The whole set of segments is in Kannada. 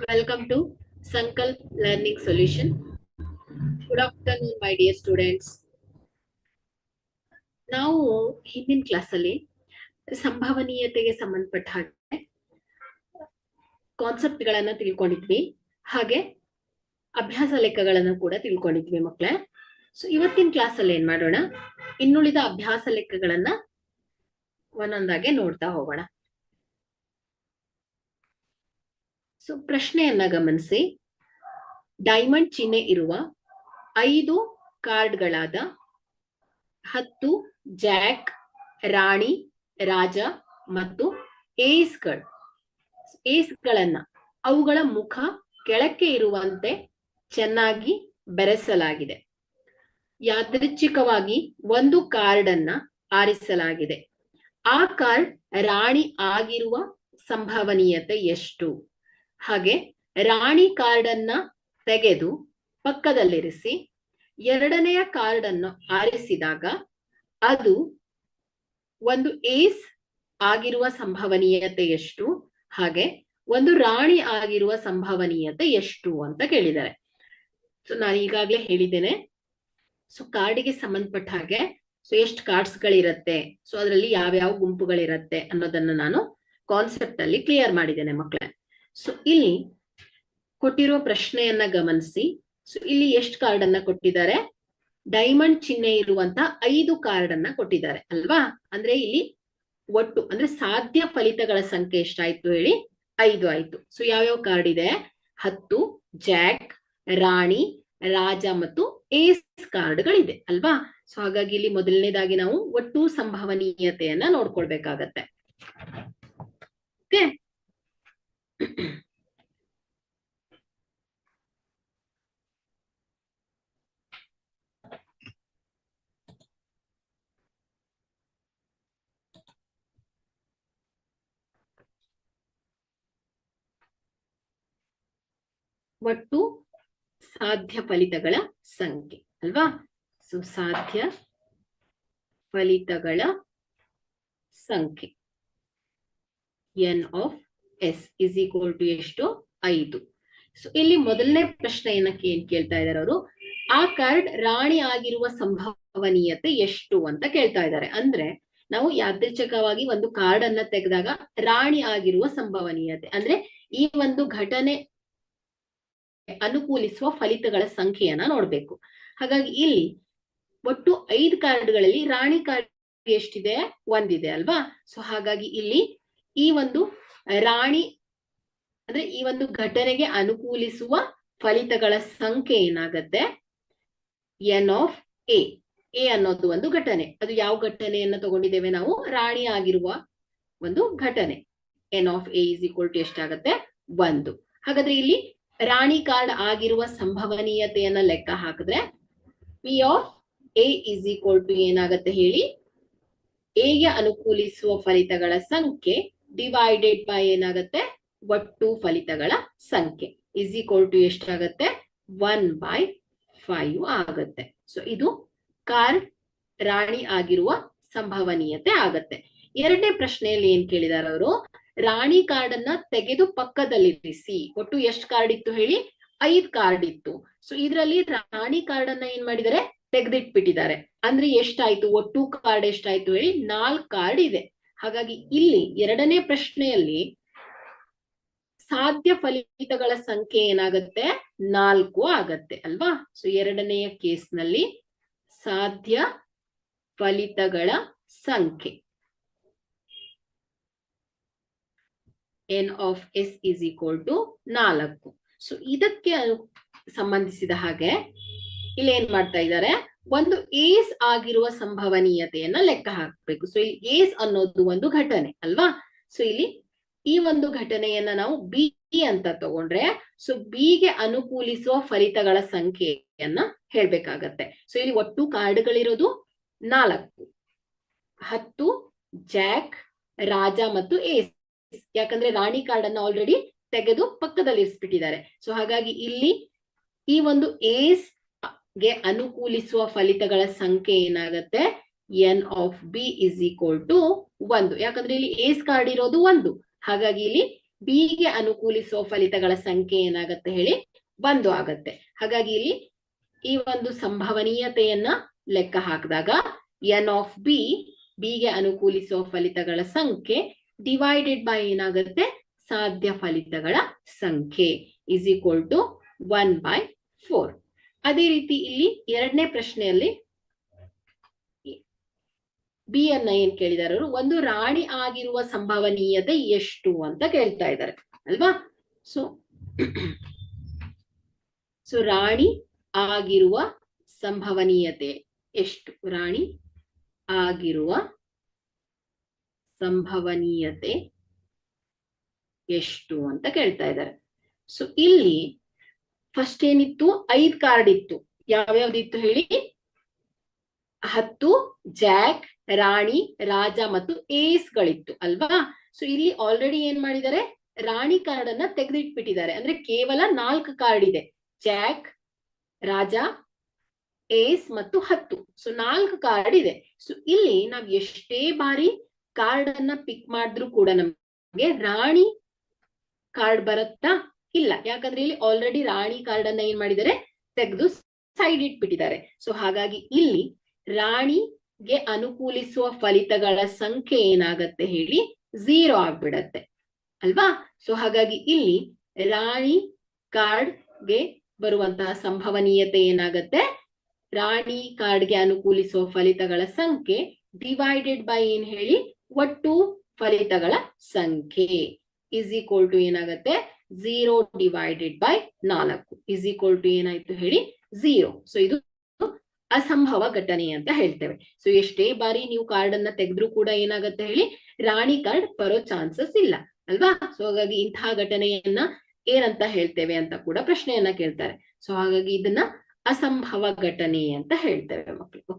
Welcome to Sankalp Learning Solution. Good afternoon, my dear students. ನಾವು ಹಿಂದಿನ ಕ್ಲಾಸಲ್ಲಿ ಸಂಭವನೀಯತೆಗೆ ಸಂಬಂಧಪಟ್ಟ ಹಾಗೆ ಕಾನ್ಸೆಪ್ಟ್ ಗಳನ್ನ ತಿಳ್ಕೊಂಡಿದ್ವಿ, ಹಾಗೆ ಅಭ್ಯಾಸ ಲೆಕ್ಕಗಳನ್ನು ಕೂಡ ತಿಳ್ಕೊಂಡಿದ್ವಿ ಮಕ್ಕಳೇ. ಸೊ ಇವತ್ತಿನ ಕ್ಲಾಸಲ್ಲಿ ಏನ್ ಮಾಡೋಣ, ಇನ್ನುಳಿದ ಅಭ್ಯಾಸ ಲೆಕ್ಕಗಳನ್ನ ಒಂದೊಂದಾಗೆ ನೋಡ್ತಾ ಹೋಗೋಣ. ಸೊ ಪ್ರಶ್ನೆಯನ್ನ ಗಮನಿಸಿ. ಡೈಮಂಡ್ ಚಿಹ್ನೆ ಇರುವ 5 ಕಾರ್ಡ್ಗಳಾದ 10 ಜಾಕ್, ರಾಣಿ, ರಾಜ ಮತ್ತು ಏಸ್ಗಳನ್ನ ಅವುಗಳ ಮುಖ ಕೆಳಕ್ಕೆ ಇರುವಂತೆ ಚೆನ್ನಾಗಿ ಬೆರೆಸಲಾಗಿದೆ. ಯಾದೃಚ್ಛಿಕವಾಗಿ ಒಂದು ಕಾರ್ಡ್ ಅನ್ನ ಆರಿಸಲಾಗಿದೆ. ಆ ಕಾರ್ಡ್ ರಾಣಿ ಆಗಿರುವ ಸಂಭವನೀಯತೆ ಎಷ್ಟು? ಹಾಗೆ ರಾಣಿ ಕಾರ್ಡ್ ಅನ್ನ ತೆಗೆದು ಪಕ್ಕದಲ್ಲಿರಿಸಿ ಎರಡನೆಯ ಕಾರ್ಡ್ ಅನ್ನು ಆರಿಸಿದಾಗ ಅದು ಒಂದು ಏಸ್ ಆಗಿರುವ ಸಂಭವನೀಯತೆ ಎಷ್ಟು, ಹಾಗೆ ಒಂದು ರಾಣಿ ಆಗಿರುವ ಸಂಭವನೀಯತೆ ಎಷ್ಟು ಅಂತ ಕೇಳಿದ್ದಾರೆ. ಸೊ ನಾನು ಈಗಾಗ್ಲೇ ಹೇಳಿದ್ದೇನೆ. ಸೊ ಕಾರ್ಡಿಗೆ ಸಂಬಂಧಪಟ್ಟ ಹಾಗೆ ಸೊ ಎಷ್ಟು ಕಾರ್ಡ್ಸ್ ಗಳಿರತ್ತೆ, ಸೊ ಅದರಲ್ಲಿ ಯಾವ್ಯಾವ ಗುಂಪುಗಳಿರತ್ತೆ ಅನ್ನೋದನ್ನ ನಾನು ಕಾನ್ಸೆಪ್ಟ್ ಅಲ್ಲಿ ಕ್ಲಿಯರ್ ಮಾಡಿದ್ದೇನೆ ಮಕ್ಕಳೇ. ಸೊ ಇಲ್ಲಿ ಕೊಟ್ಟಿರೋ ಪ್ರಶ್ನೆಯನ್ನ ಗಮನಿಸಿ. ಸೊ ಇಲ್ಲಿ ಎಷ್ಟು ಕಾರ್ಡ್ ಅನ್ನ ಕೊಟ್ಟಿದ್ದಾರೆ? ಡೈಮಂಡ್ ಚಿಹ್ನೆ ಇರುವಂತ 5 ಕಾರ್ಡ್ ಅನ್ನ ಕೊಟ್ಟಿದ್ದಾರೆ ಅಲ್ವಾ? ಅಂದ್ರೆ ಇಲ್ಲಿ ಒಟ್ಟು ಅಂದ್ರೆ ಸಾಧ್ಯ ಫಲಿತಗಳ ಸಂಖ್ಯೆ ಎಷ್ಟಾಯ್ತು ಹೇಳಿ? 5 ಆಯ್ತು. ಸೊ ಯಾವ್ಯಾವ ಕಾರ್ಡ್ ಇದೆ? 10 ಜಾಕ್, ರಾಣಿ, ರಾಜ ಮತ್ತು ಏಸ್ ಕಾರ್ಡ್ಗಳಿದೆ ಅಲ್ವಾ? ಸೊ ಹಾಗಾಗಿ ಇಲ್ಲಿ ಮೊದಲನೇದಾಗಿ ನಾವು ಒಟ್ಟು ಸಂಭವನೀಯತೆಯನ್ನ ನೋಡ್ಕೊಳ್ಬೇಕಾಗತ್ತೆ. ಓಕೆ, ಒಟ್ಟು ಸಾಧ್ಯ ಫಲಿತಗಳ ಸಂಖ್ಯೆ ಅಲ್ವಾ? ಸೊ ಸಾಧ್ಯ ಫಲಿತಗಳ ಸಂಖ್ಯೆ n of s is equal to ಎಷ್ಟು? 5. ಸೊ ಇಲ್ಲಿ ಮೊದಲನೇ ಪ್ರಶ್ನೆಯನ್ನ ಏನ್ ಕೇಳ್ತಾ ಇದ್ದಾರೆ ಅವರು? ಆ ಕಾರ್ಡ್ ರಾಣಿ ಆಗಿರುವ ಸಂಭವನೀಯತೆ ಎಷ್ಟು ಅಂತ ಕೇಳ್ತಾ ಇದ್ದಾರೆ. ಅಂದ್ರೆ ನಾವು ಯಾದೃಚ್ಛಿಕವಾಗಿ ಒಂದು ಕಾರ್ಡ್ ಅನ್ನ ತೆಗೆದಾಗ ರಾಣಿ ಆಗಿರುವ ಸಂಭವನೀಯತೆ ಅಂದ್ರೆ ಈ ಒಂದು ಘಟನೆ ಅನುಕೂಲಿಸುವ ಫಲಿತಗಳ ಸಂಖ್ಯೆಯನ್ನ ನೋಡ್ಬೇಕು. ಹಾಗಾಗಿ ಇಲ್ಲಿ ಒಟ್ಟು 5 ಕಾರ್ಡ್ಗಳಲ್ಲಿ ರಾಣಿ ಕಾರ್ಡ್ ಎಷ್ಟಿದೆ? 1 ಇದೆ ಅಲ್ವಾ? ಸೊ ಹಾಗಾಗಿ ಇಲ್ಲಿ ಈ ಒಂದು ರಾಣಿ ಅಂದ್ರೆ ಈ ಒಂದು ಘಟನೆಗೆ ಅನುಕೂಲಿಸುವ ಫಲಿತಗಳ ಸಂಖ್ಯೆ ಏನಾಗತ್ತೆ? n of a. ಎ ಅನ್ನೋದು ಒಂದು ಘಟನೆ. ಅದು ಯಾವ ಘಟನೆಯನ್ನ ತಗೊಂಡಿದ್ದೇವೆ ನಾವು? ರಾಣಿ ಆಗಿರುವ ಒಂದು ಘಟನೆ. n of a is equal to ಎಷ್ಟಾಗತ್ತೆ? 1. ಹಾಗಾದ್ರೆ ಇಲ್ಲಿ ರಾಣಿ ಕಾರ್ಡ್ ಆಗಿರುವ ಸಂಭವನೀಯತೆಯನ್ನ ಲೆಕ್ಕ ಹಾಕಿದ್ರೆ p of a is equal to ಏನಾಗತ್ತೆ ಹೇಳಿ? a ಗೆ ಅನುಕೂಲಿಸುವ ಫಲಿತಗಳ ಸಂಖ್ಯೆ ಡಿವೈಡೆಡ್ ಬೈ ಏನಾಗತ್ತೆ? ಒಟ್ಟು ಫಲಿತಗಳ ಸಂಖ್ಯೆ is equal to ಎಷ್ಟಾಗತ್ತೆ? 1/5 ಆಗತ್ತೆ. ಸೊ ಇದು ಕಾರ್ಡ್ ರಾಣಿ ಆಗಿರುವ ಸಂಭವನೀಯತೆ ಆಗತ್ತೆ. ಎರಡನೇ ಪ್ರಶ್ನೆಯಲ್ಲಿ ಏನ್ ಕೇಳಿದಾರೆ ಅವರು? ರಾಣಿ ಕಾರ್ಡ್ ಅನ್ನ ತೆಗೆದು ಪಕ್ಕದಲ್ಲಿರಿಸಿ. ಒಟ್ಟು ಎಷ್ಟು ಕಾರ್ಡ್ ಇತ್ತು ಹೇಳಿ? 5 ಕಾರ್ಡ್ ಇತ್ತು. ಸೊ ಇದರಲ್ಲಿ ರಾಣಿ ಕಾರ್ಡ್ ಅನ್ನ ಏನ್ ಮಾಡಿದ್ದಾರೆ? ತೆಗೆದಿಟ್ಬಿಟ್ಟಿದ್ದಾರೆ. ಅಂದ್ರೆ ಎಷ್ಟಾಯ್ತು? ಒಟ್ಟು ಕಾರ್ಡ್ ಎಷ್ಟಾಯ್ತು ಹೇಳಿ? 4 ಕಾರ್ಡ್ ಇದೆ. ಹಾಗಾಗಿ ಇಲ್ಲಿ ಎರಡನೇ ಪ್ರಶ್ನೆಯಲ್ಲಿ ಸಾಧ್ಯ ಫಲಿತಗಳ ಸಂಖ್ಯೆ ಏನಾಗತ್ತೆ? 4 ಆಗತ್ತೆ ಅಲ್ವಾ? ಸೊ ಎರಡನೆಯ ಕೇಸ್ನಲ್ಲಿ ಸಾಧ್ಯ ಫಲಿತಗಳ ಸಂಖ್ಯೆ n of s is equal to 4. So ಇದಕ್ಕೆ ಸಂಬಂಧಿಸಿದ ಹಾಗೆ ಇಲ್ಲಿ ಏನ್ ಮಾಡ್ತಾ ಇದ್ದಾರೆ? ಒಂದು ಏಸ್ ಆಗಿರುವ ಸಂಭವನೀಯತೆಯನ್ನ ಲೆಕ್ಕ ಹಾಕ್ಬೇಕು. ಸೊ ಇಲ್ಲಿ ಏಸ್ ಅನ್ನೋದು ಒಂದು ಘಟನೆ ಅಲ್ವಾ? ಸೊ ಇಲ್ಲಿ ಈ ಒಂದು ಘಟನೆಯನ್ನ ನಾವು ಬಿ ಅಂತ ತಗೊಂಡ್ರೆ ಸೊ ಬಿ ಗೆ ಅನುಕೂಲಿಸುವ ಫಲಿತಗಳ ಸಂಖ್ಯೆಯನ್ನ ಹೇಳ್ಬೇಕಾಗತ್ತೆ. ಸೊ ಇಲ್ಲಿ ಒಟ್ಟು ಕಾರ್ಡ್ಗಳಿರೋದು 4. 10 ಜಾಕ್, ರಾಜ ಮತ್ತು ಏಸ್. ಯಾಕಂದ್ರೆ ರಾಣಿ ಕಾರ್ಡ್ ಅನ್ನ ಆಲ್ರೆಡಿ ತೆಗೆದು ಪಕ್ಕದಲ್ಲಿ ಇರಿಸ್ಬಿಟ್ಟಿದ್ದಾರೆ. ಸೊ ಹಾಗಾಗಿ ಇಲ್ಲಿ ಈ ಒಂದು ಏಸ್ ಗೆ ಅನುಕೂಲಿಸುವ ಫಲಿತಗಳ ಸಂಖ್ಯೆ ಏನಾಗತ್ತೆ? n of b is equal to 1. ಯಾಕಂದ್ರೆ ಇಲ್ಲಿ ಏಸ್ ಕಾರ್ಡ್ ಇರೋದು 1. ಹಾಗಾಗಿ ಇಲ್ಲಿ ಬಿಗೆ ಅನುಕೂಲಿಸುವ ಫಲಿತಗಳ ಸಂಖ್ಯೆ ಏನಾಗತ್ತೆ ಹೇಳಿ 1 ಆಗತ್ತೆ. ಹಾಗಾಗಿ ಇಲ್ಲಿ ಈ ಒಂದು ಸಂಭವನೀಯತೆಯನ್ನ ಲೆಕ್ಕ ಹಾಕಿದಾಗ ಎನ್ ಆಫ್ ಬಿ, ಬಿಗೆ ಅನುಕೂಲಿಸುವ ಫಲಿತಗಳ ಸಂಖ್ಯೆ ಡಿವೈಡೆಡ್ ಬೈ ಏನಾಗುತ್ತೆ ಸಾಧ್ಯ ಫಲಿತಗಳ ಸಂಖ್ಯೆ ಇಸ್ ಈಕ್ವಲ್ ಟು 1/4. ಅದೇ ರೀತಿ ಇಲ್ಲಿ ಎರಡನೇ ಪ್ರಶ್ನೆಯಲ್ಲಿ ಬಿ ಅನ್ನ ಏನ್ ಕೇಳಿದಾರೆ ಅವರು, ಒಂದು ರಾಣಿ ಆಗಿರುವ ಸಂಭವನೀಯತೆ ಎಷ್ಟು ಅಂತ ಕೇಳ್ತಾ ಇದ್ದಾರೆ ಅಲ್ವಾ. ಸೊ ರಾಣಿ ಆಗಿರುವ ಸಂಭವನೀಯತೆ ಎಷ್ಟು, ರಾಣಿ ಆಗಿರುವ ಸಂಭವನೀಯತೆ ಎಷ್ಟು ಅಂತ ಕೇಳ್ತಾ ಇದ್ದಾರೆ. ಸೊ ಇಲ್ಲಿ ಫಸ್ಟ್ ಏನಿತ್ತು, 5 ಕಾರ್ಡ್ ಇತ್ತು. ಯಾವ್ಯಾವ್ದಿತ್ತು ಹೇಳಿ, 10 ಜಾಕ್, ರಾಣಿ, ರಾಜ ಮತ್ತು ಏಸ್ ಗಳಿತ್ತು ಅಲ್ವಾ. ಸೊ ಇಲ್ಲಿ ಆಲ್ರೆಡಿ ಏನ್ ಮಾಡಿದ್ದಾರೆ, ರಾಣಿ ಕಾರ್ಡ್ ಅನ್ನ ತೆಗೆದಿಟ್ಬಿಟ್ಟಿದ್ದಾರೆ. ಅಂದ್ರೆ ಕೇವಲ 4 ಕಾರ್ಡ್ ಇದೆ, ಜಾಕ್, ರಾಜ, ಏಸ್ ಮತ್ತು 10. ಸೊ 4 ಕಾರ್ಡ್ ಇದೆ. ಸೊ ಇಲ್ಲಿ ನಾವ್ ಎಷ್ಟೇ ಬಾರಿ ಕಾರ್ಡ್ ಅನ್ನ ಪಿಕ್ ಮಾಡಿದ್ರು ಕೂಡ ನಮ್ಗೆ ರಾಣಿ ಕಾರ್ಡ್ ಬರುತ್ತಾ, ಇಲ್ಲ. ಯಾಕಂದ್ರೆ ಇಲ್ಲಿ ಆಲ್ರೆಡಿ ರಾಣಿ ಕಾರ್ಡ್ ಅನ್ನ ಏನ್ ಮಾಡಿದ್ದಾರೆ, ತೆಗೆದು ಸೈಡ್ ಇಟ್ಬಿಟ್ಟಿದ್ದಾರೆ. ಸೊ ಹಾಗಾಗಿ ಇಲ್ಲಿ ರಾಣಿಗೆ ಅನುಕೂಲಿಸುವ ಫಲಿತಗಳ ಸಂಖ್ಯೆ ಏನಾಗತ್ತೆ ಹೇಳಿ 0 ಆಗ್ಬಿಡತ್ತೆ ಅಲ್ವಾ. ಸೊ ಹಾಗಾಗಿ ಇಲ್ಲಿ ರಾಣಿ ಕಾರ್ಡ್ಗೆ ಬರುವಂತಹ ಸಂಭವನೀಯತೆ ಏನಾಗತ್ತೆ, ರಾಣಿ ಕಾರ್ಡ್ಗೆ ಅನುಕೂಲಿಸುವ ಫಲಿತಗಳ ಸಂಖ್ಯೆ ಡಿವೈಡೆಡ್ ಬೈ ಏನ್ ಹೇಳಿ ಒಟ್ಟು ಫಲಿತಗಳ ಸಂಖ್ಯೆ ಇಸ್ ಈಕ್ವಲ್ ಟು ಏನಾಗತ್ತೆ 0 divided by 4 is equal to ಏನಾಯ್ತು ಹೇಳಿ 0. ಸೊ ಇದು ಅಸಂಭವ ಘಟನೆ ಅಂತ ಹೇಳ್ತೇವೆ. ಸೊ ಎಷ್ಟೇ ಬಾರಿ ನೀವು ಕಾರ್ಡ್ ಅನ್ನ ತೆಗೆದ್ರೂ ಕೂಡ ಏನಾಗತ್ತೆ ಹೇಳಿ ರಾಣಿ ಕಾರ್ಡ್ ಬರೋ ಚಾನ್ಸಸ್ ಇಲ್ಲ ಅಲ್ವಾ. ಸೊ ಹಾಗಾಗಿ ಇಂತಹ ಘಟನೆಯನ್ನ ಏನಂತ ಹೇಳ್ತೇವೆ ಅಂತ ಕೂಡ ಪ್ರಶ್ನೆಯನ್ನ ಕೇಳ್ತಾರೆ. ಸೊ ಹಾಗಾಗಿ ಇದನ್ನ ಅಸಂಭವ ಘಟನೆ ಅಂತ ಹೇಳ್ತೇವೆ ಮಕ್ಕಳು.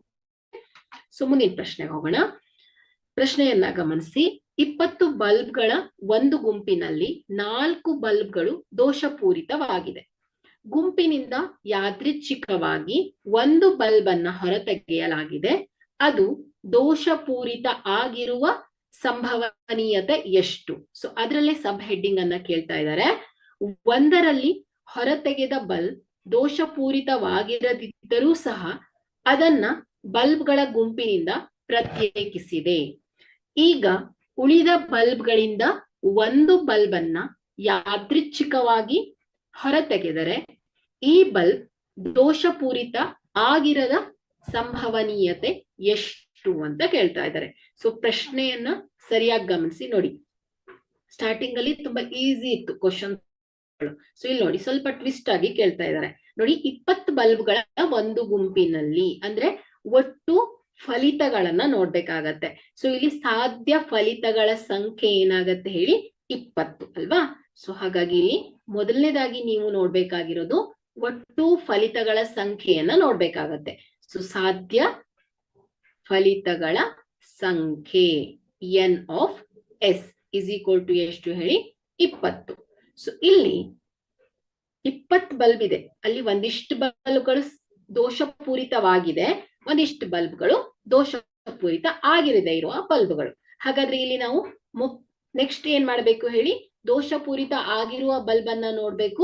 ಸೊ ಮುಂದಿನ ಪ್ರಶ್ನೆಗೆ ಹೋಗೋಣ. ಪ್ರಶ್ನೆಯನ್ನ ಗಮನಿಸಿ. 20 ಬಲ್ಬ್ಗಳ ಒಂದು ಗುಂಪಿನಲ್ಲಿ 4 ಬಲ್ಬ್ಗಳು ದೋಷಪೂರಿತವಾಗಿದೆ. ಗುಂಪಿನಿಂದ ಯಾದೃಚ್ಛಿಕವಾಗಿ ಒಂದು ಬಲ್ಬ್ ಅನ್ನ ಹೊರತೆಗೆಯಲಾಗಿದೆ. ಅದು ದೋಷಪೂರಿತ ಆಗಿರುವ ಸಂಭವನೀಯತೆ ಎಷ್ಟು? ಸೊ ಅದರಲ್ಲೇ ಸಬ್ ಹೆಡ್ಡಿಂಗ್ ಅನ್ನ ಕೇಳ್ತಾ ಇದ್ದಾರೆ. ಒಂದರಲ್ಲಿ ಹೊರತೆಗೆದ ಬಲ್ಬ್ ದೋಷಪೂರಿತವಾಗಿರದಿದ್ದರೂ ಸಹ ಅದನ್ನ ಬಲ್ಬ್ಗಳ ಗುಂಪಿನಿಂದ ಪ್ರತ್ಯೇಕಿಸಿದೆ. ಈಗ ಉಳಿದ ಬಲ್ಬ್ಗಳಿಂದ ಒಂದು ಬಲ್ಬ್ ಅನ್ನ ಯಾದೃಚ್ಛಿಕವಾಗಿ ಹೊರತೆಗೆದರೆ ಈ ಬಲ್ಬ್ ದೋಷಪೂರಿತ ಆಗಿರದ ಸಂಭವನೀಯತೆ ಎಷ್ಟು ಅಂತ ಕೇಳ್ತಾ ಇದ್ದಾರೆ. ಸೊ ಪ್ರಶ್ನೆಯನ್ನ ಸರಿಯಾಗಿ ಗಮನಿಸಿ ನೋಡಿ. ಸ್ಟಾರ್ಟಿಂಗ್ ಅಲ್ಲಿ ತುಂಬಾ ಈಸಿ ಇತ್ತು ಕ್ವಶನ್. ಸೊ ಇಲ್ಲಿ ನೋಡಿ ಸ್ವಲ್ಪ ಟ್ವಿಸ್ಟ್ ಆಗಿ ಕೇಳ್ತಾ ಇದ್ದಾರೆ. ನೋಡಿ 20 ಬಲ್ಬ್ಗಳ ಒಂದು ಗುಂಪಿನಲ್ಲಿ ಅಂದ್ರೆ ಒಟ್ಟು ಫಲಿತಗಳನ್ನ ನೋಡ್ಬೇಕಾಗತ್ತೆ. ಸೊ ಇಲ್ಲಿ ಸಾಧ್ಯ ಫಲಿತಗಳ ಸಂಖ್ಯೆ ಏನಾಗತ್ತೆ ಹೇಳಿ 20 ಅಲ್ವಾ. ಸೊ ಹಾಗಾಗಿ ಇಲ್ಲಿ ಮೊದಲನೇದಾಗಿ ನೀವು ನೋಡ್ಬೇಕಾಗಿರೋದು ಒಟ್ಟು ಫಲಿತಗಳ ಸಂಖ್ಯೆಯನ್ನ ನೋಡ್ಬೇಕಾಗತ್ತೆ. ಸೊ ಸಾಧ್ಯ ಫಲಿತಗಳ ಸಂಖ್ಯೆ n of s is equal to ಎಷ್ಟು ಹೇಳಿ 20. ಸೊ ಇಲ್ಲಿ 20 ಬಲ್ಬ್ ಇದೆ. ಅಲ್ಲಿ ಒಂದಿಷ್ಟು ಬಲ್ಬ್ಗಳು ದೋಷಪೂರಿತವಾಗಿದೆ, ಒಂದಿಷ್ಟು ಬಲ್ಬ್ಗಳು ದೋಷಪೂರಿತ ಆಗಿರದೆ ಇರುವ ಬಲ್ಬ್ಗಳು. ಹಾಗಾದ್ರೆ ಇಲ್ಲಿ ನಾವು ನೆಕ್ಸ್ಟ್ ಏನ್ ಮಾಡ್ಬೇಕು ಹೇಳಿ, ದೋಷಪೂರಿತ ಆಗಿರುವ ಬಲ್ಬ್ ಅನ್ನ ನೋಡ್ಬೇಕು,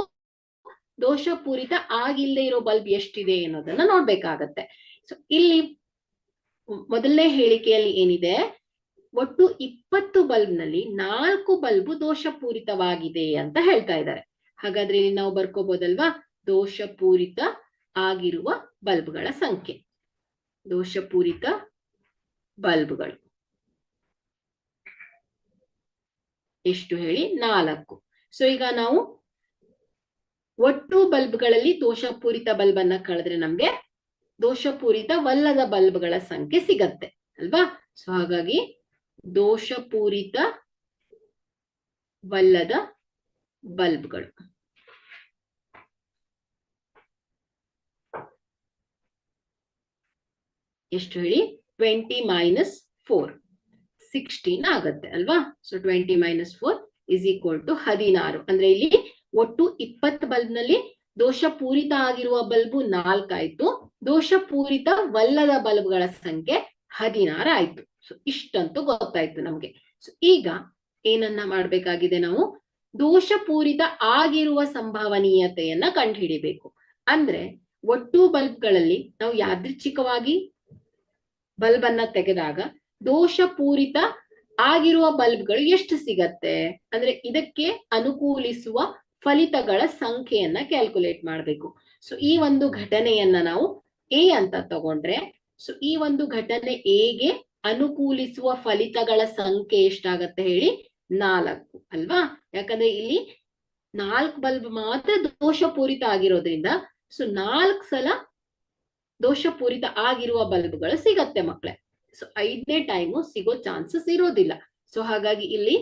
ದೋಷಪೂರಿತ ಆಗಿಲ್ಲದೆ ಇರೋ ಬಲ್ಬ್ ಎಷ್ಟಿದೆ ಅನ್ನೋದನ್ನ ನೋಡ್ಬೇಕಾಗತ್ತೆ. ಸೊ ಇಲ್ಲಿ ಮೊದಲನೇ ಹೇಳಿಕೆಯಲ್ಲಿ ಏನಿದೆ, ಒಟ್ಟು 20 ಬಲ್ಬ್ ನಲ್ಲಿ 4 ಬಲ್ಬ್ ದೋಷಪೂರಿತವಾಗಿದೆ ಅಂತ ಹೇಳ್ತಾ ಇದ್ದಾರೆ. ಹಾಗಾದ್ರೆ ಇಲ್ಲಿ ನಾವು ಬರ್ಕೋಬಹುದಲ್ವಾ, ದೋಷಪೂರಿತ ಆಗಿರುವ ಬಲ್ಬ್ಗಳ ಸಂಖ್ಯೆ. ದೋಷಪೂರಿತ ಬಲ್ಬ್ಗಳು ಎಷ್ಟು ಹೇಳಿ 4. ಸೊ ಈಗ ನಾವು ಒಟ್ಟು ಬಲ್ಬ್ಗಳಲ್ಲಿ ದೋಷಪೂರಿತ ಬಲ್ಬ್ ಅನ್ನ ಕಳೆದ್ರೆ ನಮ್ಗೆ ದೋಷಪೂರಿತವಲ್ಲದ ಬಲ್ಬ್ಗಳ ಸಂಖ್ಯೆ ಸಿಗತ್ತೆ ಅಲ್ವಾ. ಸೊ ಹಾಗಾಗಿ ದೋಷಪೂರಿತವಲ್ಲದ ಬಲ್ಬ್ಗಳು ಎಷ್ಟು ಹೇಳಿ 20 - 4 16 ಆಗತ್ತೆ ಅಲ್ವಾ. So 20 - 4 is equal to 16. ಅಂದ್ರೆ ಇಲ್ಲಿ ಒಟ್ಟು 20 ಬಲ್ಬ್ ನಲ್ಲಿ ದೋಷಪೂರಿತ ಆಗಿರುವ ಬಲ್ಬು 4 ಆಯ್ತು, ದೋಷಪೂರಿತವಲ್ಲದ ಬಲ್ಬ್ಗಳ ಸಂಖ್ಯೆ 16 ಆಯ್ತು. ಸೊ ಇಷ್ಟಂತೂ ಗೊತ್ತಾಯ್ತು ನಮ್ಗೆ. ಸೊ ಈಗ ಏನನ್ನ ಮಾಡ್ಬೇಕಾಗಿದೆ ನಾವು, ದೋಷಪೂರಿತ ಆಗಿರುವ ಸಂಭವನೀಯತೆಯನ್ನ ಕಂಡುಹಿಡಿಬೇಕು. ಅಂದ್ರೆ ಒಟ್ಟು ಬಲ್ಬ್ಗಳಲ್ಲಿ ನಾವು ಯಾದೃಚ್ಛಿಕವಾಗಿ ಬಲ್ಬ್ ಅನ್ನ ತೆಗೆದಾಗ ದೋಷಪೂರಿತ ಆಗಿರುವ ಬಲ್ಬ್ಗಳು ಎಷ್ಟು ಸಿಗತ್ತೆ ಅಂದ್ರೆ ಇದಕ್ಕೆ ಅನುಕೂಲಿಸುವ ಫಲಿತಗಳ ಸಂಖ್ಯೆಯನ್ನ ಕ್ಯಾಲ್ಕುಲೇಟ್ ಮಾಡಬೇಕು. ಸೊ ಈ ಒಂದು ಘಟನೆಯನ್ನ ನಾವು ಎ ಅಂತ ತಗೊಂಡ್ರೆ, ಸೊ ಈ ಒಂದು ಘಟನೆ ಎಗೆ ಅನುಕೂಲಿಸುವ ಫಲಿತಗಳ ಸಂಖ್ಯೆ ಎಷ್ಟಾಗತ್ತೆ ಹೇಳಿ? 4 ಅಲ್ವಾ? ಯಾಕಂದ್ರೆ ಇಲ್ಲಿ 4 ಬಲ್ಬ್ ಮಾತ್ರ ದೋಷಪೂರಿತ ಆಗಿರೋದ್ರಿಂದ ಸೊ 4 ಸಲ ದೋಷಪೂರಿತ ಆಗಿರುವ ಬಲ್ಬ್ಗಳು ಸಿಗತ್ತೆ ಮಕ್ಕಳೇ. ಸೊ 5ನೇ ಟೈಮು ಸಿಗೋ ಚಾನ್ಸಸ್ ಇರೋದಿಲ್ಲ. ಸೊ ಹಾಗಾಗಿ ಇಲ್ಲಿ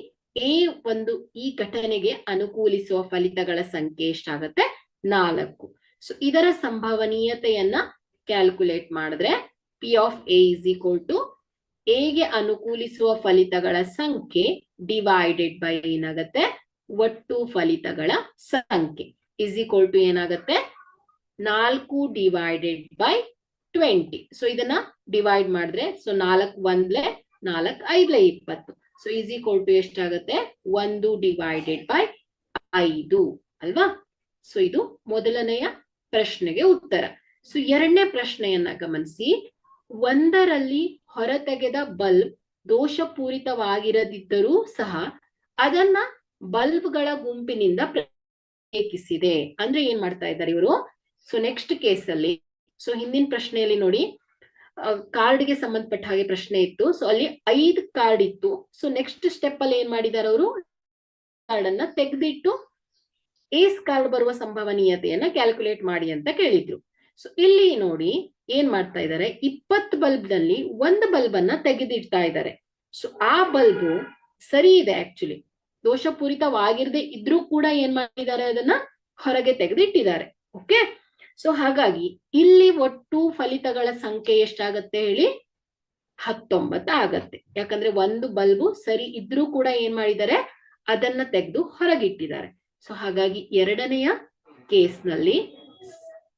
ಎ ಒಂದು ಈ ಘಟನೆಗೆ ಅನುಕೂಲಿಸುವ ಫಲಿತಗಳ ಸಂಖ್ಯೆ ಎಷ್ಟಾಗತ್ತೆ? 4. ಸೊ ಇದರ ಸಂಭವನೀಯತೆಯನ್ನ ಕ್ಯಾಲ್ಕುಲೇಟ್ ಮಾಡಿದ್ರೆ P of A is equal to ಎಗೆ ಅನುಕೂಲಿಸುವ ಫಲಿತಗಳ ಸಂಖ್ಯೆ ಡಿವೈಡೆಡ್ ಬೈ ಏನಾಗತ್ತೆ? ಒಟ್ಟು ಫಲಿತಗಳ ಸಂಖ್ಯೆ ಇಸ್ ಈಕ್ವಲ್ ಟು ಏನಾಗತ್ತೆ? 4 ಡಿವೈಡೆಡ್ ಬೈ 20. ಸೊ ಇದನ್ನ ಡಿವೈಡ್ ಮಾಡಿದ್ರೆ so 4 1 4 5 20. So is equal to ಎಷ್ಟಾಗತ್ತೆ? 1 ಡಿವೈಡೆಡ್ ಬೈ 5 ಅಲ್ವಾ? ಸೊ ಇದು ಮೊದಲನೆಯ ಪ್ರಶ್ನೆಗೆ ಉತ್ತರ. ಸೊ ಎರಡನೇ ಪ್ರಶ್ನೆಯನ್ನ ಗಮನಿಸಿ. ಒಂದರಲ್ಲಿ ಹೊರತೆಗೆದ ಬಲ್ಬ್ ದೋಷಪೂರಿತವಾಗಿರದಿದ್ದರೂ ಸಹ ಅದನ್ನ ಬಲ್ಬ್ಗಳ ಗುಂಪಿನಿಂದ ಪ್ರತ್ಯೇಕಿಸಿದೆ. ಅಂದ್ರೆ ಏನ್ ಮಾಡ್ತಾ ಇದ್ದಾರೆ ಇವರು? ಸೊ ನೆಕ್ಸ್ಟ್ ಕೇಸ್ ಅಲ್ಲಿ, ಸೊ ಹಿಂದಿನ ಪ್ರಶ್ನೆಯಲ್ಲಿ ನೋಡಿ ಕಾರ್ಡ್ಗೆ ಸಂಬಂಧಪಟ್ಟ ಹಾಗೆ ಪ್ರಶ್ನೆ ಇತ್ತು. ಸೊ ಅಲ್ಲಿ 5 ಕಾರ್ಡ್ ಇತ್ತು. ಸೊ ನೆಕ್ಸ್ಟ್ ಸ್ಟೆಪ್ ಅಲ್ಲಿ ಏನ್ ಮಾಡಿದಾರೆ ಅವರು? ಕಾರ್ಡ್ ಅನ್ನ ತೆಗೆದಿಟ್ಟು ಏಸ್ ಕಾರ್ಡ್ ಬರುವ ಸಂಭವನೀಯತೆಯನ್ನ ಕ್ಯಾಲ್ಕುಲೇಟ್ ಮಾಡಿ ಅಂತ ಕೇಳಿದ್ರು. ಸೊ ಇಲ್ಲಿ ನೋಡಿ ಏನ್ ಮಾಡ್ತಾ ಇದ್ದಾರೆ? 20 ಬಲ್ಬ್ ನಲ್ಲಿ 1 ಬಲ್ಬ್ ಅನ್ನ ತೆಗೆದಿಡ್ತಾ ಇದ್ದಾರೆ. ಸೊ ಆ ಬಲ್ಬು ಸರಿ ಇದೆ, ಆಕ್ಚುಲಿ ದೋಷಪೂರಿತವಾಗಿರದೆ ಇದ್ರೂ ಕೂಡ ಏನ್ ಮಾಡಿದ್ದಾರೆ? ಅದನ್ನ ಹೊರಗೆ ತೆಗೆದಿಟ್ಟಿದ್ದಾರೆ. ಓಕೆ. ಸೊ ಹಾಗಾಗಿ ಇಲ್ಲಿ ಒಟ್ಟು ಫಲಿತಗಳ ಸಂಖ್ಯೆ ಎಷ್ಟಾಗತ್ತೆ ಹೇಳಿ? 19 ಆಗತ್ತೆ. ಯಾಕಂದ್ರೆ 1 ಬಲ್ಬು ಸರಿ ಇದ್ರೂ ಕೂಡ ಏನ್ ಮಾಡಿದ್ದಾರೆ? ಅದನ್ನ ತೆಗೆದು ಹೊರಗಿಟ್ಟಿದ್ದಾರೆ. ಸೊ ಹಾಗಾಗಿ ಎರಡನೆಯ ಕೇಸ್ನಲ್ಲಿ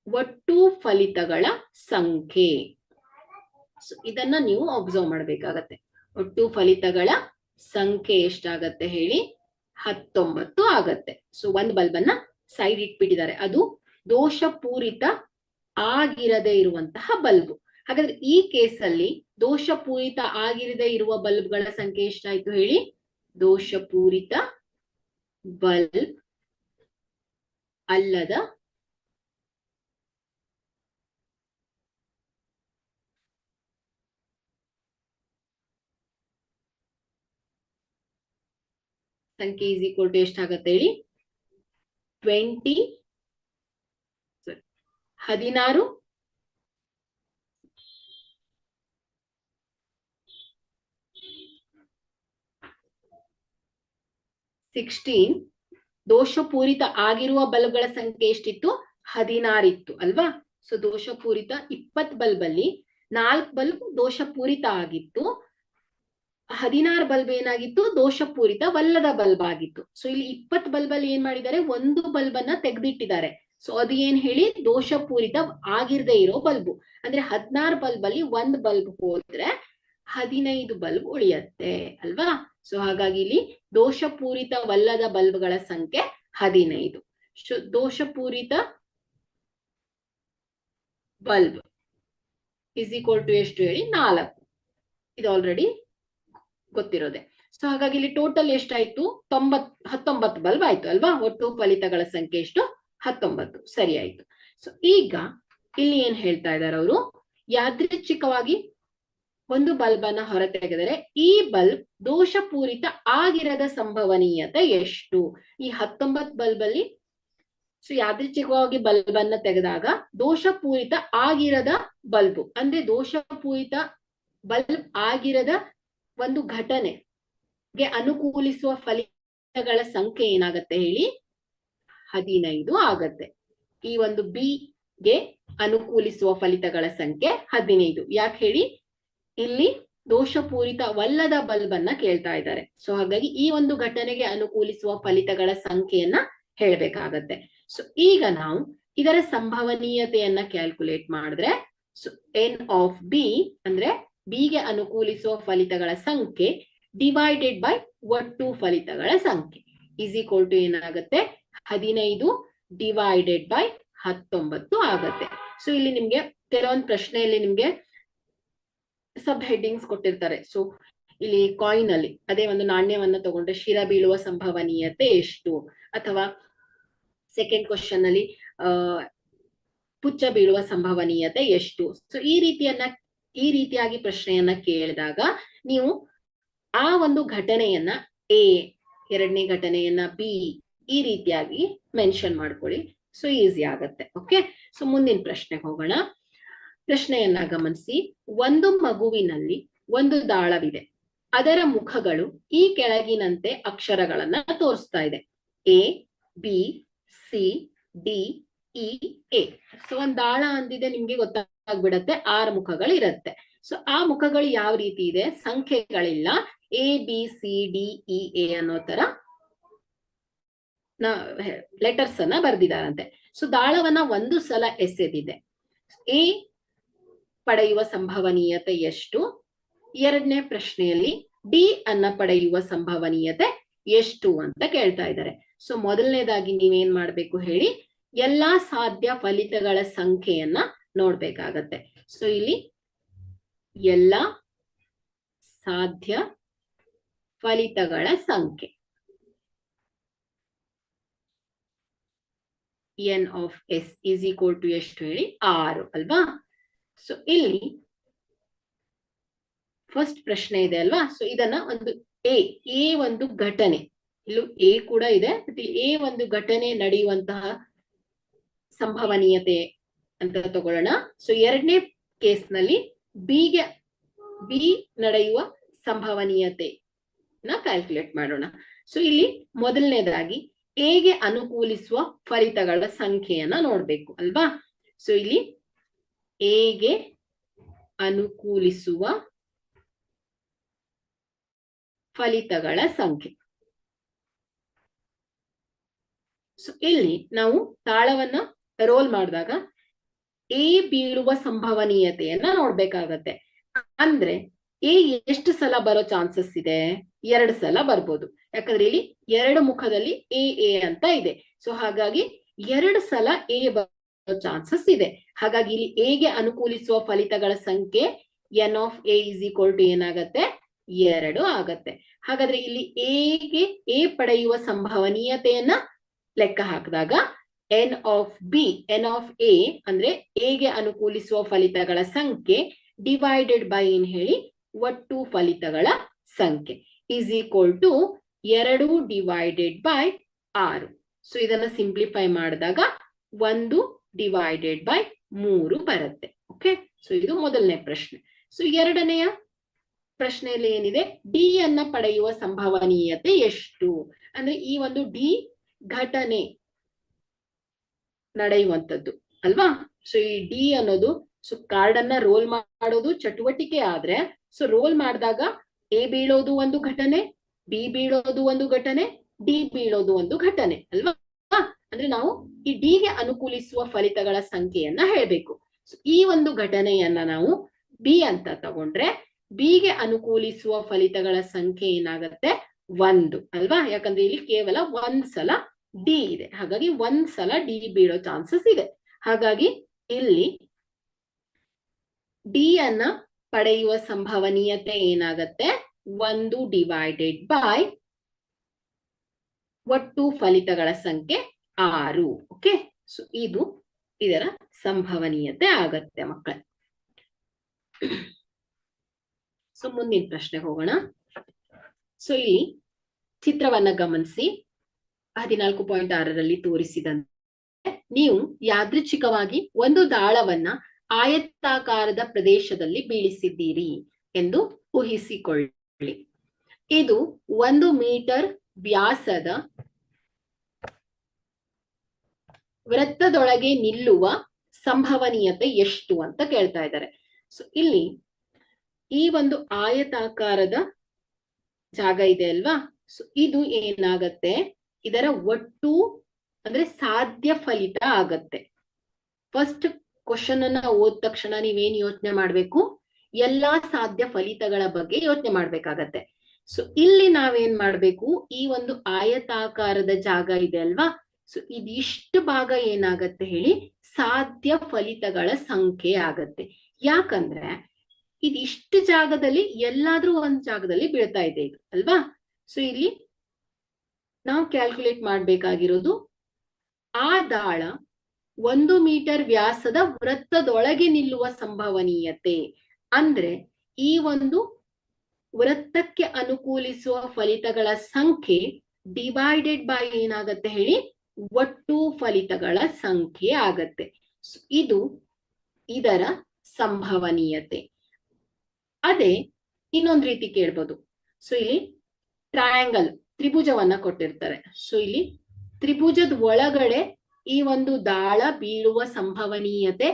ಒಟ್ಟು ಫಲಿತಗಳ ಸಂಖ್ಯೆ, ಸೊ ಇದನ್ನ ನೀವು ಅಬ್ಸರ್ವ್ ಮಾಡ್ಬೇಕಾಗತ್ತೆ. ಒಟ್ಟು ಫಲಿತಗಳ ಸಂಖ್ಯೆ ಎಷ್ಟಾಗತ್ತೆ ಹೇಳಿ? 19 ಆಗತ್ತೆ. ಸೊ 1 ಬಲ್ಬ್ ಅನ್ನ ಸೈಡ್ ಇಟ್ಬಿಟ್ಟಿದ್ದಾರೆ. ಅದು ದೋಷಪೂರಿತ ಆಗಿರದೇ ಇರುವಂತಹ ಬಲ್ಬ್. ಹಾಗಾದ್ರೆ ಈ ಕೇಸಲ್ಲಿ ದೋಷಪೂರಿತ ಆಗಿರದೇ ಇರುವ ಬಲ್ಬ್ಗಳ ಸಂಖ್ಯೆ ಎಷ್ಟಾಯ್ತು ಹೇಳಿ? ದೋಷಪೂರಿತ ಬಲ್ಬ್ ಅಲ್ಲದ ಸಂಖ್ಯೆ ಈಸ್ ಈಕ್ವಲ್ ಟು ಎಷ್ಟಾಗತ್ತೆ ಹೇಳಿ? 16 16 ದೋಷಪೂರಿತ ಆಗಿರುವ ಬಲ್ಬ್ಗಳ ಸಂಖ್ಯೆ ಎಷ್ಟಿತ್ತು? 16 ಇತ್ತು ಅಲ್ವಾ? ಸೊ ದೋಷಪೂರಿತ 20 ಬಲ್ಬ್ ಅಲ್ಲಿ 4 ಬಲ್ಬ್ ದೋಷಪೂರಿತ ಆಗಿತ್ತು, 16 ಬಲ್ಬ್ ಏನಾಗಿತ್ತು? ದೋಷಪೂರಿತವಲ್ಲದ ಬಲ್ಬ್ ಆಗಿತ್ತು. ಸೊ ಇಲ್ಲಿ 20 ಬಲ್ಬ್ ಅಲ್ಲಿ ಏನ್ ಮಾಡಿದ್ದಾರೆ? 1 ಬಲ್ಬ್ ಅನ್ನ ತೆಗೆದಿಟ್ಟಿದ್ದಾರೆ. ಸೊ ಅದು ಏನ್ ಹೇಳಿ? ದೋಷಪೂರಿತ ಆಗಿರದೇ ಇರೋ ಬಲ್ಬು. ಅಂದ್ರೆ 16 ಬಲ್ಬ್ ಅಲ್ಲಿ 1 ಬಲ್ಬ್ ಹೋದ್ರೆ 15 ಬಲ್ಬ್ ಉಳಿಯತ್ತೆ ಅಲ್ವಾ? ಸೊ ಹಾಗಾಗಿ ಇಲ್ಲಿ ದೋಷಪೂರಿತವಲ್ಲದ ಬಲ್ಬ್ಗಳ ಸಂಖ್ಯೆ 15. ದೋಷಪೂರಿತ ಬಲ್ಬ್ ಇಸ್ ಈಕ್ವಲ್ ಟು ಎಷ್ಟು ಹೇಳಿ? 4. ಇದು ಆಲ್ರೆಡಿ ಗೊತ್ತಿರೋದೆ. ಸೊ ಹಾಗಾಗಿ ಇಲ್ಲಿ ಟೋಟಲ್ ಎಷ್ಟಾಯ್ತು? 19 ಬಲ್ಬ್ ಆಯ್ತು ಅಲ್ವಾ? ಒಟ್ಟು ಫಲಿತಗಳ ಸಂಖ್ಯೆ ಎಷ್ಟು? 19. ಸರಿ ಆಯ್ತು. ಸೊ ಈಗ ಇಲ್ಲಿ ಏನ್ ಹೇಳ್ತಾ ಇದ್ದಾರೆ ಅವರು? ಯಾದೃಚ್ಛಿಕವಾಗಿ 1 ಬಲ್ಬ್ ಅನ್ನ ಹೊರ ತೆಗೆದರೆ ಈ ಬಲ್ಬ್ ದೋಷಪೂರಿತ ಆಗಿರದ ಸಂಭವನೀಯತೆ ಎಷ್ಟು? ಈ 19 ಬಲ್ಬ್ ಅಲ್ಲಿ ಸೊ ಯಾದೃಚ್ಛಿಕವಾಗಿ ಬಲ್ಬ್ ಅನ್ನ ತೆಗೆದಾಗ ದೋಷಪೂರಿತ ಆಗಿರದ ಬಲ್ಬು ಅಂದ್ರೆ ದೋಷಪೂರಿತ ಬಲ್ಬ್ ಆಗಿರದ ಒಂದು ಘಟನೆಗೆ ಅನುಕೂಲಿಸುವ ಫಲಿತಗಳ ಸಂಖ್ಯೆ ಏನಾಗತ್ತೆ ಹೇಳಿ? 15 ಆಗತ್ತೆ. ಈ ಒಂದು ಬಿ ಗೆ ಅನುಕೂಲಿಸುವ ಫಲಿತಗಳ ಸಂಖ್ಯೆ 15. ಯಾಕೆ ಹೇಳಿ? ಇಲ್ಲಿ ದೋಷಪೂರಿತವಲ್ಲದ ಬಲ್ಬ್ ಅನ್ನ ಕೇಳ್ತಾ ಇದ್ದಾರೆ. ಸೊ ಹಾಗಾಗಿ ಈ ಒಂದು ಘಟನೆಗೆ ಅನುಕೂಲಿಸುವ ಫಲಿತಗಳ ಸಂಖ್ಯೆಯನ್ನ ಹೇಳ್ಬೇಕಾಗತ್ತೆ. ಸೊ ಈಗ ನಾವು ಇದರ ಸಂಭವನೀಯತೆಯನ್ನ ಕ್ಯಾಲ್ಕುಲೇಟ್ ಮಾಡಿದ್ರೆ ಸೊ ಎನ್ ಆಫ್ ಬಿ ಅಂದ್ರೆ ಬಿ ಗೆ ಅನುಕೂಲಿಸುವ ಫಲಿತಗಳ ಸಂಖ್ಯೆ ಡಿವೈಡೆಡ್ ಬೈ ಒಟ್ಟು ಫಲಿತಗಳ ಸಂಖ್ಯೆ ಈಸ್ ಈಕ್ವಲ್ ಟು ಏನಾಗುತ್ತೆ 15 ಡಿವೈಡೆಡ್ ಬೈ 19 ಆಗತ್ತೆ. ಸೊ ಇಲ್ಲಿ ನಿಮ್ಗೆ ಕೆಲವೊಂದು ಪ್ರಶ್ನೆಯಲ್ಲಿ ನಿಮ್ಗೆ ಸಬ್ ಹೆಡ್ಡಿಂಗ್ಸ್ ಕೊಟ್ಟಿರ್ತಾರೆ. ಸೊ ಇಲ್ಲಿ ಕಾಯಿನ್ ಅಲ್ಲಿ ಅದೇ ಒಂದು ನಾಣ್ಯವನ್ನ ತಗೊಂಡ್ರೆ ಶಿರ ಬೀಳುವ ಸಂಭವನೀಯತೆ ಎಷ್ಟು, ಅಥವಾ ಸೆಕೆಂಡ್ ಕ್ವಶನ್ ಅಲ್ಲಿ ಪುಚ್ಚ ಬೀಳುವ ಸಂಭವನೀಯತೆ ಎಷ್ಟು. ಸೊ ಈ ರೀತಿಯಾಗಿ ಪ್ರಶ್ನೆಯನ್ನ ಕೇಳಿದಾಗ ನೀವು ಆ ಒಂದು ಘಟನೆಯನ್ನ ಎ, ಎರಡನೇ ಘಟನೆಯನ್ನ ಬಿ, ಈ ರೀತಿಯಾಗಿ ಮೆನ್ಷನ್ ಮಾಡ್ಕೊಳ್ಳಿ. ಸೊ ಈಸಿ ಆಗತ್ತೆ. ಓಕೆ, ಸೊ ಮುಂದಿನ ಪ್ರಶ್ನೆಗೆ ಹೋಗೋಣ. ಪ್ರಶ್ನೆಯನ್ನ ಗಮನಿಸಿ. ಒಂದು ಮಗುವಿನಲ್ಲಿ ಒಂದು ದಾಳವಿದೆ. ಅದರ ಮುಖಗಳು ಈ ಕೆಳಗಿನಂತೆ ಅಕ್ಷರಗಳನ್ನ ತೋರಿಸ್ತಾ ಇದೆ. A, B, C, D, E, A. So ಒಂದ್ ದಾಳ ಅಂದಿದೆ, ನಿಮ್ಗೆ ಗೊತ್ತಾಗ್ಬಿಡತ್ತೆ 6 ಮುಖಗಳು ಇರತ್ತೆ. ಸೊ ಆ ಮುಖಗಳು ಯಾವ ರೀತಿ ಇದೆ, ಸಂಖ್ಯೆಗಳಿಲ್ಲ, A B C D E A ಅನ್ನೋ ತರ ಲೆಟರ್ಸ್ ಅನ್ನ ಬರ್ದಿದಾರಂತೆ. ಸೊ ದಾಳವನ್ನ ಒಂದು ಸಲ ಎಸೆದಿದೆ. ಎ ಪಡೆಯುವ ಸಂಭವನೀಯತೆ ಎಷ್ಟು? ಎರಡನೇ ಪ್ರಶ್ನೆಯಲ್ಲಿ ಡಿ ಅನ್ನ ಪಡೆಯುವ ಸಂಭವನೀಯತೆ ಎಷ್ಟು ಅಂತ ಕೇಳ್ತಾ ಇದ್ದಾರೆ. ಸೊ ಮೊದಲನೇದಾಗಿ ನೀವೇನ್ ಮಾಡ್ಬೇಕು ಹೇಳಿ, ಎಲ್ಲಾ ಸಾಧ್ಯ ಫಲಿತಗಳ ಸಂಖ್ಯೆಯನ್ನ ನೋಡ್ಬೇಕಾಗತ್ತೆ. ಸೊ ಇಲ್ಲಿ ಎಲ್ಲಾ ಸಾಧ್ಯ ಫಲಿತಗಳ ಸಂಖ್ಯೆ n of s is equal to ಎಷ್ಟು ಹೇಳಿ, 6 ಅಲ್ವಾ? ಸೊ ಇಲ್ಲಿ ಫಸ್ಟ್ ಪ್ರಶ್ನೆ ಇದೆ ಅಲ್ವಾ? ಸೊ ಇದನ್ನ ಒಂದು ಎ ಒಂದು ಘಟನೆ, ಇಲ್ಲೂ ಎ ಕೂಡ ಇದೆ, ಎ ಒಂದು ಘಟನೆ ನಡೆಯುವಂತಹ ಸಂಭವನೀಯತೆ ಅಂತ ತಗೊಳ್ಳೋಣ. ಸೊ ಎರಡನೇ ಕೇಸ್ ನಲ್ಲಿ ಬಿ ನಡೆಯುವ ಸಂಭವನೀಯತೆ ಕ್ಯಾಲ್ಕುಲೇಟ್ ಮಾಡೋಣ. ಸೊ ಇಲ್ಲಿ ಮೊದಲನೇದಾಗಿ ಎಗೆ ಅನುಕೂಲಿಸುವ ಫಲಿತಗಳ ಸಂಖ್ಯೆಯನ್ನ ನೋಡ್ಬೇಕು ಅಲ್ವಾ? ಸೊ ಇಲ್ಲಿ ಎಗೆ ಅನುಕೂಲಿಸುವ ಫಲಿತಗಳ ಸಂಖ್ಯೆ. ಸೊ ಇಲ್ಲಿ ನಾವು ತಾಳವನ್ನ ರೋಲ್ ಮಾಡಿದಾಗ ಎ ಬೀಳುವ ಸಂಭವನೀಯತೆಯನ್ನ ನೋಡ್ಬೇಕಾಗತ್ತೆ. ಅಂದ್ರೆ ಎ ಎಷ್ಟು ಸಲ ಬರೋ ಚಾನ್ಸಸ್ ಇದೆ? 2 ಸಲ ಬರ್ಬೋದು. ಯಾಕಂದ್ರೆ ಇಲ್ಲಿ 2 ಮುಖದಲ್ಲಿ ಎ ಅಂತ ಇದೆ. ಸೊ ಹಾಗಾಗಿ 2 ಸಲ ಎ ಬರೋ ಚಾನ್ಸಸ್ ಇದೆ. ಹಾಗಾಗಿ ಇಲ್ಲಿ ಎಗೆ ಅನುಕೂಲಿಸುವ ಫಲಿತಗಳ ಸಂಖ್ಯೆ n of A is equal to ಏನಾಗತ್ತೆ? 2 ಆಗತ್ತೆ. ಹಾಗಾದ್ರೆ ಇಲ್ಲಿ ಎ ಪಡೆಯುವ ಸಂಭವನೀಯತೆಯನ್ನ ಲೆಕ್ಕ ಹಾಕಿದಾಗ ಎನ್ ಆಫ್ ಎ ಅಂದ್ರೆ ಎಗೆ ಅನುಕೂಲಿಸುವ ಫಲಿತಗಳ ಸಂಖ್ಯೆ ಡಿವೈಡೆಡ್ ಬೈ ಏನ್ ಹೇಳಿ, ಒಟ್ಟು ಫಲಿತಗಳ ಸಂಖ್ಯೆ is equal to 2 divided by 6. So ಇದನ್ನ ಸಿಂಪ್ಲಿಫೈ ಮಾಡಿದಾಗ 1 ಡಿವೈಡೆಡ್ ಬೈ 3 ಬರುತ್ತೆ. ಓಕೆ, ಸೊ ಇದು ಮೊದಲನೇ ಪ್ರಶ್ನೆ. ಸೊ ಎರಡನೆಯ ಪ್ರಶ್ನೆಯಲ್ಲಿ ಏನಿದೆ, ಡಿ ಅನ್ನ ಪಡೆಯುವ ಸಂಭವನೀಯತೆ ಎಷ್ಟು? ಅಂದ್ರೆ ಈ ಒಂದು ಡಿ ಘಟನೆ ನಡೆಯುವಂಥದ್ದು ಅಲ್ವಾ? ಸೊ ಈ ಡಿ ಅನ್ನೋದು, ಸೊ ಕಾರ್ಡ್ ಅನ್ನ ರೋಲ್ ಮಾಡೋದು ಚಟುವಟಿಕೆ ಆದ್ರೆ, ಸೊ ರೋಲ್ ಮಾಡಿದಾಗ ಎ ಬೀಳೋದು ಒಂದು ಘಟನೆ, ಬಿ ಬೀಳೋದು ಒಂದು ಘಟನೆ, ಡಿ ಬೀಳೋದು ಒಂದು ಘಟನೆ ಅಲ್ವಾ? ಅಂದ್ರೆ ನಾವು ಈ ಡಿ ಗೆ ಅನುಕೂಲಿಸುವ ಫಲಿತಗಳ ಸಂಖ್ಯೆಯನ್ನ ಹೇಳ್ಬೇಕು. ಸೊ ಈ ಒಂದು ಘಟನೆಯನ್ನ ನಾವು ಬಿ ಅಂತ ತಗೊಂಡ್ರೆ, ಬಿ ಗೆ ಅನುಕೂಲಿಸುವ ಫಲಿತಗಳ ಸಂಖ್ಯೆ ಏನಾಗತ್ತೆ? 1 ಅಲ್ವಾ? ಯಾಕಂದ್ರೆ ಇಲ್ಲಿ ಕೇವಲ 1 ಸಲ ಡಿ ಇದೆ. ಹಾಗಾಗಿ 1 ಸಲ ಡಿ ಬೀಳೋ ಚಾನ್ಸಸ್ ಇದೆ. ಹಾಗಾಗಿ ಇಲ್ಲಿ ಡಿ ಅನ್ನ ಪಡೆಯುವ ಸಂಭವನೀಯತೆ ಏನಾಗತ್ತೆ? 1 ಡಿವೈಡೆಡ್ ಬೈ ಒಟ್ಟು ಫಲಿತಗಳ ಸಂಖ್ಯೆ 6. ಓಕೆ, ಸೊ ಇದು ಇದರ ಸಂಭವನೀಯತೆ ಆಗತ್ತೆ ಮಕ್ಕಳೇ. ಸೊ ಮುಂದಿನ ಪ್ರಶ್ನೆಗೆ ಹೋಗೋಣ. ಸೊ ಇಲ್ಲಿ ಚಿತ್ರವನ್ನ ಗಮನಿಸಿ. 14.6ರಲ್ಲಿ ತೋರಿಸಿದಂತೆ ನೀವು ಯಾದೃಚ್ಛಿಕವಾಗಿ ಒಂದು ದಾಳವನ್ನ ಆಯತಾಕಾರದ ಪ್ರದೇಶದಲ್ಲಿ ಬೀಳಿಸಿದ್ದೀರಿ ಎಂದು ಊಹಿಸಿಕೊಳ್ಳಿ. ಇದು 1 ಮೀಟರ್ ವ್ಯಾಸದ ವೃತ್ತದೊಳಗೆ ನಿಲ್ಲುವ ಸಂಭವನೀಯತೆ ಎಷ್ಟು ಅಂತ ಕೇಳ್ತಾ ಇದ್ದಾರೆ. ಸೊ ಇಲ್ಲಿ ಈ ಒಂದು ಆಯತಾಕಾರದ ಜಾಗ ಇದೆ ಅಲ್ವಾ? ಸೊ ಇದು ಏನಾಗತ್ತೆ? ಇದರ ಒಟ್ಟು ಅಂದ್ರೆ ಸಾಧ್ಯ ಫಲಿತ ಆಗತ್ತೆ. ಫಸ್ಟ್ ಕ್ವಶನ್ ಅನ್ನ ಓದ್ ತಕ್ಷಣ ನೀವೇನ್ ಯೋಚನೆ ಮಾಡ್ಬೇಕು? ಎಲ್ಲಾ ಸಾಧ್ಯ ಫಲಿತಗಳ ಬಗ್ಗೆ ಯೋಚನೆ ಮಾಡ್ಬೇಕಾಗತ್ತೆ. ಸೊ ಇಲ್ಲಿ ನಾವೇನ್ ಮಾಡ್ಬೇಕು, ಈ ಒಂದು ಆಯತಾಕಾರದ ಜಾಗ ಇದೆ ಅಲ್ವಾ, ಸೊ ಇದಿಷ್ಟು ಭಾಗ ಏನಾಗತ್ತೆ ಹೇಳಿ, ಸಾಧ್ಯ ಫಲಿತಗಳ ಸಂಖ್ಯೆ ಆಗತ್ತೆ. ಯಾಕಂದ್ರೆ ಇದಿಷ್ಟು ಜಾಗದಲ್ಲಿ ಎಲ್ಲಾದ್ರೂ ಒಂದ್ ಜಾಗದಲ್ಲಿ ಬೀಳ್ತಾ ಇದೆ ಇದು ಅಲ್ವಾ. ಸೊ ಇಲ್ಲಿ ನಾವು ಕ್ಯಾಲ್ಕುಲೇಟ್ ಮಾಡ್ಬೇಕಾಗಿರೋದು, ಆ ದಾಳ 1 ಮೀಟರ್ ವ್ಯಾಸದ ವೃತ್ತದೊಳಗೆ ನಿಲ್ಲುವ ಸಂಭವನೀಯತೆ ಅಂದ್ರೆ ಈ ಒಂದು ವೃತ್ತಕ್ಕೆ ಅನುಕೂಲಿಸುವ ಫಲಿತಗಳ ಸಂಖ್ಯೆ ಡಿವೈಡೆಡ್ ಬೈ ಏನಾಗತ್ತೆ ಹೇಳಿ, ಒಟ್ಟು ಫಲಿತಗಳ ಸಂಖ್ಯೆ ಆಗತ್ತೆ. ಇದು ಇದರ ಸಂಭವನೀಯತೆ. ಅದೇ ಇನ್ನೊಂದು ರೀತಿ ಕೇಳ್ಬೋದು. ಸೊ ಇಲ್ಲಿ ಟ್ರಯಾಂಗಲ್, ತ್ರಿಭುಜವನ್ನ ಕೊಟ್ಟಿರ್ತಾರೆ. ಸೊ ಇಲ್ಲಿ ತ್ರಿಭುಜದ ಒಳಗಡೆ ಈ ಒಂದು ದಾಳ ಬೀಳುವ ಸಂಭವನೀಯತೆ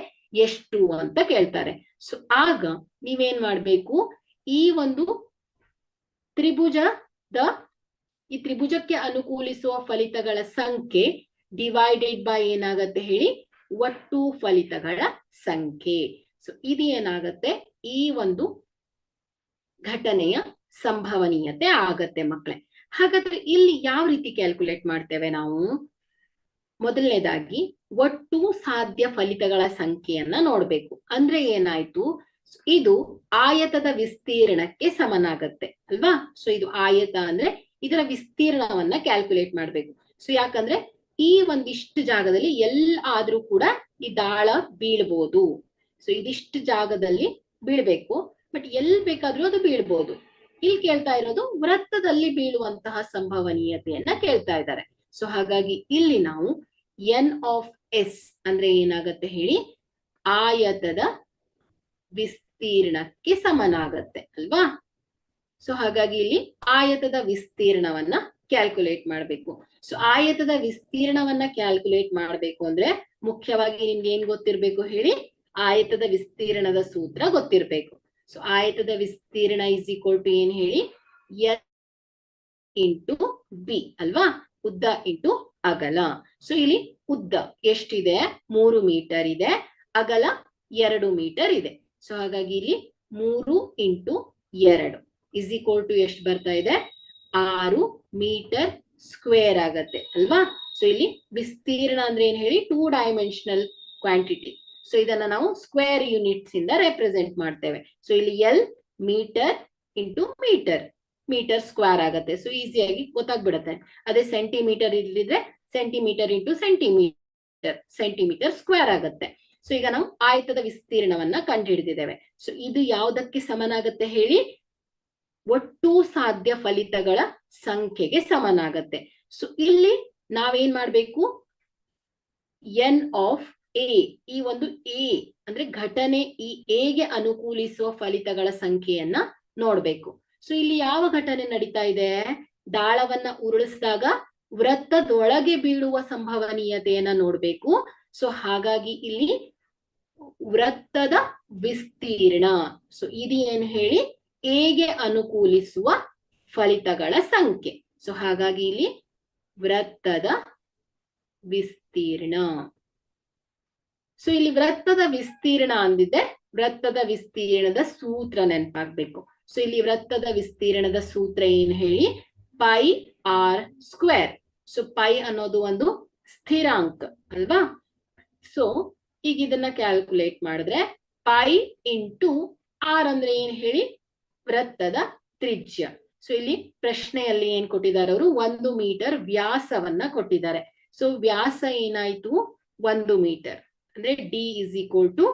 ಎಷ್ಟು ಅಂತ ಕೇಳ್ತಾರೆ. ಸೊ ಆಗ ನೀವೇನ್ ಮಾಡ್ಬೇಕು, ಈ ಒಂದು ಈ ತ್ರಿಭುಜಕ್ಕೆ ಅನುಕೂಲಿಸುವ ಫಲಿತಗಳ ಸಂಖ್ಯೆ ಡಿವೈಡೆಡ್ ಬೈ ಏನಾಗತ್ತೆ ಹೇಳಿ, ಒಟ್ಟು ಫಲಿತಗಳ ಸಂಖ್ಯೆ. ಸೊ ಇದು ಏನಾಗತ್ತೆ, ಈ ಒಂದು ಘಟನೆಯ ಸಂಭವನೀಯತೆ ಆಗತ್ತೆ ಮಕ್ಕಳೇ. ಹಾಗಾದ್ರೆ ಇಲ್ಲಿ ಯಾವ ರೀತಿ ಕ್ಯಾಲ್ಕುಲೇಟ್ ಮಾಡ್ತೇವೆ ನಾವು? ಮೊದಲನೇದಾಗಿ ಒಟ್ಟು ಸಾಧ್ಯ ಫಲಿತಗಳ ಸಂಖ್ಯೆಯನ್ನ ನೋಡ್ಬೇಕು. ಅಂದ್ರೆ ಏನಾಯ್ತು, ಇದು ಆಯತದ ವಿಸ್ತೀರ್ಣಕ್ಕೆ ಸಮನಾಗತ್ತೆ ಅಲ್ವಾ. ಸೊ ಇದು ಆಯತ ಅಂದ್ರೆ ಇದರ ವಿಸ್ತೀರ್ಣವನ್ನ ಕ್ಯಾಲ್ಕುಲೇಟ್ ಮಾಡ್ಬೇಕು. ಸೊ ಯಾಕಂದ್ರೆ ಈ ಒಂದಿಷ್ಟು ಜಾಗದಲ್ಲಿ ಎಲ್ಲಾದ್ರೂ ಕೂಡ ಈ ದಾಳ ಬೀಳ್ಬೋದು. ಸೊ ಇದಿಷ್ಟು ಜಾಗದಲ್ಲಿ ಬೀಳ್ಬೇಕು, ಬಟ್ ಎಲ್ಲಿ ಬೇಕಾದ್ರೂ ಅದು ಬೀಳ್ಬೋದು. ಇಲ್ಲಿ ಕೇಳ್ತಾ ಇರೋದು ವೃತ್ತದಲ್ಲಿ ಬೀಳುವಂತಹ ಸಂಭವನೀಯತೆಯನ್ನ ಕೇಳ್ತಾ ಇದ್ದಾರೆ. ಸೊ ಹಾಗಾಗಿ ಇಲ್ಲಿ ನಾವು ಎನ್ ಆಫ್ ಎಸ್ ಅಂದ್ರೆ ಏನಾಗತ್ತೆ ಹೇಳಿ, ಆಯತದ ವಿಸ್ತೀರ್ಣಕ್ಕೆ ಸಮನಾಗತ್ತೆ ಅಲ್ವಾ. ಸೊ ಹಾಗಾಗಿ ಇಲ್ಲಿ ಆಯತದ ವಿಸ್ತೀರ್ಣವನ್ನ ಕ್ಯಾಲ್ಕುಲೇಟ್ ಮಾಡ್ಬೇಕು. ಸೊ ಆಯತದ ವಿಸ್ತೀರ್ಣವನ್ನ ಕ್ಯಾಲ್ಕುಲೇಟ್ ಮಾಡ್ಬೇಕು ಅಂದ್ರೆ ಮುಖ್ಯವಾಗಿ ನಿಮ್ಗೆ ಏನ್ ಗೊತ್ತಿರ್ಬೇಕು ಹೇಳಿ, ಆಯತದ ವಿಸ್ತೀರ್ಣದ ಸೂತ್ರ ಗೊತ್ತಿರ್ಬೇಕು. ಸೊ ಆಯತದ ವಿಸ್ತೀರ್ಣ ಇಸ್ ಈಕ್ವಲ್ ಟು ಏನ್ ಹೇಳಿ, ಎಲ್ ಇಂಟು ಬಿ ಅಲ್ವಾ, ಉದ್ದ ಇಂಟು ಅಗಲ. ಸೊ ಇಲ್ಲಿ ಉದ್ದ ಎಷ್ಟಿದೆ, 3 ಮೀಟರ್ ಇದೆ, ಅಗಲ 2 ಮೀಟರ್ ಇದೆ. ಸೊ ಹಾಗಾಗಿ ಇಲ್ಲಿ 3 ಇಂಟು 2 ಇಸ್ ಈಕ್ವಲ್ ಟು ಎಷ್ಟು ಬರ್ತಾ ಇದೆ, 6 ಮೀಟರ್ ಸ್ಕ್ವೇರ್ ಆಗತ್ತೆ ಅಲ್ವಾ. ಸೊ ಇಲ್ಲಿ ವಿಸ್ತೀರ್ಣ ಅಂದ್ರೆ ಏನ್ ಹೇಳಿ, 2 ಡೈಮೆನ್ಷನಲ್ ಕ್ವಾಂಟಿಟಿ. ಸೊ ಇದನ್ನ ನಾವು ಸ್ಕ್ವೇರ್ ಯೂನಿಟ್ಸ್ ಇಂದ ರೆಪ್ರೆಸೆಂಟ್ ಮಾಡ್ತೇವೆ. ಸೊ ಇಲ್ಲಿ L metre into metre, metre square ಆಗತ್ತೆ. ಸೊ ಈಸಿಯಾಗಿ ಗೊತ್ತಾಗ್ಬಿಡತ್ತೆ. ಅದೇ ಸೆಂಟಿಮೀಟರ್ ಇಲ್ಲಿದ್ರೆ centimetre into centimetre, centimetre square ಆಗತ್ತೆ. ಸೊ ಈಗ ನಾವು ಆಯತದ ವಿಸ್ತೀರ್ಣವನ್ನ ಕಂಡುಹಿಡಿದಿದ್ದೇವೆ. ಸೊ ಇದು ಯಾವುದಕ್ಕೆ ಸಮನಾಗತ್ತೆ ಹೇಳಿ, ಒಟ್ಟು ಸಾಧ್ಯ ಫಲಿತಗಳ ಸಂಖ್ಯೆಗೆ ಸಮನಾಗತ್ತೆ. ಸೊ ಇಲ್ಲಿ ನಾವೇನ್ ಮಾಡ್ಬೇಕು, ಎನ್ ಆಫ್ ಎ, ಈ ಒಂದು ಎ ಅಂದ್ರೆ ಘಟನೆ ಈ ಎಗೆ ಅನುಕೂಲಿಸುವ ಫಲಿತಗಳ ಸಂಖ್ಯೆಯನ್ನ ನೋಡ್ಬೇಕು. ಸೊ ಇಲ್ಲಿ ಯಾವ ಘಟನೆ ನಡೀತಾ ಇದೆ, ದಾಳವನ್ನ ಉರುಳಿಸಿದಾಗ ವೃತ್ತದೊಳಗೆ ಬೀಳುವ ಸಂಭವನೀಯತೆಯನ್ನ ನೋಡ್ಬೇಕು. ಸೊ ಹಾಗಾಗಿ ಇಲ್ಲಿ ವೃತ್ತದ ವಿಸ್ತೀರ್ಣ, ಸೊ ಇದು ಏನು ಹೇಳಿ, ಎಗೆ ಅನುಕೂಲಿಸುವ ಫಲಿತಗಳ ಸಂಖ್ಯೆ. ಸೊ ಹಾಗಾಗಿ ಇಲ್ಲಿ ವೃತ್ತದ ವಿಸ್ತೀರ್ಣ. ಸೊ ಇಲ್ಲಿ ವೃತ್ತದ ವಿಸ್ತೀರ್ಣ ಅಂದಿದೆ, ವೃತ್ತದ ವಿಸ್ತೀರ್ಣದ ಸೂತ್ರ ನೆನಪಾಗ್ಬೇಕು. ಸೊ ಇಲ್ಲಿ ವೃತ್ತದ ವಿಸ್ತೀರ್ಣದ ಸೂತ್ರ ಏನ್ ಹೇಳಿ, pi r square. So pi ಅನ್ನೋದು ಒಂದು ಸ್ಥಿರಾಂಕ ಅಲ್ವಾ. ಸೊ ಈಗ ಇದನ್ನ ಕ್ಯಾಲ್ಕುಲೇಟ್ ಮಾಡಿದ್ರೆ ಪೈ ಇಂಟು ಆರ್ ಅಂದ್ರೆ ಏನ್ ಹೇಳಿ, ವೃತ್ತದ ತ್ರಿಜ್ಯ. ಸೊ ಇಲ್ಲಿ ಪ್ರಶ್ನೆಯಲ್ಲಿ ಏನ್ ಕೊಟ್ಟಿದ್ದಾರೆ ಅವರು, 1 ಮೀಟರ್ ವ್ಯಾಸವನ್ನ ಕೊಟ್ಟಿದ್ದಾರೆ. ಸೊ ವ್ಯಾಸ ಏನಾಯ್ತು, 1 ಮೀಟರ್ ಅಂದ್ರೆ D is equal to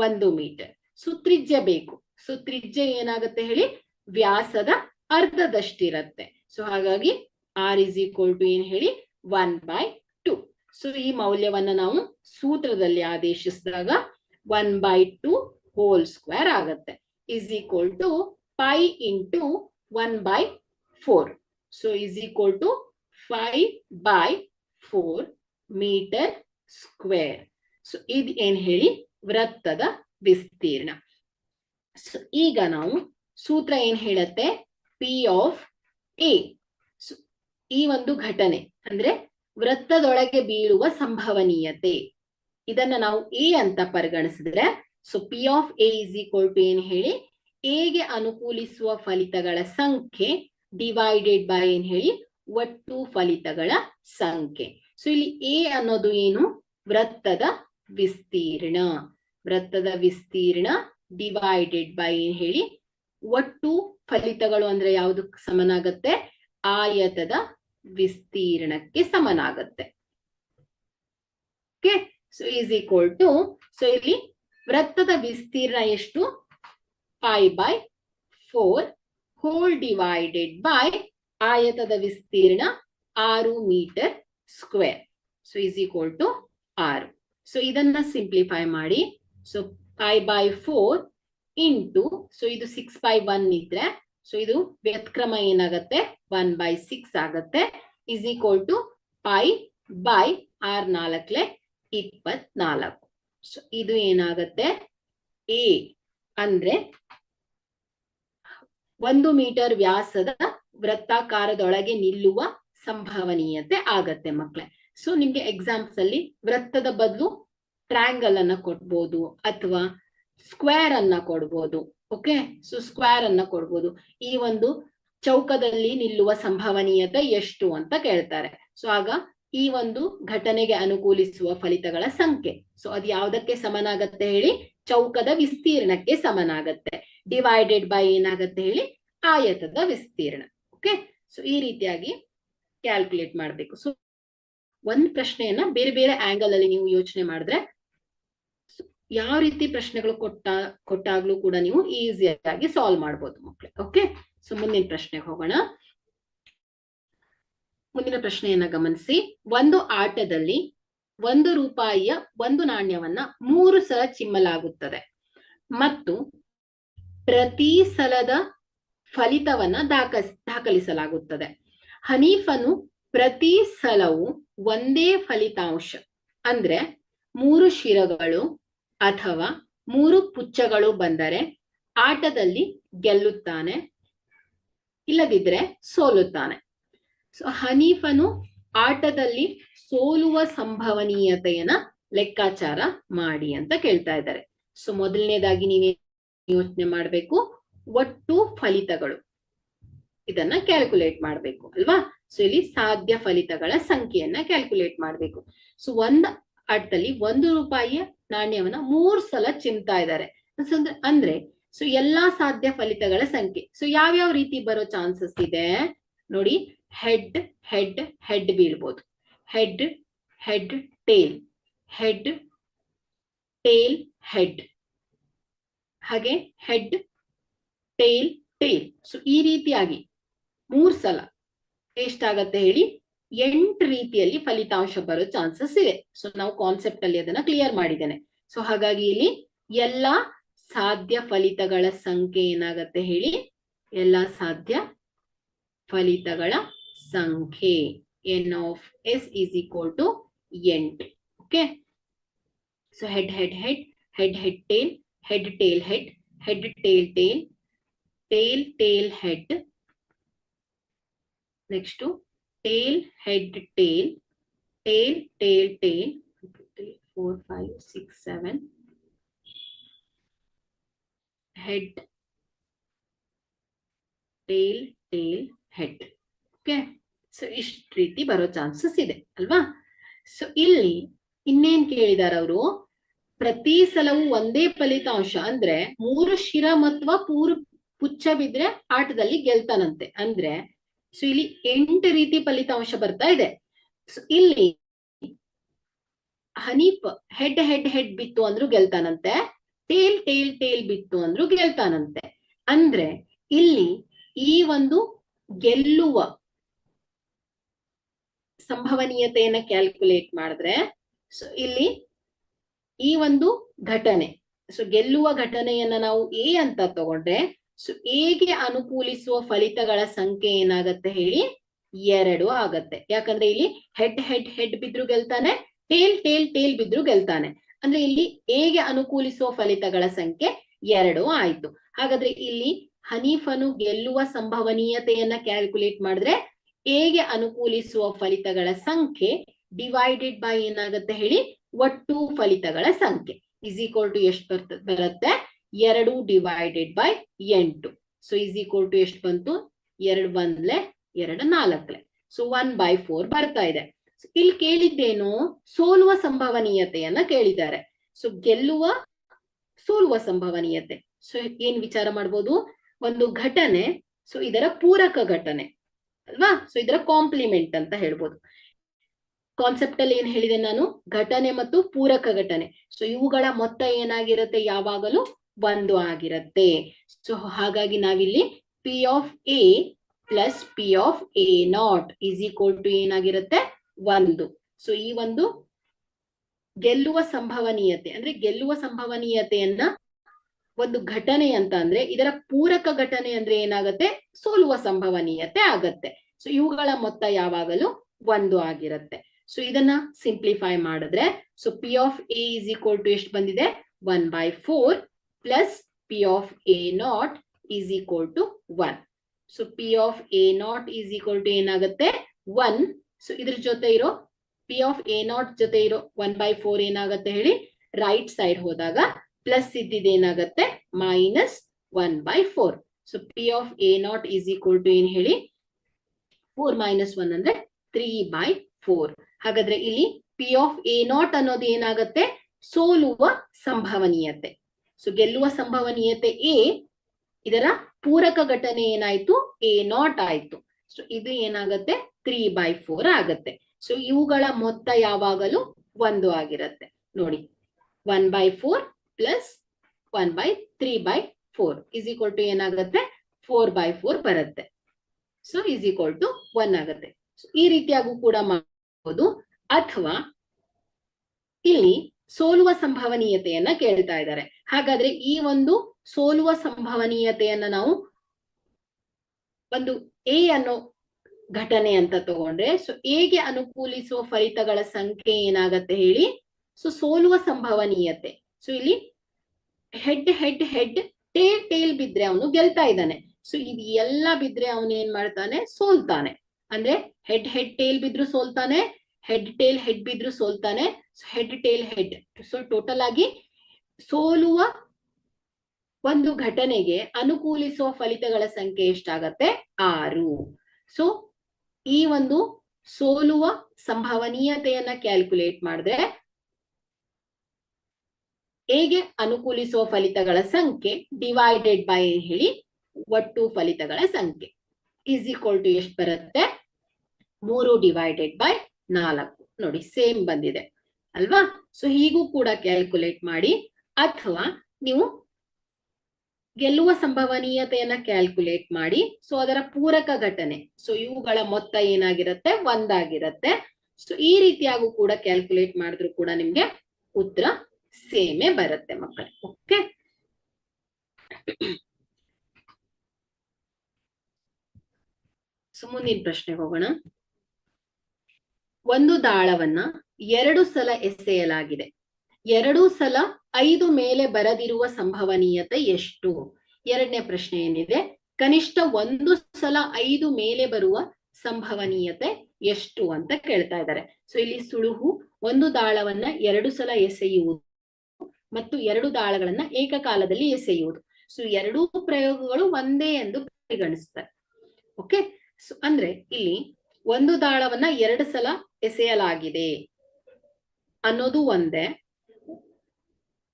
1 metre. So ತ್ರಿಜ್ಯ ಬೇಕು. ಸೊ ತ್ರಿಜ್ಯ ಏನಾಗುತ್ತೆ ಹೇಳಿ, ವ್ಯಾಸದ ಅರ್ಧದಷ್ಟಿರತ್ತೆ. ಸೊ ಹಾಗಾಗಿ ಆರ್ ಇಸ್ ಈಕ್ವಲ್ ಟು ಏನ್ ಹೇಳಿ, 1/2. ಸೊ ಈ ಮೌಲ್ಯವನ್ನ ನಾವು ಸೂತ್ರದಲ್ಲಿ ಆದೇಶಿಸಿದಾಗ 1/2 ಹೋಲ್ ಸ್ಕ್ವೇರ್ ಆಗತ್ತೆ, is equal to pi into 1/4. So is equal to 5/4 metre square. So ಇದು ಏನ್ ಹೇಳಿ, ವೃತ್ತದ ವಿಸ್ತೀರ್ಣ. ಸೊ ಈಗ ನಾವು ಸೂತ್ರ ಏನ್ ಹೇಳತ್ತೆ, ಪಿ ಆಫ್ ಎ. ಈ ಒಂದು ಘಟನೆ ಅಂದ್ರೆ ವೃತ್ತದೊಳಗೆ ಬೀಳುವ ಸಂಭವನೀಯತೆ, ಇದನ್ನ ನಾವು ಎ ಅಂತ ಪರಿಗಣಿಸಿದ್ರೆ, so P of A is equal to ಏನ್ ಹೇಳಿ, ಎಗೆ ಅನುಕೂಲಿಸುವ ಫಲಿತಗಳ ಸಂಖ್ಯೆ ಡಿವೈಡೆಡ್ ಬೈ ಏನ್ ಹೇಳಿ ಒಟ್ಟು ಫಲಿತಗಳ ಸಂಖ್ಯೆ. ಸೊ ಇಲ್ಲಿ ಎ ಅನ್ನೋದು ಏನು, ವೃತ್ತದ ವಿಸ್ತೀರ್ಣ. ವೃತ್ತದ ವಿಸ್ತೀರ್ಣ ಡಿವೈಡೆಡ್ ಬೈ ಏನ್ ಹೇಳಿ ಒಟ್ಟು ಫಲಿತಗಳು ಅಂದ್ರೆ ಯಾವುದಕ್ಕೆ ಸಮನಾಗತ್ತೆ, ಆಯತದ ವಿಸ್ತೀರ್ಣಕ್ಕೆ ಸಮನಾಗತ್ತೆ. Okay, so is equal to, so ಇಲ್ಲಿ ವೃತ್ತದ ವಿಸ್ತೀರ್ಣ ಎಷ್ಟು, π/4 ಹೋಲ್ ಡಿವೈಡೆಡ್ ಬೈ ಆಯತದ ವಿಸ್ತೀರ್ಣ 6 metre square. So is equal to 6. So ಇದನ್ನ ಸಿಂಪ್ಲಿಫೈ ಮಾಡಿ. ಸೊ π/4 ಇಂಟು, ಸೊ ಇದು 6/1 ಇದ್ರೆ, ಸೊ ಇದು ವ್ಯತ್ಕ್ರಮ ಏನಾಗತ್ತೆ 1/6 ಆಗತ್ತೆ, ಇಸ್ ಈಕ್ವಲ್ ಟು π/6/4 ಸೊ ಇದು ಏನಾಗತ್ತೆ, ಎ ಅಂದ್ರೆ 1 ಮೀಟರ್ ವ್ಯಾಸದ ವೃತ್ತಾಕಾರದೊಳಗೆ ನಿಲ್ಲುವ ಸಂಭವನೀಯತೆ ಆಗತ್ತೆ ಮಕ್ಕಳೇ. ಸೊ ನಿಮ್ಗೆ ಎಕ್ಸಾಮ್ಸ್ ಅಲ್ಲಿ ವೃತ್ತದ ಬದಲು ಟ್ರಯಾಂಗಲ್ ಅನ್ನ ಕೊಡ್ಬೋದು ಅಥವಾ ಸ್ಕ್ವೇರ್ ಅನ್ನ ಕೊಡ್ಬೋದು. ಓಕೆ, ಸೊ ಸ್ಕ್ವೇರ್ ಅನ್ನ ಕೊಡ್ಬೋದು. ಈ ಒಂದು ಚೌಕದಲ್ಲಿ ನಿಲ್ಲುವ ಸಂಭವನೀಯತೆ ಎಷ್ಟು ಅಂತ ಕೇಳ್ತಾರೆ. ಸೊ ಆಗ ಈ ಒಂದು ಘಟನೆಗೆ ಅನುಕೂಲಿಸುವ ಫಲಿತಗಳ ಸಂಖ್ಯೆ, ಸೊ ಅದು ಯಾವ್ದಕ್ಕೆ ಸಮನಾಗತ್ತೆ ಹೇಳಿ, ಚೌಕದ ವಿಸ್ತೀರ್ಣಕ್ಕೆ ಸಮನಾಗತ್ತೆ. ಡಿವೈಡೆಡ್ ಬೈ ಏನಾಗತ್ತೆ ಹೇಳಿ, ಆಯತದ ವಿಸ್ತೀರ್ಣ. ಓಕೆ, ಸೊ ಈ ರೀತಿಯಾಗಿ ಕ್ಯಾಲ್ಕುಲೇಟ್ ಮಾಡಬೇಕು. ಸೊ ಒಂದ್ ಪ್ರಶ್ನೆಯನ್ನ ಬೇರೆ ಬೇರೆ ಆಂಗಲ್ ಅಲ್ಲಿ ನೀವು ಯೋಚನೆ ಮಾಡಿದ್ರೆ, ಯಾವ ರೀತಿ ಪ್ರಶ್ನೆಗಳು ಕೊಟ್ಟಾಗ್ಲೂ ಕೂಡ ನೀವು ಈಸಿಯಾಗಿ ಸಾಲ್ವ್ ಮಾಡ್ಬೋದು ಮಕ್ಕಳೇ. ಓಕೆ, ಸೊ ಮುಂದಿನ ಪ್ರಶ್ನೆಗೆ ಹೋಗೋಣ. ಮುಂದಿನ ಪ್ರಶ್ನೆಯನ್ನ ಗಮನಿಸಿ. ಒಂದು ಆಟದಲ್ಲಿ 1 ರೂಪಾಯಿಯ ಒಂದು ನಾಣ್ಯವನ್ನ 3 ಸಲ ಚಿಮ್ಮಲಾಗುತ್ತದೆ ಮತ್ತು ಪ್ರತಿ ಸಲದ ಫಲಿತವನ್ನ ದಾಖಲಿಸಲಾಗುತ್ತದೆ. ಹನೀಫನು ಪ್ರತಿ ಸಲವು ಒಂದೇ ಫಲಿತಾಂಶ ಅಂದ್ರೆ 3 ಶಿರಗಳು ಅಥವಾ 3 ಪುಚ್ಚಗಳು ಬಂದರೆ ಆಟದಲ್ಲಿ ಗೆಲ್ಲುತ್ತಾನೆ, ಇಲ್ಲದಿದ್ರೆ ಸೋಲುತ್ತಾನೆ. ಸೊ ಹನೀಫನು ಆಟದಲ್ಲಿ ಸೋಲುವ ಸಂಭವನೀಯತೆಯನ್ನ ಲೆಕ್ಕಾಚಾರ ಮಾಡಿ ಅಂತ ಕೇಳ್ತಾ ಇದ್ದಾರೆ. ಸೊ ಮೊದಲನೇದಾಗಿ ನೀವೇ ಯೋಚನೆ ಮಾಡ್ಬೇಕು, ಒಟ್ಟು ಫಲಿತಗಳು ಇದನ್ನ ಕ್ಯಾಲ್ಕುಲೇಟ್ ಮಾಡ್ಬೇಕು ಅಲ್ವಾ. ಸೊ ಇಲ್ಲಿ ಸಾಧ್ಯ ಫಲಿತಗಳ ಸಂಖ್ಯೆಯನ್ನ ಕ್ಯಾಲ್ಕುಲೇಟ್ ಮಾಡ್ಬೇಕು. ಸೊ ಒಂದ್ ಆಟದಲ್ಲಿ 1 ರೂಪಾಯಿಯ ನಾಣ್ಯವನ್ನ 3 ಸಲ ಚಿಮ್ತಾ ಇದ್ದಾರೆ ಅಂದ್ರೆ, ಸೊ ಎಲ್ಲಾ ಸಾಧ್ಯ ಫಲಿತಗಳ ಸಂಖ್ಯೆ. ಸೊ ಯಾವ್ಯಾವ ರೀತಿ ಬರೋ ಚಾನ್ಸಸ್ ಇದೆ ನೋಡಿ. ಹೆಡ್ ಹೆಡ್ ಹೆಡ್ ಬೀಳ್ಬೋದು, head head tail, head tail head, ಹಾಗೆ ಹೆಡ್ ಟೇಲ್ ಟೇಲ್. ಸೊ ಈ ರೀತಿಯಾಗಿ 3 ಸಲ ಎಷ್ಟಾಗತ್ತೆ ಹೇಳಿ, 8 ರೀತಿಯಲ್ಲಿ ಫಲಿತಾಂಶ ಬರೋ ಚಾನ್ಸಸ್ ಇದೆ. ಸೊ ನಾವು ಕಾನ್ಸೆಪ್ಟ್ ಅಲ್ಲಿ ಅದನ್ನ ಕ್ಲಿಯರ್ ಮಾಡಿದ್ದೇನೆ. ಸೊ ಹಾಗಾಗಿ ಇಲ್ಲಿ ಎಲ್ಲಾ ಸಾಧ್ಯ ಫಲಿತಗಳ ಸಂಖ್ಯೆ ಏನಾಗತ್ತೆ ಹೇಳಿ, ಎಲ್ಲಾ ಸಾಧ್ಯ ಫಲಿತಗಳ ಸಂಖ್ಯೆ n of s is equal to 8. Okay, so head head head, head head tail, head tail head, head tail tail, tail tail head, next to tail head tail, tail tail tail, 4 5 6 7, head tail tail head. Okay, so ಇಷ್ಟ ರೀತಿ ಬರೋ ಚಾನ್ಸಸ್ ಇದೆ ಅಲ್ವಾ. ಸೊ ಇಲ್ಲಿ ಇನ್ನೇನ್ ಕೇಳಿದಾರ ಅವರು, ಪ್ರತಿ ಸಲವೂ ಒಂದೇ ಫಲಿತಾಂಶ ಅಂದ್ರೆ 3 ಶಿರ ಅಥವಾ ಪುಚ್ಚ ಬಿದ್ರೆ ಆಟದಲ್ಲಿ ಗೆಲ್ತಾನಂತೆ ಅಂದ್ರೆ, ಸೊ ಇಲ್ಲಿ 8 ರೀತಿ ಫಲಿತಾಂಶ ಬರ್ತಾ ಇದೆ. ಸೊ ಇಲ್ಲಿ ಹನೀಫ್ ಹೆಡ್ ಹೆಡ್ ಹೆಡ್ ಬಿತ್ತು ಅಂದ್ರೂ ಗೆಲ್ತಾನಂತೆ, ಟೇಲ್ ಟೇಲ್ ಟೇಲ್ ಬಿತ್ತು ಅಂದ್ರೂ ಗೆಲ್ತಾನಂತೆ. ಅಂದ್ರೆ ಇಲ್ಲಿ ಈ ಒಂದು ಗೆಲ್ಲುವ ಸಂಭವನೀಯತೆಯನ್ನ ಕ್ಯಾಲ್ಕುಲೇಟ್ ಮಾಡಿದ್ರೆ, ಸೊ ಇಲ್ಲಿ ಈ ಒಂದು ಘಟನೆ, ಸೊ ಗೆಲ್ಲುವ ಘಟನೆಯನ್ನ ನಾವು ಎ ಅಂತ ತಗೊಂಡ್ರೆ, ಸೊ ಎಗೆ ಅನುಕೂಲಿಸುವ ಫಲಿತಗಳ ಸಂಖ್ಯೆ ಏನಾಗತ್ತೆ ಹೇಳಿ, 2 ಆಗತ್ತೆ. ಯಾಕಂದ್ರೆ ಇಲ್ಲಿ ಹೆಡ್ ಹೆಡ್ ಹೆಡ್ ಬಿದ್ರು ಗೆಲ್ತಾನೆ, ಟೇಲ್ ಟೇಲ್ ಟೇಲ್ ಬಿದ್ರು ಗೆಲ್ತಾನೆ. ಅಂದ್ರೆ ಇಲ್ಲಿ ಎಗೆ ಅನುಕೂಲಿಸುವ ಫಲಿತಗಳ ಸಂಖ್ಯೆ 2 ಆಯ್ತು. ಹಾಗಾದ್ರೆ ಇಲ್ಲಿ ಹನೀಫನು ಗೆಲ್ಲುವ ಸಂಭವನೀಯತೆಯನ್ನ ಕ್ಯಾಲ್ಕುಲೇಟ್ ಮಾಡಿದ್ರೆ ಎಗೆ ಅನುಕೂಲಿಸುವ ಫಲಿತಗಳ ಸಂಖ್ಯೆ ಡಿವೈಡೆಡ್ ಬೈ ಏನಾಗತ್ತೆ ಹೇಳಿ, ಒಟ್ಟು ಫಲಿತಗಳ ಸಂಖ್ಯೆ ಇಸ್ ಈಕ್ವಲ್ ಟು ಎಷ್ಟು ಬರುತ್ತೆ, 2 divided by 8. So is equal to ಎಷ್ಟು ಬಂತು, 2 1 2 4 ಸೊ 1/4 ಬರ್ತಾ ಇದೆ. ಇಲ್ಲಿ ಕೇಳಿದ್ದೇನು, ಸೋಲುವ ಸಂಭವನೀಯತೆಯನ್ನ ಕೇಳಿದ್ದಾರೆ. ಸೊ ಗೆಲ್ಲುವ ಸೋಲುವ ಸಂಭವನೀಯತೆ. ಸೊ ಏನ್ ವಿಚಾರ ಮಾಡ್ಬೋದು, ಒಂದು ಘಟನೆ, ಸೊ ಇದರ ಪೂರಕ ಘಟನೆ ಅಲ್ವಾ, ಸೊ ಇದರ ಕಾಂಪ್ಲಿಮೆಂಟ್ ಅಂತ ಹೇಳ್ಬೋದು. ಕಾನ್ಸೆಪ್ಟ್ ಅಲ್ಲಿ ಏನ್ ಹೇಳಿದೆ ನಾನು, ಘಟನೆ ಮತ್ತು ಪೂರಕ ಘಟನೆ. ಸೊ ಇವುಗಳ ಮೊತ್ತ ಏನಾಗಿರುತ್ತೆ, ಯಾವಾಗಲೂ 1 ಆಗಿರುತ್ತೆ. ಸೊ ಹಾಗಾಗಿ ನಾವಿಲ್ಲಿ P of A plus P of A not is equal to ಏನಾಗಿರುತ್ತೆ 1. ಸೊ ಈ ಒಂದು ಗೆಲ್ಲುವ ಸಂಭವನೀಯತೆ ಅಂದ್ರೆ ಗೆಲ್ಲುವ ಸಂಭವನೀಯತೆಯನ್ನ ಒಂದು ಘಟನೆ ಅಂತ ಅಂದ್ರೆ ಇದರ ಪೂರಕ ಘಟನೆ ಅಂದ್ರೆ ಏನಾಗುತ್ತೆ, ಸೋಲುವ ಸಂಭವನೀಯತೆ ಆಗತ್ತೆ. ಸೊ ಇವುಗಳ ಮೊತ್ತ ಯಾವಾಗಲೂ 1 ಆಗಿರುತ್ತೆ. ಸೊ ಇದನ್ನ ಸಿಂಪ್ಲಿಫೈ ಮಾಡಿದ್ರೆ so P of A is equal to ಎಷ್ಟು ಬಂದಿದೆ, 1/4 plus P of A not is equal to 1. So P of A not is equal to ಏನಾಗುತ್ತೆ 1. ಸೊ ಇದ್ರ ಜೊತೆ ಇರೋ ಪಿ ಆಫ್ ಎ ನಾಟ್ ಜೊತೆ ಇರೋ 1/4 ಏನಾಗುತ್ತೆ ಹೇಳಿ, ರೈಟ್ ಸೈಡ್ ಹೋದಾಗ ಪ್ಲಸ್ ಇದ್ದಿದ್ದೇನಾಗತ್ತೆ -1/4. So P of A not is equal to ಏನ್ ಹೇಳಿ, 4 - 1 ಅಂದ್ರೆ 3/4. ಹಾಗಾದ್ರೆ ಇಲ್ಲಿ ಪಿ ಆಫ್ ಎ ನಾಟ್ ಅನ್ನೋದು ಏನಾಗತ್ತೆ, ಸೋಲುವ ಸಂಭವನೀಯತೆ. ಸೊ ಗೆಲ್ಲುವ ಸಂಭವನೀಯತೆ ಎ, ಇದರ ಪೂರಕ ಘಟನೆ ಏನಾಯ್ತು, ಎ ನಾಟ್ ಆಯ್ತು. ಸೊ ಇದು ಏನಾಗತ್ತೆ 3/4 ಆಗತ್ತೆ. ಸೊ ಇವುಗಳ ಮೊತ್ತ ಯಾವಾಗಲೂ 1 ಆಗಿರತ್ತೆ. ನೋಡಿ 1/4 ಪ್ಲಸ್ 1/3/4 ಇಸ್ ಈಕ್ವಲ್ ಟು ಏನಾಗತ್ತೆ 4/4 ಬರುತ್ತೆ. ಸೊ ಇಸ್ ಈಕ್ವಲ್ ಟು 1 ಆಗತ್ತೆ. ಈ ರೀತಿಯಾಗೂ ಕೂಡ ಮಾಡಬಹುದು. ಅಥವಾ ಇಲ್ಲಿ ಸೋಲುವ ಸಂಭವನೀಯತೆಯನ್ನ ಕೇಳ್ತಾ ಇದ್ದಾರೆ. ಹಾಗಾದ್ರೆ ಈ ಒಂದು ಸೋಲುವ ಸಂಭವನೀಯತೆಯನ್ನ ನಾವು ಒಂದು ಎ ಅನ್ನೋ ಘಟನೆ ಅಂತ ತಗೊಂಡ್ರೆ, ಸೊ ಎಗೆ ಅನುಕೂಲಿಸುವ ಫಲಿತಗಳ ಸಂಖ್ಯೆ ಏನಾಗತ್ತೆ ಹೇಳಿ, ಸೊ ಸೋಲುವ ಸಂಭವನೀಯತೆ. ಸೊ ಇಲ್ಲಿ head head head tail tail ಬಿದ್ರೆ ಅವನು ಗೆಲ್ತಾ ಇದ್ದಾನೆ. ಸೊ ಇದು ಎಲ್ಲ ಬಿದ್ರೆ ಅವನು ಏನ್ ಮಾಡ್ತಾನೆ, ಸೋಲ್ತಾನೆ. ಅಂದ್ರೆ ಹೆಡ್ ಹೆಡ್ ಟೇಲ್ ಬಿದ್ರು ಸೋಲ್ತಾನೆ, ಹೆಡ್ ಟೇಲ್ ಹೆಡ್ ಬಿದ್ರು ಸೋಲ್ತಾನೆ, head tail head. So total ಆಗಿ ಸೋಲುವ ಒಂದು ಘಟನೆಗೆ ಅನುಕೂಲಿಸುವ ಫಲಿತಗಳ ಸಂಖ್ಯೆ ಎಷ್ಟಾಗತ್ತೆ, 6. ಸೊ ಈ ಒಂದು ಸೋಲುವ ಸಂಭವನೀಯತೆಯನ್ನ ಕ್ಯಾಲ್ಕುಲೇಟ್ ಮಾಡಿದ್ರೆ ಹೇಗೆ ಅನುಕೂಲಿಸುವ ಫಲಿತಗಳ ಸಂಖ್ಯೆ ಡಿವೈಡೆಡ್ ಬೈ ಹೇಳಿ ಒಟ್ಟು ಫಲಿತಗಳ ಸಂಖ್ಯೆ ಈಸ್ ಈಕ್ವಲ್ ಟು ಎಷ್ಟು ಬರುತ್ತೆ, 3/4. ನೋಡಿ ಸೇಮ್ ಬಂದಿದೆ ಅಲ್ವಾ. ಸೊ ಹೀಗೂ ಕೂಡ ಕ್ಯಾಲ್ಕುಲೇಟ್ ಮಾಡಿ, ಅಥವಾ ನೀವು ಗೆಲ್ಲುವ ಸಂಭವನೀಯತೆಯನ್ನ ಕ್ಯಾಲ್ಕುಲೇಟ್ ಮಾಡಿ, ಸೊ ಅದರ ಪೂರಕ ಘಟನೆ, ಸೊ ಇವುಗಳ ಮೊತ್ತ ಏನಾಗಿರುತ್ತೆ 1 ಆಗಿರುತ್ತೆ. ಸೊ ಈ ರೀತಿಯಾಗೂ ಕೂಡ ಕ್ಯಾಲ್ಕುಲೇಟ್ ಮಾಡಿದ್ರು ಕೂಡ ನಿಮ್ಗೆ ಉತ್ತರ ಸೇಮೇ ಬರುತ್ತೆ ಮಕ್ಕಳೇ. ಓಕೆ, ಸೊ ಮುಂದಿನ ಪ್ರಶ್ನೆಗೆ ಹೋಗೋಣ. ಒಂದು ದಾಳವನ್ನ 2 ಸಲ ಎಸೆಯಲಾಗಿದೆ. 2 ಸಲ 5 ಮೇಲೆ ಬರದಿರುವ ಸಂಭವನೀಯತೆ ಎಷ್ಟು? ಎರಡನೇ ಪ್ರಶ್ನೆ ಏನಿದೆ, ಕನಿಷ್ಠ 1 ಸಲ 5 ಮೇಲೆ ಬರುವ ಸಂಭವನೀಯತೆ ಎಷ್ಟು ಅಂತ ಕೇಳ್ತಾ ಇದ್ದಾರೆ. ಸೊ ಇಲ್ಲಿ ಸುಳುಹು, ಒಂದು ದಾಳವನ್ನ 2 ಸಲ ಎಸೆಯುವುದು ಮತ್ತು 2 ದಾಳಗಳನ್ನ ಏಕಕಾಲದಲ್ಲಿ ಎಸೆಯುವುದು. ಸೊ ಎರಡೂ ಪ್ರಯೋಗಗಳು ಒಂದೇ ಎಂದು ಪರಿಗಣಿಸ್ತಾರೆ. ಓಕೆ, ಸೊ ಅಂದ್ರೆ ಇಲ್ಲಿ ಒಂದು ದಾಳವನ್ನ 2 ಸಲ ಎಸೆಯಲಾಗಿದೆ ಅನ್ನೋದು ಒಂದೇ,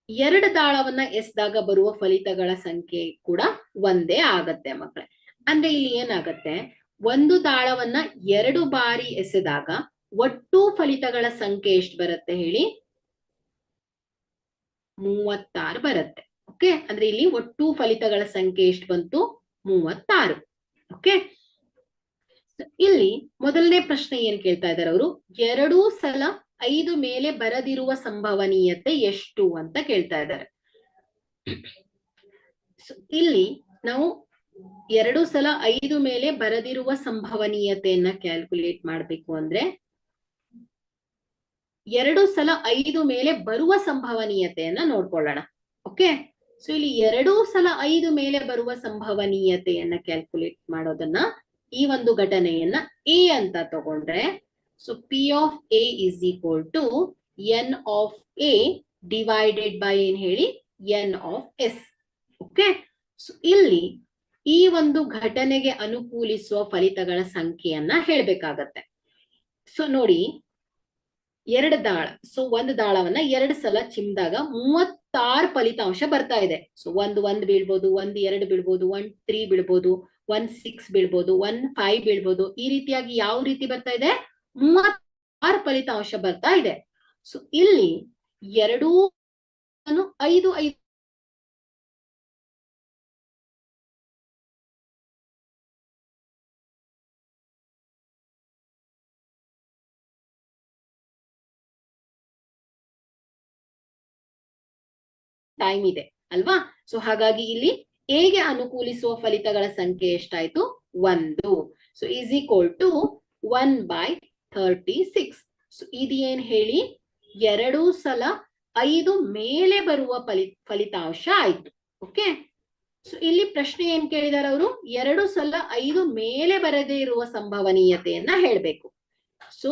2 ದಾಳವನ್ನ ಎಸೆದಾಗ ಬರುವ ಫಲಿತಗಳ ಸಂಖ್ಯೆ ಕೂಡ ಒಂದೇ ಆಗತ್ತೆ ಮಕ್ಕಳೇ. ಅಂದ್ರೆ ಇಲ್ಲಿ ಏನಾಗತ್ತೆ, ಒಂದು ದಾಳವನ್ನ 2 ಬಾರಿ ಎಸೆದಾಗ ಒಟ್ಟು ಫಲಿತಗಳ ಸಂಖ್ಯೆ ಎಷ್ಟು ಬರುತ್ತೆ ಹೇಳಿ, 36 ಬರುತ್ತೆ. ಓಕೆ, ಅಂದ್ರೆ ಇಲ್ಲಿ ಒಟ್ಟು ಫಲಿತಗಳ ಸಂಖ್ಯೆ ಎಷ್ಟು ಬಂತು, 36. ಓಕೆ, ಇಲ್ಲಿ ಮೊದಲನೇ ಪ್ರಶ್ನೆ ಏನ್ ಕೇಳ್ತಾ ಇದ್ದಾರೆ ಅವರು, 2 ಸಲ 5 ಮೇಲೆ ಬರದಿರುವ ಸಂಭವನೀಯತೆ ಎಷ್ಟು ಅಂತ ಕೇಳ್ತಾ ಇದ್ದಾರೆ. ಇಲ್ಲಿ ನಾವು 2 ಸಲ 5 ಮೇಲೆ ಬರದಿರುವ ಸಂಭವನೀಯತೆಯನ್ನ ಕ್ಯಾಲ್ಕುಲೇಟ್ ಮಾಡ್ಬೇಕು ಅಂದ್ರೆ 2 ಸಲ 5 ಮೇಲೆ ಬರುವ ಸಂಭವನೀಯತೆಯನ್ನ ನೋಡ್ಕೊಳ್ಳೋಣ. ಓಕೆ, ಸೊ ಇಲ್ಲಿ 2 ಸಲ 5 ಮೇಲೆ ಬರುವ ಸಂಭವನೀಯತೆಯನ್ನ ಕ್ಯಾಲ್ಕುಲೇಟ್ ಮಾಡೋದನ್ನ, ಈ ಒಂದು ಘಟನೆಯನ್ನ ಎ ಅಂತ ತಗೊಂಡ್ರೆ, so P of A is equal to n of A divided by ಏನ್ ಹೇಳಿ, n of S. Okay, so ಇಲ್ಲಿ ಈ ಒಂದು ಘಟನೆಗೆ ಅನುಕೂಲಿಸುವ ಫಲಿತಗಳ ಸಂಖ್ಯೆಯನ್ನ ಹೇಳ್ಬೇಕಾಗತ್ತೆ. ಸೊ ನೋಡಿ, 2 ದಾಳ. ಸೊ ಒಂದು ದಾಳವನ್ನ 2 ಸಲ ಚಿಮ್ದಾಗ 36 ಫಲಿತಾಂಶ ಬರ್ತಾ ಇದೆ. ಸೊ 1 ಬೀಳ್ಬೋದು, 1 2 ಬೀಳ್ಬೋದು, 1 3 ಬೀಳ್ಬೋದು, 1 6 ಬೀಳ್ಬೋದು, 1 5 ಬೀಳ್ಬೋದು. ಈ ರೀತಿಯಾಗಿ ಯಾವ ರೀತಿ ಬರ್ತಾ ಇದೆ? 36 ಫಲಿತಾಂಶ ಬರ್ತಾ ಇದೆ. ಸೊ ಇಲ್ಲಿ 2 5 5 ಟೈಮ್ ಇದೆ ಅಲ್ವಾ? ಸೊ ಹಾಗಾಗಿ ಇಲ್ಲಿ ಎಗೆ ಅನುಕೂಲಿಸುವ ಫಲಿತಗಳ ಸಂಖ್ಯೆ ಎಷ್ಟಾಯ್ತು? 1. So is equal to 1/36. So ಇದೇನ್ ಹೇಳಿ? 2 ಸಲ 5 ಮೇಲೆ ಬರುವ ಫಲಿತಾಂಶ ಆಯ್ತು. ಓಕೆ. ಸೊ ಇಲ್ಲಿ ಪ್ರಶ್ನೆ ಏನ್ ಕೇಳಿದಾರೆ ಅವರು? 2 ಸಲ 5 ಮೇಲೆ ಬರದೇ ಇರುವ ಸಂಭವನೀಯತೆಯನ್ನ ಹೇಳ್ಬೇಕು. ಸೊ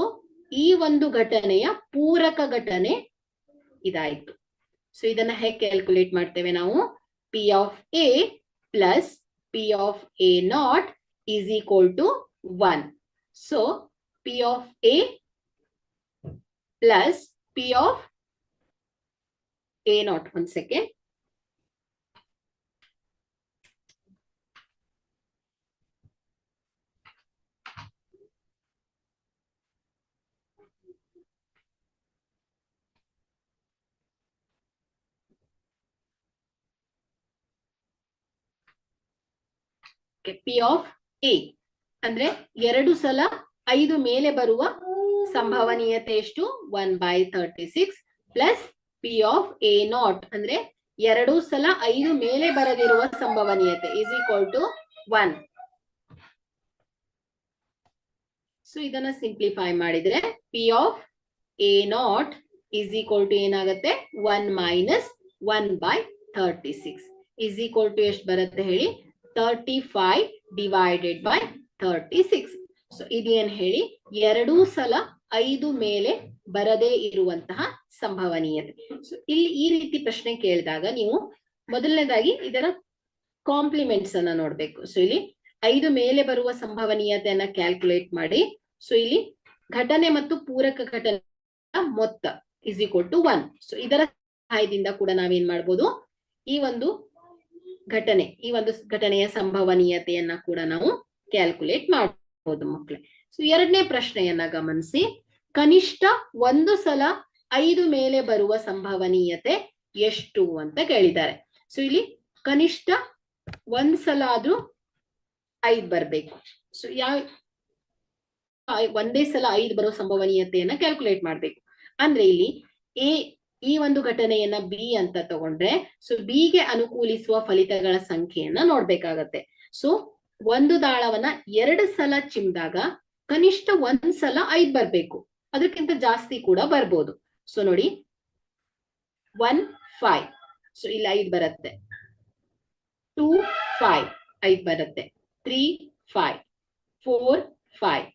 ಈ ಒಂದು ಘಟನೆಯ ಪೂರಕ ಘಟನೆ ಇದಾಯ್ತು. ಸೊ ಇದನ್ನ ಹೇಗೆ ಕ್ಯಾಲ್ಕುಲೇಟ್ ಮಾಡ್ತೇವೆ ನಾವು? P of A plus P of A naught is equal to 1. So P of A plus P of A naught. One second. P of A ಅಂದ್ರೆ 2 ಸಲ 5 ಮೇಲೆ ಬರುವ ಸಂಭವನೀಯತೆ ಎಷ್ಟು? 1/36 plus P of A naught ಅಂದ್ರೆ 2 ಸಲ 5 ಮೇಲೆ ಬರದಿರುವ ಸಂಭವನೀಯತೆ is equal to 1. ಸೊ ಇದನ್ನ ಸಿಂಪ್ಲಿಫೈ ಮಾಡಿದ್ರೆ P of A naught is equal to ಏನಾಗುತ್ತೆ? 1 minus 1/36 is equal to ಎಷ್ಟು ಬರುತ್ತೆ ಹೇಳಿ? 35 divided by 36. ಸೊ ಇದೇನ್ ಹೇಳಿ? 2 ಸಲ 5 ಮೇಲೆ ಬರದೇ ಇರುವಂತಹ ಸಂಭವನೀಯತೆ. ಸೊ ಇಲ್ಲಿ ಈ ರೀತಿ ಪ್ರಶ್ನೆ ಕೇಳಿದಾಗ ನೀವು ಮೊದಲನೇದಾಗಿ ಇದರ ಕಾಂಪ್ಲಿಮೆಂಟ್ಸ್ ಅನ್ನ ನೋಡ್ಬೇಕು. ಸೊ ಇಲ್ಲಿ 5 ಮೇಲೆ ಬರುವ ಸಂಭವನೀಯತೆಯನ್ನ ಕ್ಯಾಲ್ಕುಲೇಟ್ ಮಾಡಿ. ಸೊ ಇಲ್ಲಿ ಘಟನೆ ಮತ್ತು ಪೂರಕ ಘಟನೆ ಮೊತ್ತ ಇಸ್ ಈಕ್ವಲ್ ಟು 1. ಸೊ ಇದರ ಸಹಾಯದಿಂದ ಕೂಡ ನಾವೇನ್ ಮಾಡ್ಬೋದು? ಈ ಒಂದು ಘಟನೆಯ ಸಂಭವನೀಯತೆಯನ್ನ ಕೂಡ ನಾವು ಕ್ಯಾಲ್ಕುಲೇಟ್ ಮಾಡಬಹುದು ಮಕ್ಕಳೇ. ಸೊ ಎರಡನೇ ಪ್ರಶ್ನೆಯನ್ನ ಗಮನಿಸಿ. ಕನಿಷ್ಠ 1 ಸಲ 5 ಮೇಲೆ ಬರುವ ಸಂಭವನೀಯತೆ ಎಷ್ಟು ಅಂತ ಕೇಳಿದ್ದಾರೆ. ಸೊ ಇಲ್ಲಿ ಕನಿಷ್ಠ 1 ಸಲ ಆದ್ರೂ 5 ಬರ್ಬೇಕು. ಸೊ ಒಂದೇ ಸಲ 5 ಬರೋ ಸಂಭವನೀಯತೆಯನ್ನ ಕ್ಯಾಲ್ಕುಲೇಟ್ ಮಾಡ್ಬೇಕು. ಅಂದ್ರೆ ಇಲ್ಲಿ ಈ ಒಂದು ಘಟನೆಯನ್ನ ಬಿ ಅಂತ ತಗೊಂಡ್ರೆ, ಸೊ ಬಿಗೆ ಅನುಕೂಲಿಸುವ ಫಲಿತಗಳ ಸಂಖ್ಯೆಯನ್ನ ನೋಡ್ಬೇಕಾಗತ್ತೆ. ಸೊ ಒಂದು ದಾಳವನ್ನ 2 ಸಲ ಚಿಮ್ದಾಗ ಕನಿಷ್ಠ 1 ಸಲ 5 ಬರ್ಬೇಕು. ಅದಕ್ಕಿಂತ ಜಾಸ್ತಿ ಕೂಡ ಬರ್ಬೋದು. ಸೊ ನೋಡಿ, 1 5. ಸೊ ಇಲ್ಲಿ 5 ಬರುತ್ತೆ. 2 5 5 ಬರುತ್ತೆ. 3 5 4 5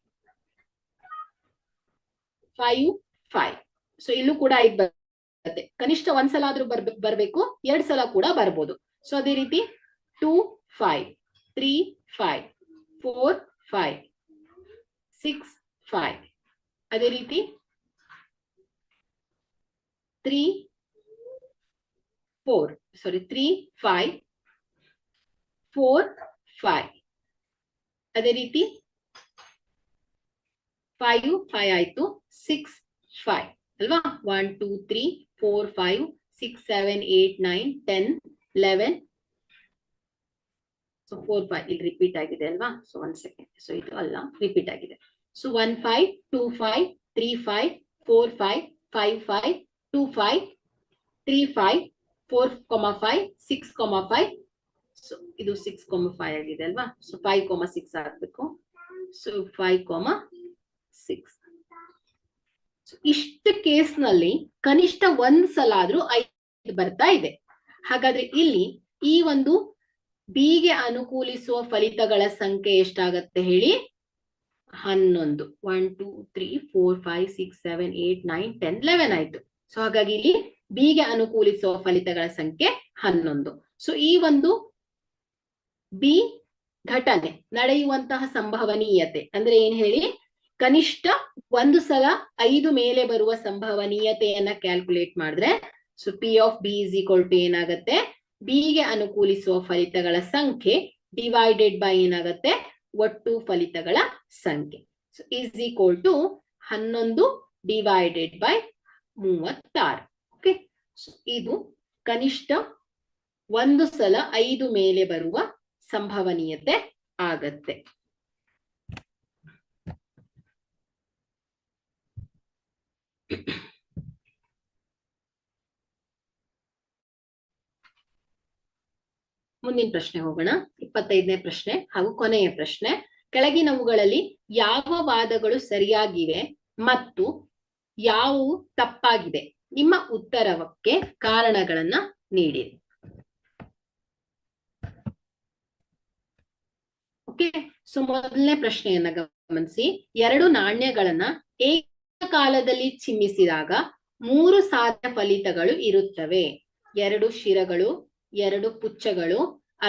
5 5. ಸೊ ಇಲ್ಲೂ ಕೂಡ 5 ಬರುತ್ತೆ. ಕನಿಷ್ಠ 1 ಸಲ ಆದ್ರೂ ಬರ್ಬೇಕು, 2 ಸಲ ಕೂಡ ಬರ್ಬೋದು. ಸೊ ಅದೇ ರೀತಿ 2 5 3 5 4 5 6 5. ಅದೇ ರೀತಿ 3 5 4 5. ಅದೇ ರೀತಿ 5 5 ಆಯ್ತು. 6 5 ಅಲ್ವಾ? 1 2 3 4 5 6 7 8 9 10 11. ಸೊ 4 5 ಇಲ್ಲಿ ರಿಪೀಟ್ ಆಗಿದೆ ಅಲ್ವಾ? So 1 second. ಸೊ ಇದು ಅಲ್ಲ, ರಿಪೀಟ್ ಆಗಿದೆ. ಸೊ 1 5 2 5 3 5 4 5 5 5 2 5 3 5 4, 5 6, 5. ಸೊ ಇದು 6, 5 ಆಗಿದೆ ಅಲ್ವಾ? ಸೊ 5, 6 ಆಗ್ಬೇಕು. ಸೊ 5, 6. ಇಷ್ಟು ಕೇಸ್ ನಲ್ಲಿ ಕನಿಷ್ಠ 1 ಸಲ ಆದ್ರೂ 5 ಬರ್ತಾ ಇದೆ. ಹಾಗಾದ್ರೆ ಇಲ್ಲಿ ಈ ಒಂದು ಬಿಗೆ ಅನುಕೂಲಿಸುವ ಫಲಿತಗಳ ಸಂಖ್ಯೆ ಎಷ್ಟಾಗತ್ತೆ ಹೇಳಿ? 11. 1 2 3 4 5 6 7 8 9 10 11 ಆಯ್ತು. ಸೊ ಹಾಗಾಗಿ ಇಲ್ಲಿ ಬಿಗೆ ಅನುಕೂಲಿಸುವ ಫಲಿತಗಳ ಸಂಖ್ಯೆ 11. ಸೊ ಈ ಒಂದು ಬಿ ಘಟನೆ ನಡೆಯುವಂತಹ ಸಂಭವನೀಯತೆ ಅಂದ್ರೆ ಏನ್ ಹೇಳಿ, ಕನಿಷ್ಠ ಒಂದು ಸಲ 5 ಮೇಲೆ ಬರುವ ಸಂಭವನೀಯತೆಯನ್ನ ಕ್ಯಾಲ್ಕುಲೇಟ್ ಮಾಡಿದ್ರೆ so P of B is equal to ಏನಾಗುತ್ತೆ, ಬಿ ಗೆ ಅನುಕೂಲಿಸುವ ಫಲಿತಗಳ ಸಂಖ್ಯೆ ಡಿವೈಡೆಡ್ ಬೈ ಏನಾಗುತ್ತೆ, ಒಟ್ಟು ಫಲಿತಗಳ ಸಂಖ್ಯೆ. So is equal to 11 divided by 36. Okay, ಇದು ಕನಿಷ್ಠ ಒಂದು ಸಲ 5 ಮೇಲೆ ಬರುವ ಸಂಭವನೀಯತೆ ಆಗತ್ತೆ. ಮುಂದಿನ ಪ್ರಶ್ನೆ ಹೋಗೋಣ. 25ನೇ ಪ್ರಶ್ನೆ ಹಾಗೂ ಕೊನೆಯ ಪ್ರಶ್ನೆ. ಕೆಳಗಿನವುಗಳಲ್ಲಿ ಯಾವ ವಾದಗಳು ಸರಿಯಾಗಿವೆ ಮತ್ತು ಯಾವುವು ತಪ್ಪಾಗಿದೆ? ನಿಮ್ಮ ಉತ್ತರಕ್ಕೆ ಕಾರಣಗಳನ್ನ ನೀಡಿರಿ. ಓಕೆ, ಸೊ ಮೊದಲನೇ ಪ್ರಶ್ನೆಯನ್ನ ಗಮನಿಸಿ. 2 ನಾಣ್ಯಗಳನ್ನ ಏಕಕಾಲದಲ್ಲಿ ಚಿಮ್ಮಿಸಿದಾಗ 3 ಸಾಧ್ಯ ಫಲಿತಗಳು ಇರುತ್ತವೆ. 2 ಶಿರಗಳು, 2 ಪುಚ್ಚಗಳು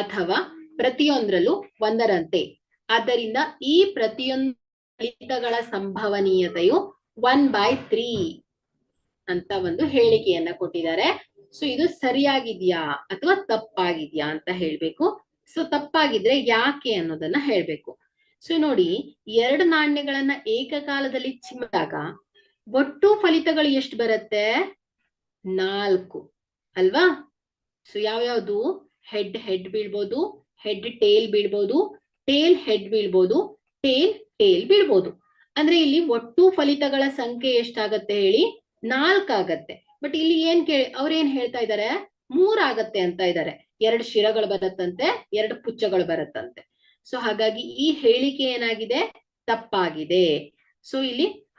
ಅಥವಾ ಪ್ರತಿಯೊಂದರಲ್ಲೂ ಒಂದರಂತೆ. ಆದ್ದರಿಂದ ಈ ಪ್ರತಿಯೊಂದು ಫಲಿತಗಳ ಸಂಭವನೀಯತೆಯು 1/3 ಅಂತ ಒಂದು ಹೇಳಿಕೆಯನ್ನ ಕೊಟ್ಟಿದ್ದಾರೆ. ಸೊ ಇದು ಸರಿಯಾಗಿದ್ಯಾ ಅಥವಾ ತಪ್ಪಾಗಿದ್ಯಾ ಅಂತ ಹೇಳ್ಬೇಕು. ಸೊ ತಪ್ಪಾಗಿದ್ರೆ ಯಾಕೆ ಅನ್ನೋದನ್ನ ಹೇಳ್ಬೇಕು. ಸೊ ನೋಡಿ, 2 ನಾಣ್ಯಗಳನ್ನ ಏಕಕಾಲದಲ್ಲಿ ಚಿಮ್ಮಿದಾಗ ಒಟ್ಟು ಫಲಿತಗಳು ಎಷ್ಟು ಬರುತ್ತೆ? 4 ಅಲ್ವಾ? ಸೊ ಯಾವ್ಯಾವ್ದು? ಹೆಡ್ ಹೆಡ್ ಬೀಳ್ಬೋದು, ಹೆಡ್ ಟೇಲ್ ಬೀಳ್ಬೋದು, ಟೇಲ್ ಹೆಡ್ ಬೀಳ್ಬೋದು, ಟೇಲ್ ಟೇಲ್ ಬೀಳ್ಬೋದು. ಅಂದ್ರೆ ಇಲ್ಲಿ ಒಟ್ಟು ಫಲಿತಗಳ ಸಂಖ್ಯೆ ಎಷ್ಟಾಗತ್ತೆ ಹೇಳಿ? 4 ಆಗತ್ತೆ. ಬಟ್ ಇಲ್ಲಿ ಅವ್ರೇನ್ ಹೇಳ್ತಾ ಇದ್ದಾರೆ? 3 ಆಗತ್ತೆ ಅಂತ ಇದ್ದಾರೆ. 2 ಶಿರಗಳು ಬರುತ್ತಂತೆ, 2 ಪುಚ್ಚಗಳು ಬರುತ್ತಂತೆ. ಸೊ ಹಾಗಾಗಿ ಈ ಹೇಳಿಕೆ ಏನಾಗಿದೆ? ತಪ್ಪಾಗಿದೆ. ಸೊ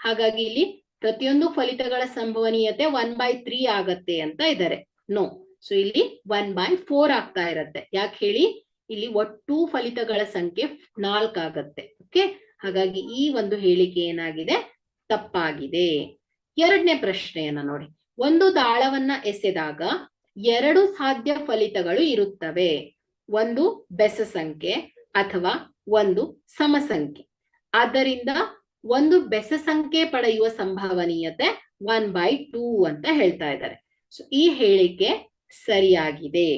ಹಾಗಾಗಿ ಇಲ್ಲಿ ಪ್ರತಿಯೊಂದು ಫಲಿತಗಳ ಸಂಭವನೀಯತೆ 1/3 ಆಗತ್ತೆ ಅಂತ ಇದ್ದಾರೆ. ನೋ, ಸೊ ಇಲ್ಲಿ 1/4 ಆಗ್ತಾ ಇರತ್ತೆ. ಯಾಕೆ ಹೇಳಿ? ಇಲ್ಲಿ ಒಟ್ಟು ಫಲಿತಗಳ ಸಂಖ್ಯೆ 4 ಆಗತ್ತೆ. ಓಕೆ, ಹಾಗಾಗಿ ಈ ಒಂದು ಹೇಳಿಕೆ ಏನಾಗಿದೆ? ತಪ್ಪಾಗಿದೆ. 2ನೇ ಪ್ರಶ್ನೆಯನ್ನ ನೋಡಿ. ಒಂದು ದಾಳವನ್ನ ಎಸೆದಾಗ 2 ಸಾಧ್ಯ ಫಲಿತಗಳು ಇರುತ್ತವೆ. ಒಂದು ಬೆಸ ಸಂಖ್ಯೆ ಅಥವಾ ಒಂದು ಸಮ ಸಂಖ್ಯೆ. ಆದ್ದರಿಂದ ಒಂದು ಬೆಸ ಸಂಖ್ಯೆ ಪಡೆಯುವ ಸಂಭವನೀಯತೆ 1/2 ಅಂತ ಹೇಳ್ತಾ ಇದ್ದಾರೆ. ಸೊ ಈ ಹೇಳಿಕೆ ಸರಿಯಾಗಿದೆ.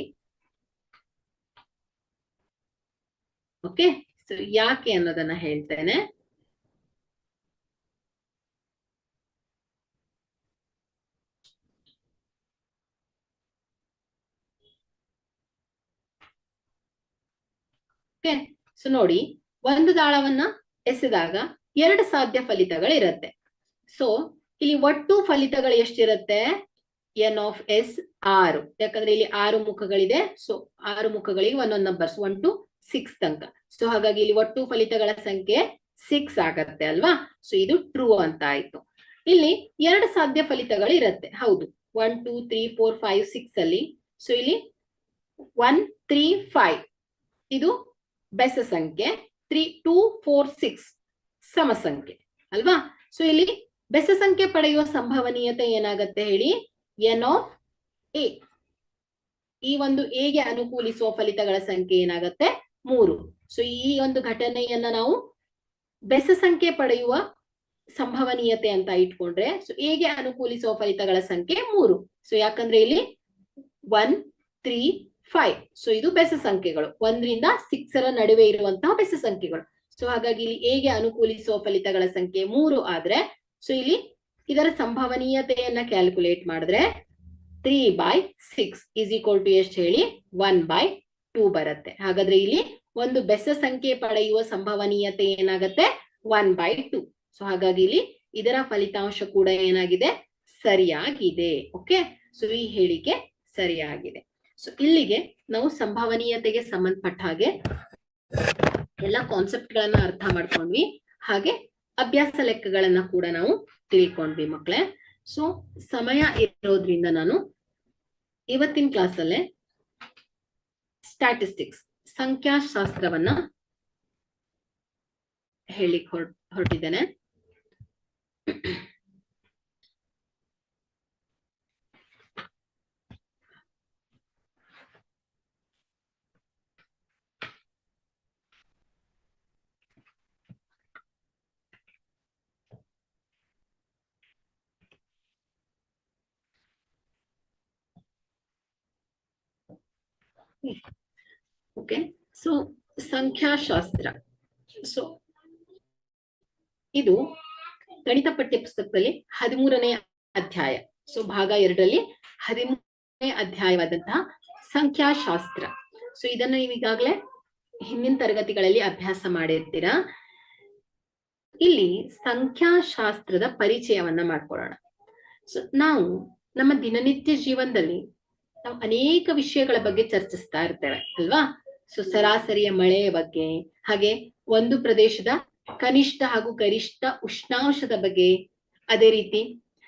ಓಕೆ, ಸೊ ಯಾಕೆ ಅನ್ನೋದನ್ನ ಹೇಳ್ತೇನೆ. ಓಕೆ, ಸೊ ನೋಡಿ, ಒಂದು ದಾಳವನ್ನ ಎಸೆದಾಗ 2 ಸಾಧ್ಯ ಫಲಿತಗಳಿರತ್ತೆ. ಸೊ ಇಲ್ಲಿ ಒಟ್ಟು ಫಲಿತಗಳು ಎಷ್ಟಿರುತ್ತೆ? N of S 6. ಯಾಕಂದ್ರೆ ಇಲ್ಲಿ 6 ಮುಖಗಳಿದೆ. ಸೊ 6 ಮುಖಗಳಿಗೆ ಒಂದೊಂದು ನಂಬರ್ಸ್ 1 to 6 ತನಕ. ಸೊ ಹಾಗಾಗಿ ಇಲ್ಲಿ ಒಟ್ಟು ಫಲಿತಗಳ ಸಂಖ್ಯೆ 6 ಆಗತ್ತೆ ಅಲ್ವಾ? ಸೊ ಇದು ಟ್ರೂ ಅಂತ ಆಯ್ತು. ಇಲ್ಲಿ 2 ಸಾಧ್ಯ ಫಲಿತಗಳು ಇರತ್ತೆ. ಹೌದು, 1 2 3 4 5 6 ಅಲ್ಲಿ. ಸೊ ಇಲ್ಲಿ 1 3 5 ಇದು ಬೆಸ ಸಂಖ್ಯೆ, 3 2 4 6 ಸಮ ಸಂಖ್ಯೆ ಅಲ್ವಾ? ಸೊ ಇಲ್ಲಿ ಬೆಸ ಸಂಖ್ಯೆ ಪಡೆಯುವ ಸಂಭವನೀಯತೆ ಏನಾಗತ್ತೆ ಹೇಳಿ? N of A. ಈ ಒಂದು ಎ ಗೆ ಅನುಕೂಲಿಸುವ ಫಲಿತಗಳ ಸಂಖ್ಯೆ ಏನಾಗತ್ತೆ? 3. ಸೊ ಈ ಒಂದು ಘಟನೆಯನ್ನ ನಾವು ಬೆಸ ಸಂಖ್ಯೆ ಪಡೆಯುವ ಸಂಭವನೀಯತೆ ಅಂತ ಇಟ್ಕೊಂಡ್ರೆ, ಸೊ ಎ ಗೆ ಅನುಕೂಲಿಸುವ ಫಲಿತಗಳ ಸಂಖ್ಯೆ 3. ಸೊ ಯಾಕಂದ್ರೆ ಇಲ್ಲಿ 1 3 5. ಸೊ ಇದು ಬೆಸ ಸಂಖ್ಯೆಗಳು, 1 ರಿಂದ 6 ನಡುವೆ ಇರುವಂತಹ ಬೆಸ ಸಂಖ್ಯೆಗಳು. ಸೊ ಹಾಗಾಗಿ ಇಲ್ಲಿ ಎ ಗೆ ಅನುಕೂಲಿಸುವ ಫಲಿತಗಳ ಸಂಖ್ಯೆ 3 ಆದ್ರೆ, ಸೊ ಇಲ್ಲಿ ಇದರ ಸಂಭವನೀಯತೆಯನ್ನ ಕ್ಯಾಲ್ಕುಲೇಟ್ ಮಾಡಿದ್ರೆ 3/6 ಇಸ್ ಈಕ್ವಲ್ ಟು ಎಷ್ಟು ಹೇಳಿ? 1/2 ಬರುತ್ತೆ. ಹಾಗಾದ್ರೆ ಇಲ್ಲಿ ಒಂದು ಬೆಸ ಸಂಖ್ಯೆ ಪಡೆಯುವ ಸಂಭವನೀಯತೆ ಏನಾಗತ್ತೆ? 1/2. ಸೊ ಹಾಗಾಗಿ ಇಲ್ಲಿ ಇದರ ಫಲಿತಾಂಶ ಕೂಡ ಏನಾಗಿದೆ? ಸರಿಯಾಗಿದೆ. ಓಕೆ, ಸೊ ಈ ಹೇಳಿಕೆ ಸರಿಯಾಗಿದೆ. ಸೊ ಇಲ್ಲಿಗೆ ನಾವು ಸಂಭವನೀಯತೆಗೆ ಸಂಬಂಧಪಟ್ಟ ಹಾಗೆ ಎಲ್ಲ ಕಾನ್ಸೆಪ್ಟ್ ಗಳನ್ನ ಅರ್ಥ ಮಾಡ್ಕೊಂಡ್ವಿ. ಹಾಗೆ ಅಭ್ಯಾಸ ಲೆಕ್ಕಗಳನ್ನ ಕೂಡ ನಾವು ತಿಳ್ಕೊಂಡ್ವಿ ಮಕ್ಕಳೇ. ಸೊ ಸಮಯ ಇರೋದ್ರಿಂದ ನಾನು ಇವತ್ತಿನ ಕ್ಲಾಸಲ್ಲೇ ಸ್ಟ್ಯಾಟಿಸ್ಟಿಕ್ಸ್ ಸಂಖ್ಯಾಶಾಸ್ತ್ರವನ್ನ ಹೇಳಿಕ್ ಹೊರಟಿದ್ದೇನೆ. ಓಕೆ. ಸೊ ಸಂಖ್ಯಾಶಾಸ್ತ್ರ, ಸೊ ಇದು ಗಣಿತ ಪಠ್ಯ ಪುಸ್ತಕದಲ್ಲಿ 13ನೇ ಅಧ್ಯಾಯ. ಸೊ ಭಾಗ 2ರಲ್ಲಿ 13ನೇ ಅಧ್ಯಾಯವಾದಂತಹ ಸಂಖ್ಯಾಶಾಸ್ತ್ರ. ಸೊ ಇದನ್ನ ನೀವು ಈಗಾಗಲೇ ಹಿಂದಿನ ತರಗತಿಗಳಲ್ಲಿ ಅಭ್ಯಾಸ ಮಾಡಿರ್ತೀರಾ. ಇಲ್ಲಿ ಸಂಖ್ಯಾಶಾಸ್ತ್ರದ ಪರಿಚಯವನ್ನ ಮಾಡ್ಕೊಳ್ಳೋಣ. ಸೊ ನಾವು ನಮ್ಮ ದಿನನಿತ್ಯ ಜೀವನದಲ್ಲಿ ನಾವು ಅನೇಕ ವಿಷಯಗಳ ಬಗ್ಗೆ ಚರ್ಚಿಸ್ತಾ ಇರ್ತೇವೆ ಅಲ್ವಾ. ಸೊ ಸರಾಸರಿಯ ಮಳೆಯ ಬಗ್ಗೆ, ಹಾಗೆ ಒಂದು ಪ್ರದೇಶದ ಕನಿಷ್ಠ ಹಾಗೂ ಗರಿಷ್ಠ ಉಷ್ಣಾಂಶದ ಬಗ್ಗೆ, ಅದೇ ರೀತಿ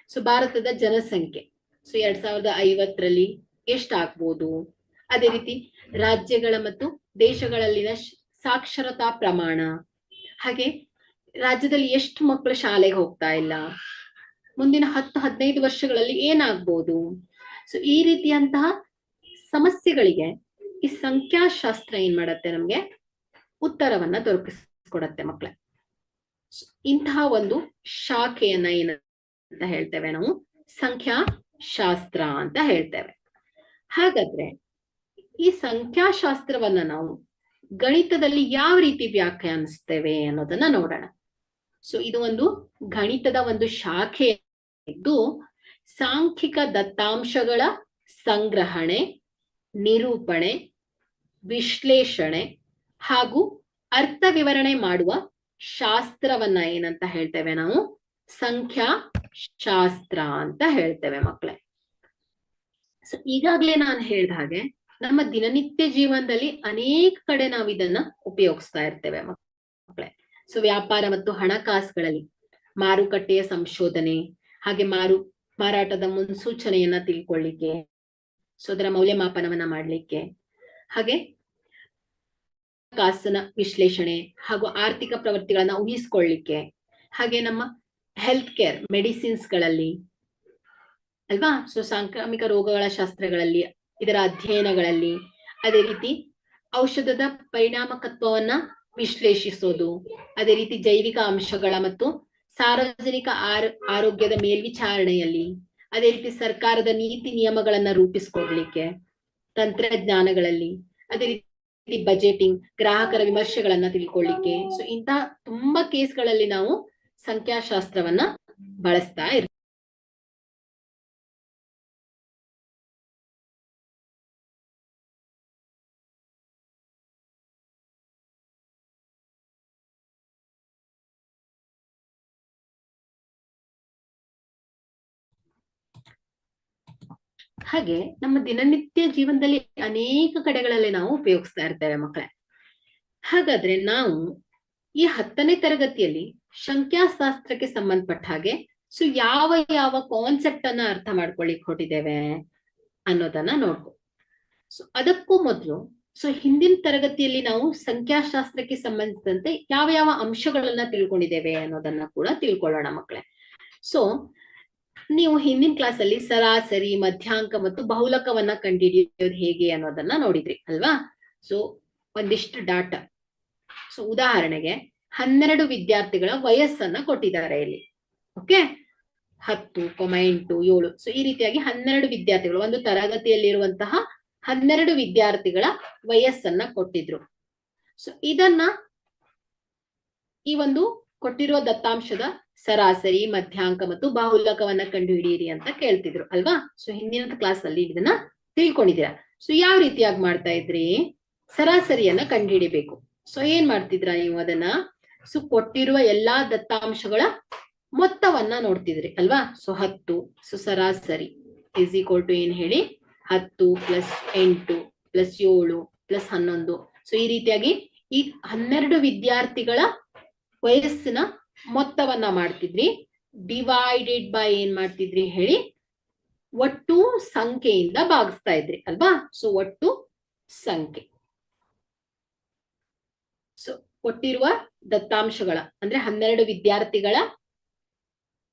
ಸೊ ಭಾರತದ ಜನಸಂಖ್ಯೆ ಸೊ 2050ರಲ್ಲಿ ಎಷ್ಟಾಗ್ಬೋದು, ಅದೇ ರೀತಿ ರಾಜ್ಯಗಳ ಮತ್ತು ದೇಶಗಳಲ್ಲಿನ ಸಾಕ್ಷರತಾ ಪ್ರಮಾಣ, ಹಾಗೆ ರಾಜ್ಯದಲ್ಲಿ ಎಷ್ಟು ಮಕ್ಕಳು ಶಾಲೆಗೆ ಹೋಗ್ತಾ ಇಲ್ಲ, ಮುಂದಿನ 10-15 ವರ್ಷಗಳಲ್ಲಿ ಏನಾಗ್ಬೋದು. ಸೊ ಈ ರೀತಿಯಂತಹ ಸಮಸ್ಯೆಗಳಿಗೆ ಈ ಸಂಖ್ಯಾಶಾಸ್ತ್ರ ಏನ್ ಮಾಡತ್ತೆ, ನಮ್ಗೆ ಉತ್ತರವನ್ನ ದೊರಕಿಸ್ಕೊಡತ್ತೆ ಮಕ್ಕಳೇ. ಇಂತಹ ಒಂದು ಶಾಖೆಯನ್ನ ಏನಂತ ಹೇಳ್ತೇವೆ ನಾವು, ಸಂಖ್ಯಾಶಾಸ್ತ್ರ ಅಂತ ಹೇಳ್ತೇವೆ. ಹಾಗಾದ್ರೆ ಈ ಸಂಖ್ಯಾಶಾಸ್ತ್ರವನ್ನ ನಾವು ಗಣಿತದಲ್ಲಿ ಯಾವ ರೀತಿ ವ್ಯಾಖ್ಯಾನಿಸ್ತೇವೆ ಅನ್ನೋದನ್ನ ನೋಡೋಣ. ಸೊ ಇದು ಒಂದು ಗಣಿತದ ಒಂದು ಶಾಖೆ ಇದ್ದು, ಸಾಂಖ್ಯಿಕ ದತ್ತಾಂಶಗಳ ಸಂಗ್ರಹಣೆ, ನಿರೂಪಣೆ, ವಿಶ್ಲೇಷಣೆ ಹಾಗೂ ಅರ್ಥ ವಿವರಣೆ ಮಾಡುವ ಶಾಸ್ತ್ರವನ್ನ ಏನಂತ ಹೇಳ್ತೇವೆ ನಾವು, ಸಂಖ್ಯಾಶಾಸ್ತ್ರ ಅಂತ ಹೇಳ್ತೇವೆ ಮಕ್ಕಳೇ. ಸೊ ಈಗಾಗ್ಲೇ ನಾನು ಹೇಳ್ದ ಹಾಗೆ ನಮ್ಮ ದಿನನಿತ್ಯ ಜೀವನದಲ್ಲಿ ಅನೇಕ ಕಡೆ ನಾವು ಇದನ್ನ ಉಪಯೋಗಿಸ್ತಾ ಇರ್ತೇವೆ ಮಕ್ಕಳೇ. ಸೊ ವ್ಯಾಪಾರ ಮತ್ತು ಹಣಕಾಸುಗಳಲ್ಲಿ ಮಾರುಕಟ್ಟೆಯ ಸಂಶೋಧನೆ, ಹಾಗೆ ಮಾರಾಟದ ಮುನ್ಸೂಚನೆಯನ್ನ ತಿಳ್ಕೊಳ್ಳಿಕ್ಕೆ, ಸೊ ಅದರ ಮೌಲ್ಯಮಾಪನವನ್ನ ಮಾಡ್ಲಿಕ್ಕೆ, ಹಾಗೆ ಹಣಕಾಸಿನ ವಿಶ್ಲೇಷಣೆ ಹಾಗೂ ಆರ್ಥಿಕ ಪ್ರವೃತ್ತಿಗಳನ್ನ ಊಹಿಸ್ಕೊಳ್ಳಿಕ್ಕೆ, ಹಾಗೆ ನಮ್ಮ ಹೆಲ್ತ್ ಕೇರ್ ಮೆಡಿಸಿನ್ಸ್ ಗಳಲ್ಲಿ ಅಲ್ವಾ, ಸೊ ಸಾಂಕ್ರಾಮಿಕ ರೋಗಗಳ ಶಾಸ್ತ್ರಗಳಲ್ಲಿ, ಇದರ ಅಧ್ಯಯನಗಳಲ್ಲಿ, ಅದೇ ರೀತಿ ಔಷಧದ ಪರಿಣಾಮಕತ್ವವನ್ನ ವಿಶ್ಲೇಷಿಸೋದು, ಅದೇ ರೀತಿ ಜೈವಿಕ ಅಂಶಗಳ ಮತ್ತು ಸಾರ್ವಜನಿಕ ಆರೋಗ್ಯದ ಮೇಲ್ವಿಚಾರಣೆಯಲ್ಲಿ, ಅದೇ ರೀತಿ ಸರ್ಕಾರದ ನೀತಿ ನಿಯಮಗಳನ್ನ ರೂಪಿಸ್ಕೊಡ್ಲಿಕ್ಕೆ, ತಂತ್ರಜ್ಞಾನಗಳಲ್ಲಿ, ಅದೇ ರೀತಿ ಬಜೆಟಿಂಗ್, ಗ್ರಾಹಕರ ವಿಮರ್ಶೆಗಳನ್ನ ತಿಳ್ಕೊಳ್ಳಿಕ್ಕೆ. ಸೊ ಇಂತಹ ತುಂಬಾ ಕೇಸ್ಗಳಲ್ಲಿ ನಾವು ಸಂಖ್ಯಾಶಾಸ್ತ್ರವನ್ನ ಬಳಸ್ತಾ ಇರ್ತೀವಿ. ಹಾಗೆ ನಮ್ಮ ದಿನನಿತ್ಯ ಜೀವನದಲ್ಲಿ ಅನೇಕ ಕಡೆಗಳಲ್ಲಿ ನಾವು ಉಪಯೋಗಿಸ್ತಾ ಇರ್ತೇವೆ ಮಕ್ಕಳೇ. ಹಾಗಾದ್ರೆ ನಾವು ಈ 10ನೇ ತರಗತಿಯಲ್ಲಿ ಸಂಖ್ಯಾಶಾಸ್ತ್ರಕ್ಕೆ ಸಂಬಂಧಪಟ್ಟ ಹಾಗೆ ಸೊ ಯಾವ ಯಾವ ಕಾನ್ಸೆಪ್ಟ್ ಅನ್ನ ಅರ್ಥ ಮಾಡ್ಕೊಳ್ಳಿಕ್ ಹೊಟ್ಟಿದ್ದೇವೆ ಅನ್ನೋದನ್ನ ನೋಡ್ಕೊ. ಸೊ ಅದಕ್ಕೂ ಮೊದಲು ಸೊ ಹಿಂದಿನ ತರಗತಿಯಲ್ಲಿ ನಾವು ಸಂಖ್ಯಾಶಾಸ್ತ್ರಕ್ಕೆ ಸಂಬಂಧಿಸಿದಂತೆ ಯಾವ ಯಾವ ಅಂಶಗಳನ್ನ ತಿಳ್ಕೊಂಡಿದ್ದೇವೆ ಅನ್ನೋದನ್ನ ಕೂಡ ತಿಳ್ಕೊಳ್ಳೋಣ ಮಕ್ಕಳೇ. ಸೊ ನೀವು ಹಿಂದಿನ ಕ್ಲಾಸ್ ಅಲ್ಲಿ ಸರಾಸರಿ, ಮಧ್ಯಾಂಕ ಮತ್ತು ಬಹುಲಕವನ್ನ ಕಂಡುಹಿಡಿಯೋದು ಹೇಗೆ ಅನ್ನೋದನ್ನ ನೋಡಿದ್ರಿ ಅಲ್ವಾ. ಸೊ ಒಂದಿಷ್ಟು ಡಾಟಾ, ಸೊ ಉದಾಹರಣೆಗೆ 12 ವಿದ್ಯಾರ್ಥಿಗಳ ವಯಸ್ಸನ್ನ ಕೊಟ್ಟಿದ್ದಾರೆ ಇಲ್ಲಿ. ಓಕೆ, 10, 8, 7. ಸೊ ಈ ರೀತಿಯಾಗಿ 12 ವಿದ್ಯಾರ್ಥಿಗಳು, ಒಂದು ತರಗತಿಯಲ್ಲಿರುವಂತಹ 12 ವಿದ್ಯಾರ್ಥಿಗಳ ವಯಸ್ಸನ್ನ ಕೊಟ್ಟಿದ್ರು. ಸೊ ಇದನ್ನ ಈ ಒಂದು ಕೊಟ್ಟಿರುವ ದತ್ತಾಂಶದ ಸರಾಸರಿ, ಮಧ್ಯಾಂಕ ಮತ್ತು ಬಹುಲಕವನ್ನ ಕಂಡುಹಿಡಿಯಿರಿ ಅಂತ ಕೇಳ್ತಿದ್ರು ಅಲ್ವಾ. ಸೊ ಹಿಂದಿನ ಕ್ಲಾಸ್ ಅಲ್ಲಿ ಇದನ್ನ ತಿಳ್ಕೊಂಡಿದ್ದೀರಾ. ಸೊ ಯಾವ ರೀತಿಯಾಗಿ ಮಾಡ್ತಾ ಇದ್ರಿ, ಸರಾಸರಿಯನ್ನ ಕಂಡುಹಿಡಿಬೇಕು. ಸೊ ಏನ್ ಮಾಡ್ತಿದ್ರ ನೀವು ಅದನ್ನ, ಸೊ ಕೊಟ್ಟಿರುವ ಎಲ್ಲಾ ದತ್ತಾಂಶಗಳ ಮೊತ್ತವನ್ನ ನೋಡ್ತಿದ್ರಿ ಅಲ್ವಾ. ಸೊ 10, ಸೊ ಸರಾಸರಿ ಇಸ್ ಈಕ್ವಲ್ ಟು ಏನ್ ಹೇಳಿ, 10 + 8 + 7 + 11. ಸೊ ಈ ರೀತಿಯಾಗಿ ಈ 12 ವಿದ್ಯಾರ್ಥಿಗಳ ವಯಸ್ಸಿನ ಮೊತ್ತವನ್ನ ಮಾಡ್ತಿದ್ರಿ, ಡಿವೈಡೆಡ್ ಬೈ ಏನ್ ಮಾಡ್ತಿದ್ರಿ ಹೇಳಿ, ಒಟ್ಟು ಸಂಖ್ಯೆಯಿಂದ ಭಾಗಿಸ್ತಾ ಇದ್ರಿ ಅಲ್ವಾ. ಸೊ ಒಟ್ಟು ಸಂಖ್ಯೆ, ಸೊ ಕೊಟ್ಟಿರುವ ದತ್ತಾಂಶಗಳ ಅಂದ್ರೆ 12 ವಿದ್ಯಾರ್ಥಿಗಳ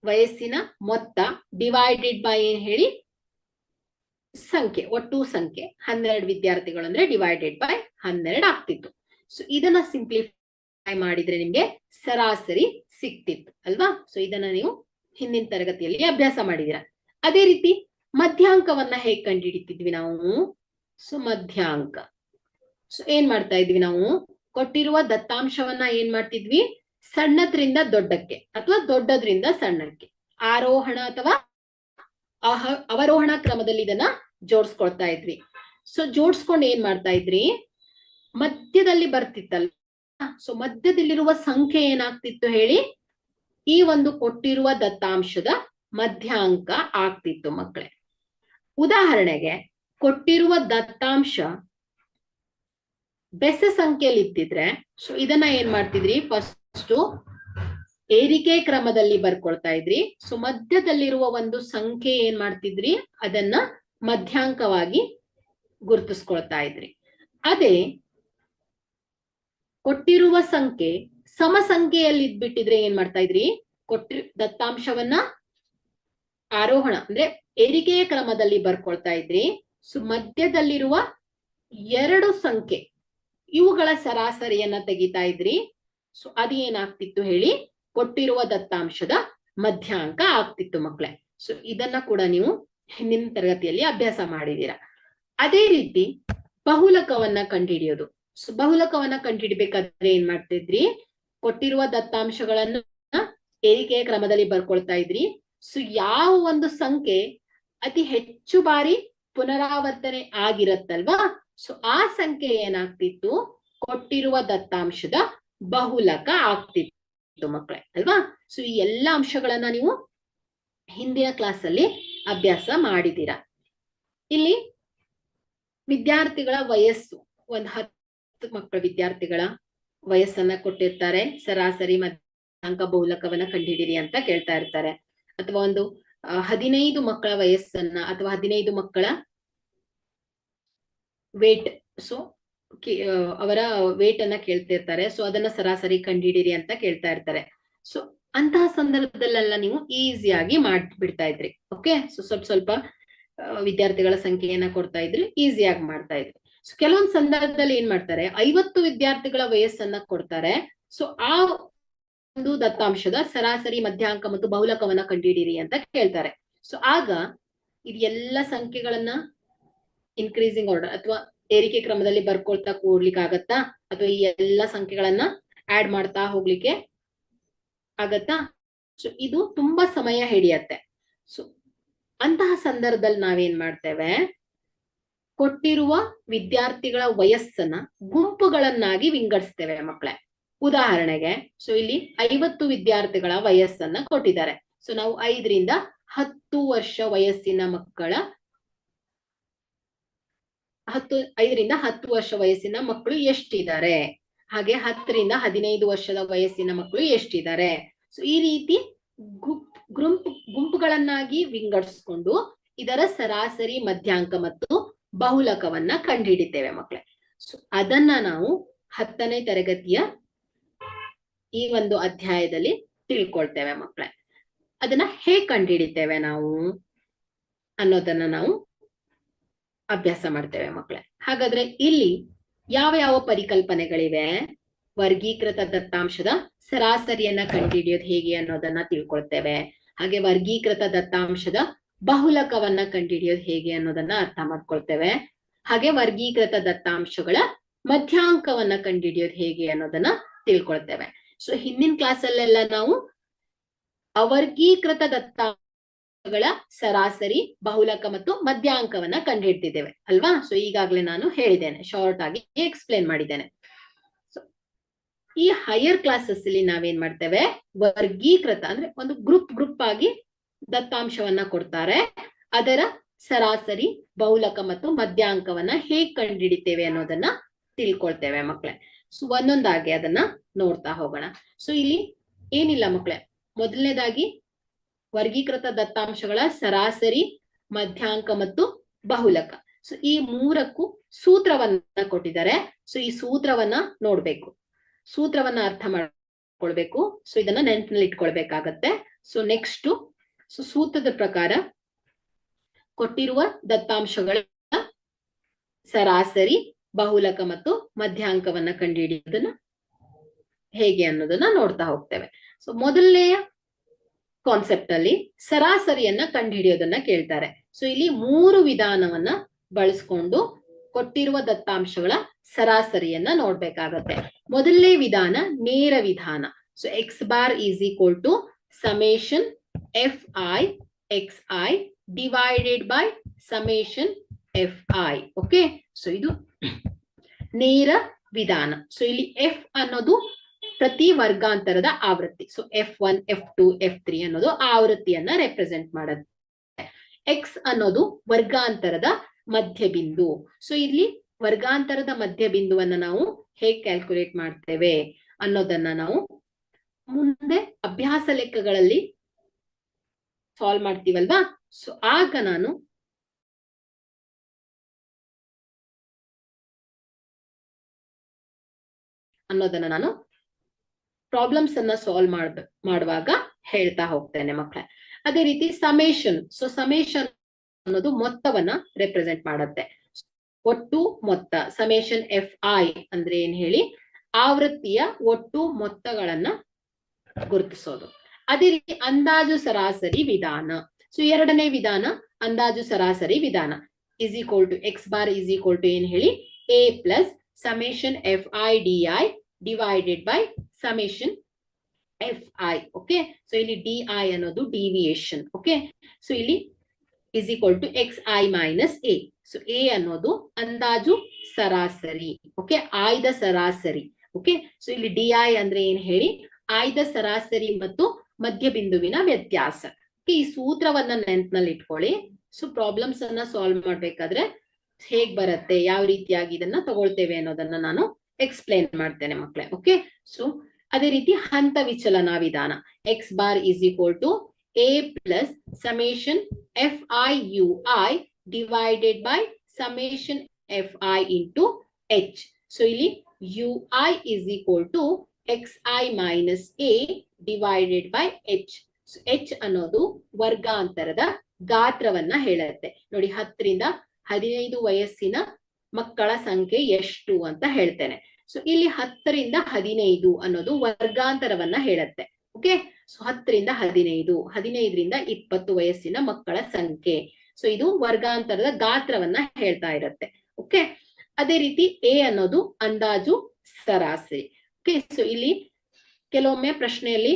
ವಯಸ್ಸಿನ ಮೊತ್ತ ಡಿವೈಡೆಡ್ ಬೈ ಏನ್ ಹೇಳಿ, ಸಂಖ್ಯೆ, ಒಟ್ಟು ಸಂಖ್ಯೆ. 12 ವಿದ್ಯಾರ್ಥಿಗಳು ಅಂದ್ರೆ ಡಿವೈಡೆಡ್ ಬೈ 12 ಆಗ್ತಿತ್ತು. ಸೊ ಇದನ್ನ ಸಿಂಪ್ಲಿಫೈ ಮಾಡಿದ್ರೆ ನಿಮ್ಗೆ ಸರಾಸರಿ ಸಿಕ್ತಿತ್ತು ಅಲ್ವಾ. ಸೊ ಇದನ್ನ ನೀವು ಹಿಂದಿನ ತರಗತಿಯಲ್ಲಿ ಅಭ್ಯಾಸ ಮಾಡಿದೀರ. ಅದೇ ರೀತಿ ಮಧ್ಯಾಂಕವನ್ನ ಹೇಗೆ ಕಂಡುಹಿಡಿತಿದ್ವಿ ನಾವು, ಸೊ ಮಧ್ಯಾಂಕ ಸೊ ಏನ್ ಮಾಡ್ತಾ ಇದ್ವಿ ನಾವು, ಕೊಟ್ಟಿರುವ ದತ್ತಾಂಶವನ್ನ ಏನ್ ಮಾಡ್ತಿದ್ವಿ, ಸಣ್ಣದ್ರಿಂದ ದೊಡ್ಡಕ್ಕೆ ಅಥವಾ ದೊಡ್ಡದ್ರಿಂದ ಸಣ್ಣಕ್ಕೆ ಆರೋಹಣ ಅಥವಾ ಅವರೋಹಣ ಕ್ರಮದಲ್ಲಿ ಇದನ್ನ ಜೋಡಿಸ್ಕೊಳ್ತಾ ಇದ್ವಿ. ಸೊ ಜೋಡಿಸ್ಕೊಂಡು ಏನ್ ಮಾಡ್ತಾ ಇದ್ರಿ, ಮಧ್ಯದಲ್ಲಿ ಬರ್ತಿತ್ತಲ್ಲ, ಸೊ ಮಧ್ಯದಲ್ಲಿರುವ ಸಂಖ್ಯೆ ಏನಾಗ್ತಿತ್ತು ಹೇಳಿ, ಈ ಒಂದು ಕೊಟ್ಟಿರುವ ದತ್ತಾಂಶದ ಮಧ್ಯಾಂಕ ಆಗ್ತಿತ್ತು ಮಕ್ಕಳೇ. ಉದಾಹರಣೆಗೆ ಕೊಟ್ಟಿರುವ ದತ್ತಾಂಶ ಬೆಸ ಸಂಖ್ಯೆಯಲ್ಲಿ ಇತ್ತಿದ್ರೆ, ಸೊ ಇದನ್ನ ಏನ್ ಮಾಡ್ತಿದ್ರಿ, ಫಸ್ಟ್ ಏರಿಕೆ ಕ್ರಮದಲ್ಲಿ ಬರ್ಕೊಳ್ತಾ ಇದ್ರಿ. ಸೊ ಮಧ್ಯದಲ್ಲಿರುವ ಒಂದು ಸಂಖ್ಯೆ ಏನ್ ಮಾಡ್ತಿದ್ರಿ, ಅದನ್ನ ಮಧ್ಯಾಂಕವಾಗಿ ಗುರುತಿಸ್ಕೊಳ್ತಾ ಇದ್ರಿ. ಅದೇ ಕೊಟ್ಟಿರುವ ಸಂಖ್ಯೆ ಸಮ ಸಂಖ್ಯೆಯಲ್ಲಿ ಇದ್ಬಿಟ್ಟಿದ್ರೆ ಏನ್ ಮಾಡ್ತಾ ಇದ್ರಿ, ದತ್ತಾಂಶವನ್ನ ಆರೋಹಣ ಅಂದ್ರೆ ಏರಿಕೆಯ ಕ್ರಮದಲ್ಲಿ ಬರ್ಕೊಳ್ತಾ ಇದ್ರಿ. ಸೊ ಮಧ್ಯದಲ್ಲಿರುವ ಎರಡು ಸಂಖ್ಯೆ ಇವುಗಳ ಸರಾಸರಿಯನ್ನ ತೆಗಿತಾ ಇದ್ರಿ. ಸೊ ಅದು ಏನಾಗ್ತಿತ್ತು ಹೇಳಿ, ಕೊಟ್ಟಿರುವ ದತ್ತಾಂಶದ ಮಧ್ಯಾಂಕ ಆಗ್ತಿತ್ತು ಮಕ್ಕಳೇ. ಸೊ ಇದನ್ನ ಕೂಡ ನೀವು ಹಿಂದಿನ ತರಗತಿಯಲ್ಲಿ ಅಭ್ಯಾಸ ಮಾಡಿದೀರಾ. ಅದೇ ರೀತಿ ಬಹುಲಕವನ್ನ ಕಂಡುಹಿಡಿಯೋದು. ಸೊ ಬಹುಲಕವನ್ನ ಕಂಡುಹಿಡಿಬೇಕಾದ್ರೆ ಏನ್ ಮಾಡ್ತಿದ್ರಿ, ಕೊಟ್ಟಿರುವ ದತ್ತಾಂಶಗಳನ್ನ ಏರಿಕೆಯ ಕ್ರಮದಲ್ಲಿ ಬರ್ಕೊಳ್ತಾ ಇದ್ರಿ. ಸೊ ಯಾವ ಒಂದು ಸಂಖ್ಯೆ ಅತಿ ಹೆಚ್ಚು ಬಾರಿ ಪುನರಾವರ್ತನೆ ಆಗಿರತ್ತಲ್ವಾ, ಸೊ ಆ ಸಂಖ್ಯೆ ಏನಾಗ್ತಿತ್ತು, ಕೊಟ್ಟಿರುವ ದತ್ತಾಂಶದ ಬಹುಲಕ ಆಗ್ತಿತ್ತು ಮಕ್ಕಳೇ ಅಲ್ವಾ. ಸೊ ಈ ಎಲ್ಲಾ ಅಂಶಗಳನ್ನ ನೀವು ಹಿಂದಿನ ಕ್ಲಾಸ್ ಅಲ್ಲಿ ಅಭ್ಯಾಸ ಮಾಡಿದ್ದೀರಾ. ಇಲ್ಲಿ ವಿದ್ಯಾರ್ಥಿಗಳ ವಯಸ್ಸು, ಒಂದು 10 ಮಕ್ಕಳ ವಿದ್ಯಾರ್ಥಿಗಳ ವಯಸ್ಸನ್ನ ಕೊಟ್ಟಿರ್ತಾರೆ, ಸರಾಸರಿ ಮಧ್ಯಾಂಕ ಬಹುಲಕವನ್ನ ಕಂಡುಹಿಡಿಯಿರಿ ಅಂತ ಕೇಳ್ತಾ ಇರ್ತಾರೆ. ಅಥವಾ ಒಂದು 15 ಮಕ್ಕಳ ವಯಸ್ಸನ್ನ ಅಥವಾ 15 ಮಕ್ಕಳ ವೇಟ್, ಸೊ ಅವರ ವೇಟ್ ಅನ್ನ ಕೇಳ್ತಿರ್ತಾರೆ. ಸೊ ಅದನ್ನ ಸರಾಸರಿ ಕಂಡುಹಿಡಿಯಿರಿ ಅಂತ ಕೇಳ್ತಾ ಇರ್ತಾರೆ. ಸೊ ಅಂತಹ ಸಂದರ್ಭದಲ್ಲೆಲ್ಲ ನೀವು ಈಸಿಯಾಗಿ ಮಾಡ್ಬಿಡ್ತಾ ಇದ್ರಿ. ಓಕೆ, ಸೊ ಸ್ವಲ್ಪ ವಿದ್ಯಾರ್ಥಿಗಳ ಸಂಖ್ಯೆಯನ್ನ ಕೊಡ್ತಾ ಇದ್ರಿ, ಈಸಿಯಾಗಿ ಮಾಡ್ತಾ ಇದ್ರಿ. ಸೊ ಕೆಲವೊಂದು ಸಂದರ್ಭದಲ್ಲಿ ಏನ್ ಮಾಡ್ತಾರೆ, 50 ವಿದ್ಯಾರ್ಥಿಗಳ ವಯಸ್ಸನ್ನ ಕೊಡ್ತಾರೆ. ಸೊ ಆ ಒಂದು ದತ್ತಾಂಶದ ಸರಾಸರಿ ಮಧ್ಯಾಂಕ ಮತ್ತು ಬಹುಲಕವನ್ನ ಕಂಡುಹಿಡಿಯಿರಿ ಅಂತ ಕೇಳ್ತಾರೆ. ಸೊ ಆಗ ಇದು ಎಲ್ಲ ಸಂಖ್ಯೆಗಳನ್ನ ಇನ್ಕ್ರೀಸಿಂಗ್ ಆರ್ಡರ್ ಅಥವಾ ಏರಿಕೆ ಕ್ರಮದಲ್ಲಿ ಬರ್ಕೊಳ್ತಾ ಕೂಡ್ಲಿಕ್ಕೆ ಆಗತ್ತಾ, ಅಥವಾ ಈ ಎಲ್ಲ ಸಂಖ್ಯೆಗಳನ್ನ ಆಡ್ ಮಾಡ್ತಾ ಹೋಗ್ಲಿಕ್ಕೆ ಆಗತ್ತಾ? ಸೊ ಇದು ತುಂಬಾ ಸಮಯ ಹಿಡಿಯತ್ತೆ. ಸೊ ಅಂತಹ ಸಂದರ್ಭದಲ್ಲಿ ನಾವೇನ್ ಮಾಡ್ತೇವೆ, ಕೊಟ್ಟಿರುವ ವಿದ್ಯಾರ್ಥಿಗಳ ವಯಸ್ಸನ್ನ ಗುಂಪುಗಳನ್ನಾಗಿ ವಿಂಗಡಿಸ್ತೇವೆ ಮಕ್ಕಳೇ. ಉದಾಹರಣೆಗೆ, ಸೊ ಇಲ್ಲಿ 50 ವಿದ್ಯಾರ್ಥಿಗಳ ವಯಸ್ಸನ್ನ ಕೊಟ್ಟಿದ್ದಾರೆ. ಸೊ ನಾವು 5 ರಿಂದ 10 ವರ್ಷ ವಯಸ್ಸಿನ ಮಕ್ಕಳ 5 ರಿಂದ 10 ವರ್ಷ ವಯಸ್ಸಿನ ಮಕ್ಕಳು ಎಷ್ಟಿದ್ದಾರೆ, ಹಾಗೆ 10 ರಿಂದ 15 ವರ್ಷದ ವಯಸ್ಸಿನ ಮಕ್ಕಳು ಎಷ್ಟಿದ್ದಾರೆ. ಸೊ ಈ ರೀತಿ ಗುಂಪುಗಳನ್ನಾಗಿ ವಿಂಗಡಿಸ್ಕೊಂಡು ಇದರ ಸರಾಸರಿ ಮಧ್ಯಾಂಕ ಮತ್ತು ಬಹುಲಕವನ್ನ ಕಂಡುಹಿಡಿತೇವೆ ಮಕ್ಕಳೇ. ಸೊ ಅದನ್ನ ನಾವು 10ನೇ ತರಗತಿಯ ಈ ಒಂದು ಅಧ್ಯಾಯದಲ್ಲಿ ತಿಳ್ಕೊಳ್ತೇವೆ ಮಕ್ಕಳೇ. ಅದನ್ನ ಹೇಗ್ ಕಂಡುಹಿಡಿತೇವೆ ನಾವು ಅನ್ನೋದನ್ನ ನಾವು ಅಭ್ಯಾಸ ಮಾಡ್ತೇವೆ ಮಕ್ಕಳೇ. ಹಾಗಾದ್ರೆ ಇಲ್ಲಿ ಯಾವ ಯಾವ ಪರಿಕಲ್ಪನೆಗಳಿವೆ, ವರ್ಗೀಕೃತ ದತ್ತಾಂಶದ ಸರಾಸರಿಯನ್ನ ಕಂಡುಹಿಡಿಯೋದು ಹೇಗೆ ಅನ್ನೋದನ್ನ ತಿಳ್ಕೊಳ್ತೇವೆ. ಹಾಗೆ ವರ್ಗೀಕೃತ ದತ್ತಾಂಶದ ಬಹುಲಕವನ್ನ ಕಂಡುಹಿಡಿಯೋದು ಹೇಗೆ ಅನ್ನೋದನ್ನ ಅರ್ಥ ಮಾಡ್ಕೊಳ್ತೇವೆ. ಹಾಗೆ ವರ್ಗೀಕೃತ ದತ್ತಾಂಶಗಳ ಮಧ್ಯಾಂಕವನ್ನ ಕಂಡುಹಿಡಿಯೋದು ಹೇಗೆ ಅನ್ನೋದನ್ನ ತಿಳ್ಕೊಳ್ತೇವೆ. ಸೊ ಹಿಂದಿನ ಕ್ಲಾಸ್ ಅಲ್ಲೆಲ್ಲ ನಾವು ಅವರ್ಗೀಕೃತ ದತ್ತಾಂಶಗಳ ಸರಾಸರಿ, ಬಹುಲಕ ಮತ್ತು ಮಧ್ಯಾಂಕವನ್ನ ಕಂಡುಹಿಡ್ತಿದ್ದೇವೆ ಅಲ್ವಾ. ಸೊ ಈಗಾಗ್ಲೇ ನಾನು ಹೇಳಿದ್ದೇನೆ, ಶಾರ್ಟ್ ಆಗಿ ಎಕ್ಸ್ಪ್ಲೇನ್ ಮಾಡಿದ್ದೇನೆ. ಸೊ ಈ ಹೈಯರ್ ಕ್ಲಾಸಸ್ ಅಲ್ಲಿ ನಾವೇನ್ ಮಾಡ್ತೇವೆ, ವರ್ಗೀಕೃತ ಅಂದ್ರೆ ಒಂದು ಗ್ರೂಪ್ ಆಗಿ ದತ್ತಾಂಶವನ್ನ ಕೊಡ್ತಾರೆ, ಅದರ ಸರಾಸರಿ, ಬಹುಲಕ ಮತ್ತು ಮಧ್ಯಾಂಕವನ್ನ ಹೇಗ್ ಕಂಡುಹಿಡಿತೇವೆ ಅನ್ನೋದನ್ನ ತಿಳ್ಕೊಳ್ತೇವೆ ಮಕ್ಕಳೇ. ಸೊ ಒಂದೊಂದಾಗಿ ಅದನ್ನ ನೋಡ್ತಾ ಹೋಗೋಣ. ಸೊ ಇಲ್ಲಿ ಏನಿಲ್ಲ ಮಕ್ಕಳೇ, ಮೊದಲನೇದಾಗಿ ವರ್ಗೀಕೃತ ದತ್ತಾಂಶಗಳ ಸರಾಸರಿ, ಮಧ್ಯಾಂಕ ಮತ್ತು ಬಹುಲಕ. ಸೊ ಈ ಮೂರಕ್ಕೂ ಸೂತ್ರವನ್ನ ಕೊಟ್ಟಿದ್ದಾರೆ. ಸೊ ಈ ಸೂತ್ರವನ್ನ ನೋಡ್ಬೇಕು, ಸೂತ್ರವನ್ನ ಅರ್ಥ ಮಾಡ್ಕೊಳ್ಬೇಕು. ಸೊ ಇದನ್ನ ನೆನಪಿನಲ್ಲಿ ಇಟ್ಕೊಳ್ಬೇಕಾಗತ್ತೆ. ಸೊ ನೆಕ್ಸ್ಟ್, ಸೊ ಸೂತ್ರದ ಪ್ರಕಾರ ಕೊಟ್ಟಿರುವ ದತ್ತಾಂಶಗಳ ಸರಾಸರಿ, ಬಹುಲಕ ಮತ್ತು ಮಧ್ಯಾಂಕವನ್ನ ಕಂಡುಹಿಡಿಯೋದನ್ನ ಹೇಗೆ ಅನ್ನೋದನ್ನ ನೋಡ್ತಾ ಹೋಗ್ತೇವೆ. ಸೊ ಮೊದಲನೆಯ ಕಾನ್ಸೆಪ್ಟ್ ಅಲ್ಲಿ ಸರಾಸರಿಯನ್ನ ಕಂಡುಹಿಡಿಯೋದನ್ನ ಕೇಳ್ತಾರೆ. ಸೊ ಇಲ್ಲಿ 3 ವಿಧಾನವನ್ನ ಬಳಸ್ಕೊಂಡು ಕೊಟ್ಟಿರುವ ದತ್ತಾಂಶಗಳ ಸರಾಸರಿಯನ್ನ ನೋಡ್ಬೇಕಾಗತ್ತೆ. ಮೊದಲನೇ ವಿಧಾನ ನೇರ ವಿಧಾನ. So X bar is equal to summation F I X I divided by summation F I. Okay, so ಇದು ನೇರ ವಿಧಾನ. ಸೊ ಇಲ್ಲಿ ಎಫ್ ಅನ್ನೋದು ಪ್ರತಿ ವರ್ಗಾಂತರದ ಆವೃತ್ತಿ. ಸೊ F1 F2 F3 ಅನ್ನೋದು ಆವೃತ್ತಿಯನ್ನ ರೆಪ್ರೆಸೆಂಟ್ ಮಾಡುತ್ತೆ. ಎಕ್ಸ್ ಅನ್ನೋದು ವರ್ಗಾಂತರದ ಮಧ್ಯಬಿಂದು. ಸೊ ಇಲ್ಲಿ ವರ್ಗಾಂತರದ ಮಧ್ಯಬಿಂದುವನ್ನ ನಾವು ಹೇಗೆ ಕ್ಯಾಲ್ಕುಲೇಟ್ ಮಾಡ್ತೇವೆ ಅನ್ನೋದನ್ನ ನಾವು ಮುಂದೆ ಅಭ್ಯಾಸ ಲೆಕ್ಕಗಳಲ್ಲಿ ಸಾಲ್ವ್ ಮಾಡ್ತೀವಲ್ವಾ. ಸೊ ಆಗ ನಾನು ಅನ್ನೋದನ್ನ ನಾನು ಪ್ರಾಬ್ಲಮ್ಸ್ ಅನ್ನ ಸಾಲ್ವ್ ಮಾಡುವಾಗ ಹೇಳ್ತಾ ಹೋಗ್ತೇನೆ ಮಕ್ಕಳೇ. ಅದೇ ರೀತಿ ಸಮೇಶನ್. ಸೊ ಸಮೇಶನ್ ಅನ್ನೋದು ಮೊತ್ತವನ್ನ ರೆಪ್ರೆಸೆಂಟ್ ಮಾಡುತ್ತೆ, ಒಟ್ಟು ಮೊತ್ತ. ಸಮೇಶನ್ ಎಫ್ ಐ ಅಂದ್ರೆ ಏನ್ ಹೇಳಿ, ಆವೃತ್ತಿಯ ಒಟ್ಟು ಮೊತ್ತಗಳನ್ನ ಗುರುತಿಸೋದು. ಅದೇ ರೀತಿ ಅಂದಾಜು ಸರಾಸರಿ ವಿಧಾನ. ಸೊ ಎರಡನೇ ವಿಧಾನ ಅಂದಾಜು ಸರಾಸರಿ ವಿಧಾನ is equal to X bar is equal to ಏನ್ ಹೇಳಿ, A plus summation F I D I divided by summation F I. Okay, so ಇಲ್ಲಿ ಡಿ ಐ ಅನ್ನೋದು ಡಿವಿಯೇಷನ್. ಓಕೆ, ಸೊ ಇಲ್ಲಿ is equal to X I minus A. So A ಅನ್ನೋದು ಅಂದಾಜು ಸರಾಸರಿ. ಓಕೆ, ಆಯ್ದ ಸರಾಸರಿ. ಓಕೆ, ಸೊ ಇಲ್ಲಿ ಡಿ ಐ ಅಂದ್ರೆ ಏನ್ ಹೇಳಿ, ಆಯ್ದ ಸರಾಸರಿ ಮತ್ತು ಮಧ್ಯಬಿಂದುವಿನ ವ್ಯತ್ಯಾಸ. ಈ ಸೂತ್ರವನ್ನ ನೆನಪಿನಲ್ಲಿ ಇಟ್ಕೊಳ್ಳಿ. ಸೊ ಪ್ರಾಬ್ಲಮ್ಸ್ ಅನ್ನ ಸಾಲ್ವ್ ಮಾಡ್ಬೇಕಾದ್ರೆ ಹೇಗ್ ಬರುತ್ತೆ, ಯಾವ ರೀತಿಯಾಗಿ ಇದನ್ನ ತಗೊಳ್ತೇವೆ ಅನ್ನೋದನ್ನ ನಾನು ಎಕ್ಸ್ಪ್ಲೇನ್ ಮಾಡ್ತೇನೆ ಮಕ್ಕಳೇ. ಓಕೆ, ಸೊ ಅದೇ ರೀತಿ ಹಂತ ವಿಚಲನ ವಿಧಾನ. X bar is equal to A plus summation F I U I divided by summation F I into H. So ಇಲ್ಲಿ U I is equal to X I minus A divided by H. So H ಅನ್ನೋದು ವರ್ಗಾಂತರದ ಗಾತ್ರವನ್ನ ಹೇಳುತ್ತೆ. ನೋಡಿ, 10 ರಿಂದ 15 ವಯಸ್ಸಿನ ಮಕ್ಕಳ ಸಂಖ್ಯೆ ಎಷ್ಟು ಅಂತ ಹೇಳ್ತೇನೆ. ಸೊ ಇಲ್ಲಿ 10 ರಿಂದ 15 ಅನ್ನೋದು ವರ್ಗಾಂತರವನ್ನ ಹೇಳುತ್ತೆ. ಓಕೆ, ಸೊ 10 ರಿಂದ 15, 15 ರಿಂದ 20 ವಯಸ್ಸಿನ ಮಕ್ಕಳ ಸಂಖ್ಯೆ. ಸೊ ಇದು ವರ್ಗಾಂತರದ ಗಾತ್ರವನ್ನ ಹೇಳ್ತಾ ಇರುತ್ತೆ. ಓಕೆ, ಅದೇ ರೀತಿ ಎ ಅನ್ನೋದು ಅಂದಾಜು ಸರಾಸರಿ. ಓಕೆ, ಸೊ ಇಲ್ಲಿ ಕೆಲವೊಮ್ಮೆ ಪ್ರಶ್ನೆಯಲ್ಲಿ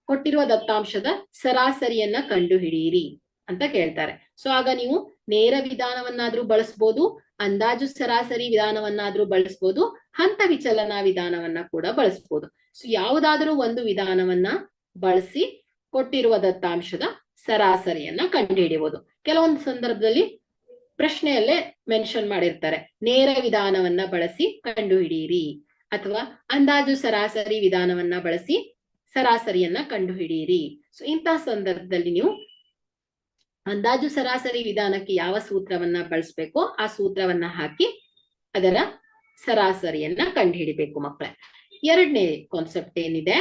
ಕೊಟ್ಟಿರುವ ದತ್ತಾಂಶದ ಸರಾಸರಿಯನ್ನ ಕಂಡುಹಿಡಿಯಿರಿ ಅಂತ ಕೇಳ್ತಾರೆ. ಸೊ ಆಗ ನೀವು ನೇರ ವಿಧಾನವನ್ನಾದ್ರೂ ಬಳಸ್ಬೋದು, ಅಂದಾಜು ಸರಾಸರಿ ವಿಧಾನವನ್ನಾದ್ರೂ ಬಳಸ್ಬೋದು, ಹಂತ ವಿಚಲನ ವಿಧಾನವನ್ನ ಕೂಡ ಬಳಸ್ಬೋದು. ಸೊ ಯಾವುದಾದ್ರೂ ಒಂದು ವಿಧಾನವನ್ನ ಬಳಸಿ ಕೊಟ್ಟಿರುವ ದತ್ತಾಂಶದ ಸರಾಸರಿಯನ್ನ ಕಂಡುಹಿಡಿಯಬಹುದು. ಕೆಲವೊಂದು ಸಂದರ್ಭದಲ್ಲಿ ಪ್ರಶ್ನೆಯಲ್ಲೇ ಮೆನ್ಷನ್ ಮಾಡಿರ್ತಾರೆ, ನೇರ ವಿಧಾನವನ್ನ ಬಳಸಿ ಕಂಡುಹಿಡಿಯಿರಿ ಅಥವಾ ಅಂದಾಜು ಸರಾಸರಿ ವಿಧಾನವನ್ನ ಬಳಸಿ ಸರಾಸರಿಯನ್ನ ಕಂಡುಹಿಡಿಯಿರಿ. ಸೊ ಇಂತಹ ಸಂದರ್ಭದಲ್ಲಿ ನೀವು ಅಂದಾಜು ಸರಾಸರಿ ವಿಧಾನಕ್ಕೆ ಯಾವ ಸೂತ್ರವನ್ನ ಬಳಸಬೇಕೋ ಆ ಸೂತ್ರವನ್ನ ಹಾಕಿ ಅದರ ಸರಾಸರಿಯನ್ನ ಕಂಡುಹಿಡಿಬೇಕು ಮಕ್ಕಳೇ. ಎರಡನೇ ಕಾನ್ಸೆಪ್ಟ್ ಏನಿದೆ,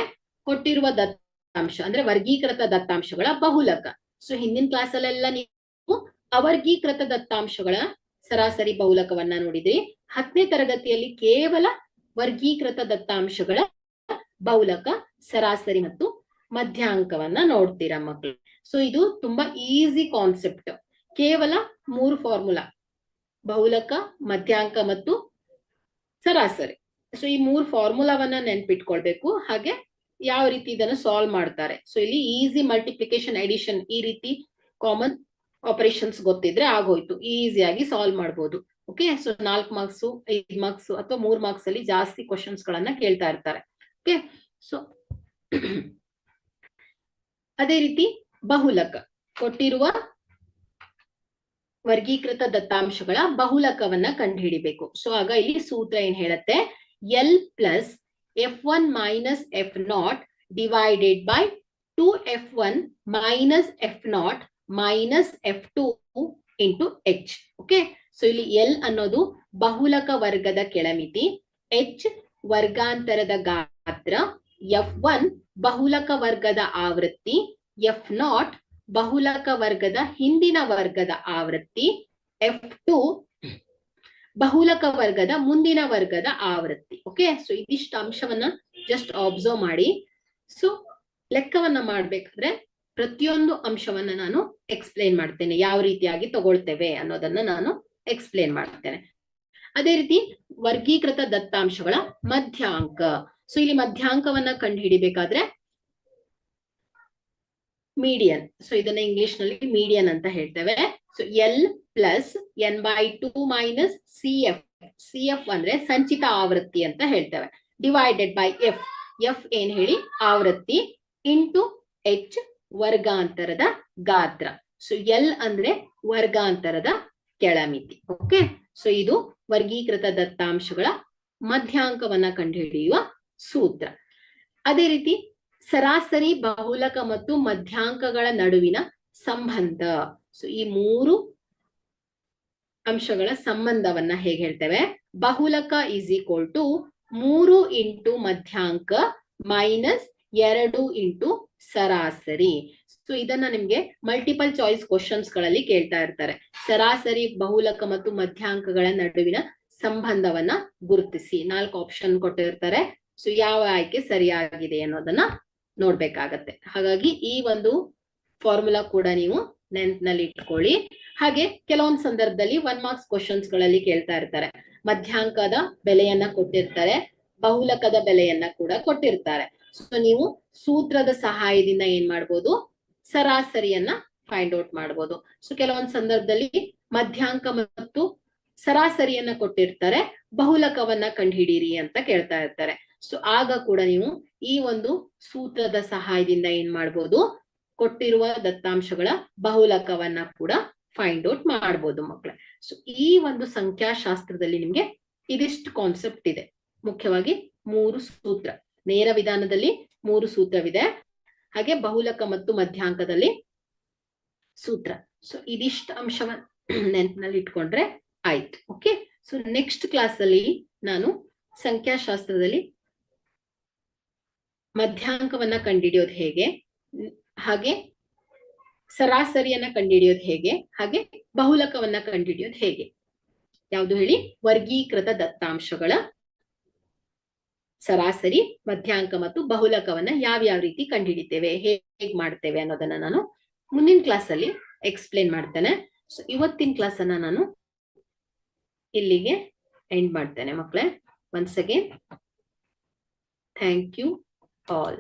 ಕೊಟ್ಟಿರುವ ದತ್ತಾಂಶ ಅಂದ್ರೆ ವರ್ಗೀಕೃತ ದತ್ತಾಂಶಗಳ ಬಹುಲಕ. ಸೊ ಹಿಂದಿನ ಕ್ಲಾಸಲ್ಲೆಲ್ಲ ನೀವು ಅವರ್ಗೀಕೃತ ದತ್ತಾಂಶಗಳ ಸರಾಸರಿ ಬಹುಲಕವನ್ನ ನೋಡಿದ್ರಿ. 10ನೇ ತರಗತಿಯಲ್ಲಿ ಕೇವಲ ವರ್ಗೀಕೃತ ದತ್ತಾಂಶಗಳ ಬಹುಲಕ, ಸರಾಸರಿ ಮತ್ತು ಮಧ್ಯಾಂಕವನ್ನ ನೋಡ್ತೀರಾ ಮಕ್ಕಳು. ಸೊ ಇದು ತುಂಬಾ ಈಸಿ ಕಾನ್ಸೆಪ್ಟ್. ಕೇವಲ 3 ಫಾರ್ಮುಲಾ, ಬಹುಲಕ, ಮಧ್ಯಾಂಕ ಮತ್ತು ಸರಾಸರಿ. ಸೊ ಈ 3 ಫಾರ್ಮುಲಾವನ್ನ ನೆನ್ಪಿಟ್ಕೊಳ್ಬೇಕು. ಹಾಗೆ ಯಾವ ರೀತಿ ಇದನ್ನು ಸಾಲ್ವ್ ಮಾಡ್ತಾರೆ. ಸೊ ಇಲ್ಲಿ ಈಸಿ ಮಲ್ಟಿಪ್ಲಿಕೇಶನ್, ಎಡಿಷನ್, ಈ ರೀತಿ ಕಾಮನ್ ಆಪರೇಷನ್ಸ್ ಗೊತ್ತಿದ್ರೆ ಆಗೋಯ್ತು, ಈಸಿಯಾಗಿ ಸಾಲ್ವ್ ಮಾಡ್ಬೋದು. ಓಕೆ, ಸೊ 4 ಮಾರ್ಕ್ಸ್, 5 ಮಾರ್ಕ್ಸ್ ಅಥವಾ 3 ಮಾರ್ಕ್ಸ್ ಅಲ್ಲಿ ಜಾಸ್ತಿ ಕ್ವಶನ್ಸ್ ಗಳನ್ನ ಕೇಳ್ತಾ ಇರ್ತಾರೆ. ಓಕೆ, ಸೊ ಅದೇ ರೀತಿ ಬಹುಲಕ, ಕೊಟ್ಟಿರುವ ವರ್ಗೀಕೃತ ದತ್ತಾಂಶಗಳ ಬಹುಲಕವನ್ನ ಕಂಡುಹಿಡಿಬೇಕು. ಸೊ ಆಗ ಇಲ್ಲಿ ಸೂತ್ರ ಏನ್ ಹೇಳುತ್ತೆ, L plus F1 minus F0 divided by 2F1 minus F0 minus F2 into H. Okay, so ಇಲ್ಲಿ ಎಲ್ ಅನ್ನೋದು ಬಹುಲಕ ವರ್ಗದ ಕೆಳಮಿತಿ, H ವರ್ಗಾಂತರದ ಗಾತ್ರ, F1 ಬಹುಲಕ ವರ್ಗದ ಆವೃತ್ತಿ, F0 ಬಹುಲಕ ವರ್ಗದ ಹಿಂದಿನ ವರ್ಗದ ಆವೃತ್ತಿ, F2 ಬಹುಲಕ ವರ್ಗದ ಮುಂದಿನ ವರ್ಗದ ಆವೃತ್ತಿ. ಓಕೆ, ಸೊ ಇದಿಷ್ಟು ಅಂಶವನ್ನ ಜಸ್ಟ್ ಅಬ್ಸರ್ವ್ ಮಾಡಿ. ಸೊ ಲೆಕ್ಕವನ್ನ ಮಾಡ್ಬೇಕಾದ್ರೆ ಪ್ರತಿಯೊಂದು ಅಂಶವನ್ನ ನಾನು ಎಕ್ಸ್ಪ್ಲೇನ್ ಮಾಡ್ತೇನೆ, ಯಾವ ರೀತಿಯಾಗಿ ತಗೊಳ್ತೇವೆ ಅನ್ನೋದನ್ನ ನಾನು ಎಕ್ಸ್ಪ್ಲೇನ್ ಮಾಡ್ತೇನೆ. ಅದೇ ರೀತಿ ವರ್ಗೀಕೃತ ದತ್ತಾಂಶಗಳ ಮಧ್ಯಾಂಕ. ಸೊ ಇಲ್ಲಿ ಮಧ್ಯಾಂಕವನ್ನ ಕಂಡುಹಿಡಿಬೇಕಾದ್ರೆ ಮೀಡಿಯನ್, ಸೊ ಇದನ್ನ ಇಂಗ್ಲಿಷ್ ನಲ್ಲಿ ಮೀಡಿಯನ್ ಅಂತ ಹೇಳ್ತೇವೆ. So L plus N by 2 minus C F ಅಂದ್ರೆ ಸಂಚಿತ ಆವೃತ್ತಿ ಅಂತ ಹೇಳ್ತೇವೆ, ಡಿವೈಡೆಡ್ ಬೈ ಎಫ್, ಎಫ್ ಏನ್ ಹೇಳಿ ಆವೃತ್ತಿ, ಇಂಟು ಎಚ್ ವರ್ಗಾಂತರದ ಗಾತ್ರ. ಸೊ ಎಲ್ ಅಂದ್ರೆ ವರ್ಗಾಂತರದ ಕೆಳಮಿತಿ. ಓಕೆ, ಸೊ ಇದು ವರ್ಗೀಕೃತ ದತ್ತಾಂಶಗಳ ಮಧ್ಯಾಂಕವನ್ನ ಕಂಡುಹಿಡಿಯುವ ಸೂತ್ರ. ಅದೇ ರೀತಿ ಸರಾಸರಿ, ಬಹುಲಕ ಮತ್ತು ಮಧ್ಯಾಂಕಗಳ ನಡುವಿನ ಸಂಬಂಧ. ಸೊ ಈ ಮೂರು ಅಂಶಗಳ ಸಂಬಂಧವನ್ನ ಹೇಗೆ ಹೇಳ್ತೇವೆ, ಬಹುಲಕ ಈಸ್ ಈಕ್ವಲ್ ಟು 3 ಇಂಟು ಮಧ್ಯಾಂಕ ಮೈನಸ್ 2 ಇಂಟು ಸರಾಸರಿ. ಸೊ ಇದನ್ನ ನಿಮ್ಗೆ ಮಲ್ಟಿಪಲ್ ಚಾಯ್ಸ್ ಕ್ವಶನ್ಸ್ ಗಳಲ್ಲಿ ಕೇಳ್ತಾ ಇರ್ತಾರೆ. ಸರಾಸರಿ, ಬಹುಲಕ ಮತ್ತು ಮಧ್ಯಾಂಕಗಳ ನಡುವಿನ ಸಂಬಂಧವನ್ನ ಗುರುತಿಸಿ 4 ಆಪ್ಷನ್ ಕೊಟ್ಟಿರ್ತಾರೆ. ಸೊ ಯಾವ ಆಯ್ಕೆ ಸರಿಯಾಗಿದೆ ಅನ್ನೋದನ್ನ ನೋಡ್ಬೇಕಾಗತ್ತೆ. ಹಾಗಾಗಿ ಈ ಒಂದು ಫಾರ್ಮುಲಾ ಕೂಡ ನೀವು ನೆನ್ಪಿನಲ್ಲಿ ಇಟ್ಕೊಳ್ಳಿ. ಹಾಗೆ ಕೆಲವೊಂದು ಸಂದರ್ಭದಲ್ಲಿ 1 ಮಾರ್ಕ್ಸ್ ಕ್ವಶನ್ಸ್ ಗಳಲ್ಲಿ ಕೇಳ್ತಾ ಇರ್ತಾರೆ. ಮಧ್ಯಾಂಕದ ಬೆಲೆಯನ್ನ ಕೊಟ್ಟಿರ್ತಾರೆ, ಬಹುಲಕದ ಬೆಲೆಯನ್ನ ಕೂಡ ಕೊಟ್ಟಿರ್ತಾರೆ. ಸೊ ನೀವು ಸೂತ್ರದ ಸಹಾಯದಿಂದ ಏನ್ ಮಾಡ್ಬೋದು, ಸರಾಸರಿಯನ್ನ ಫೈಂಡ್ ಔಟ್ ಮಾಡ್ಬೋದು. ಸೊ ಕೆಲವೊಂದು ಸಂದರ್ಭದಲ್ಲಿ ಮಧ್ಯಾಂಕ ಮತ್ತು ಸರಾಸರಿಯನ್ನ ಕೊಟ್ಟಿರ್ತಾರೆ, ಬಹುಲಕವನ್ನ ಕಂಡುಹಿಡೀರಿ ಅಂತ ಕೇಳ್ತಾ ಇರ್ತಾರೆ. ಸೊ ಆಗ ಕೂಡ ನೀವು ಈ ಒಂದು ಸೂತ್ರದ ಸಹಾಯದಿಂದ ಏನ್ ಮಾಡ್ಬೋದು, ಕೊಟ್ಟಿರುವ ದತ್ತಾಂಶಗಳ ಬಹುಲಕವನ್ನ ಕೂಡ ಫೈಂಡ್ ಔಟ್ ಮಾಡ್ಬೋದು ಮಕ್ಕಳೇ. ಸೊ ಈ ಒಂದು ಸಂಖ್ಯಾಶಾಸ್ತ್ರದಲ್ಲಿ ನಿಮ್ಗೆ ಇದಿಷ್ಟು ಕಾನ್ಸೆಪ್ಟ್ ಇದೆ. ಮುಖ್ಯವಾಗಿ 3 ಸೂತ್ರ, ನೇರ ವಿಧಾನದಲ್ಲಿ 3 ಸೂತ್ರವಿದೆ, ಹಾಗೆ ಬಹುಲಕ ಮತ್ತು ಮಧ್ಯಾಂಕದಲ್ಲಿ ಸೂತ್ರ. ಸೊ ಇದಿಷ್ಟು ಅಂಶವನ್ನ ನೆನಪಿನಲ್ಲಿ ಇಟ್ಕೊಂಡ್ರೆ ಆಯ್ತು. ಓಕೆ, ಸೊ ನೆಕ್ಸ್ಟ್ ಕ್ಲಾಸ್ ಅಲ್ಲಿ ನಾನು ಸಂಖ್ಯಾಶಾಸ್ತ್ರದಲ್ಲಿ ಮಧ್ಯಾಂಕವನ್ನ ಕಂಡುಹಿಡಿಯೋದು ಹೇಗೆ, ಹಾಗೆ ಸರಾಸರಿಯನ್ನ ಕಂಡುಹಿಡಿಯೋದು ಹೇಗೆ, ಹಾಗೆ ಬಹುಲಕವನ್ನ ಕಂಡುಹಿಡಿಯೋದು ಹೇಗೆ, ಯಾವುದು ಹೇಳಿ, ವರ್ಗೀಕೃತ ದತ್ತಾಂಶಗಳ ಸರಾಸರಿ, ಮಧ್ಯಾಂಕ ಮತ್ತು ಬಹುಲಕವನ್ನ ಯಾವ ರೀತಿ ಕಂಡುಹಿಡಿತೇವೆ, ಹೇಗ್ ಮಾಡ್ತೇವೆ ಅನ್ನೋದನ್ನ ನಾನು ಮುಂದಿನ ಕ್ಲಾಸ್ ಅಲ್ಲಿ ಎಕ್ಸ್ಪ್ಲೇನ್ ಮಾಡ್ತೇನೆ. ಸೊ ಇವತ್ತಿನ ಕ್ಲಾಸ್ ಅನ್ನ ನಾನು ಇಲ್ಲಿಗೆ ಎಂಡ್ ಮಾಡ್ತೇನೆ ಮಕ್ಕಳೇ. Once again thank you all.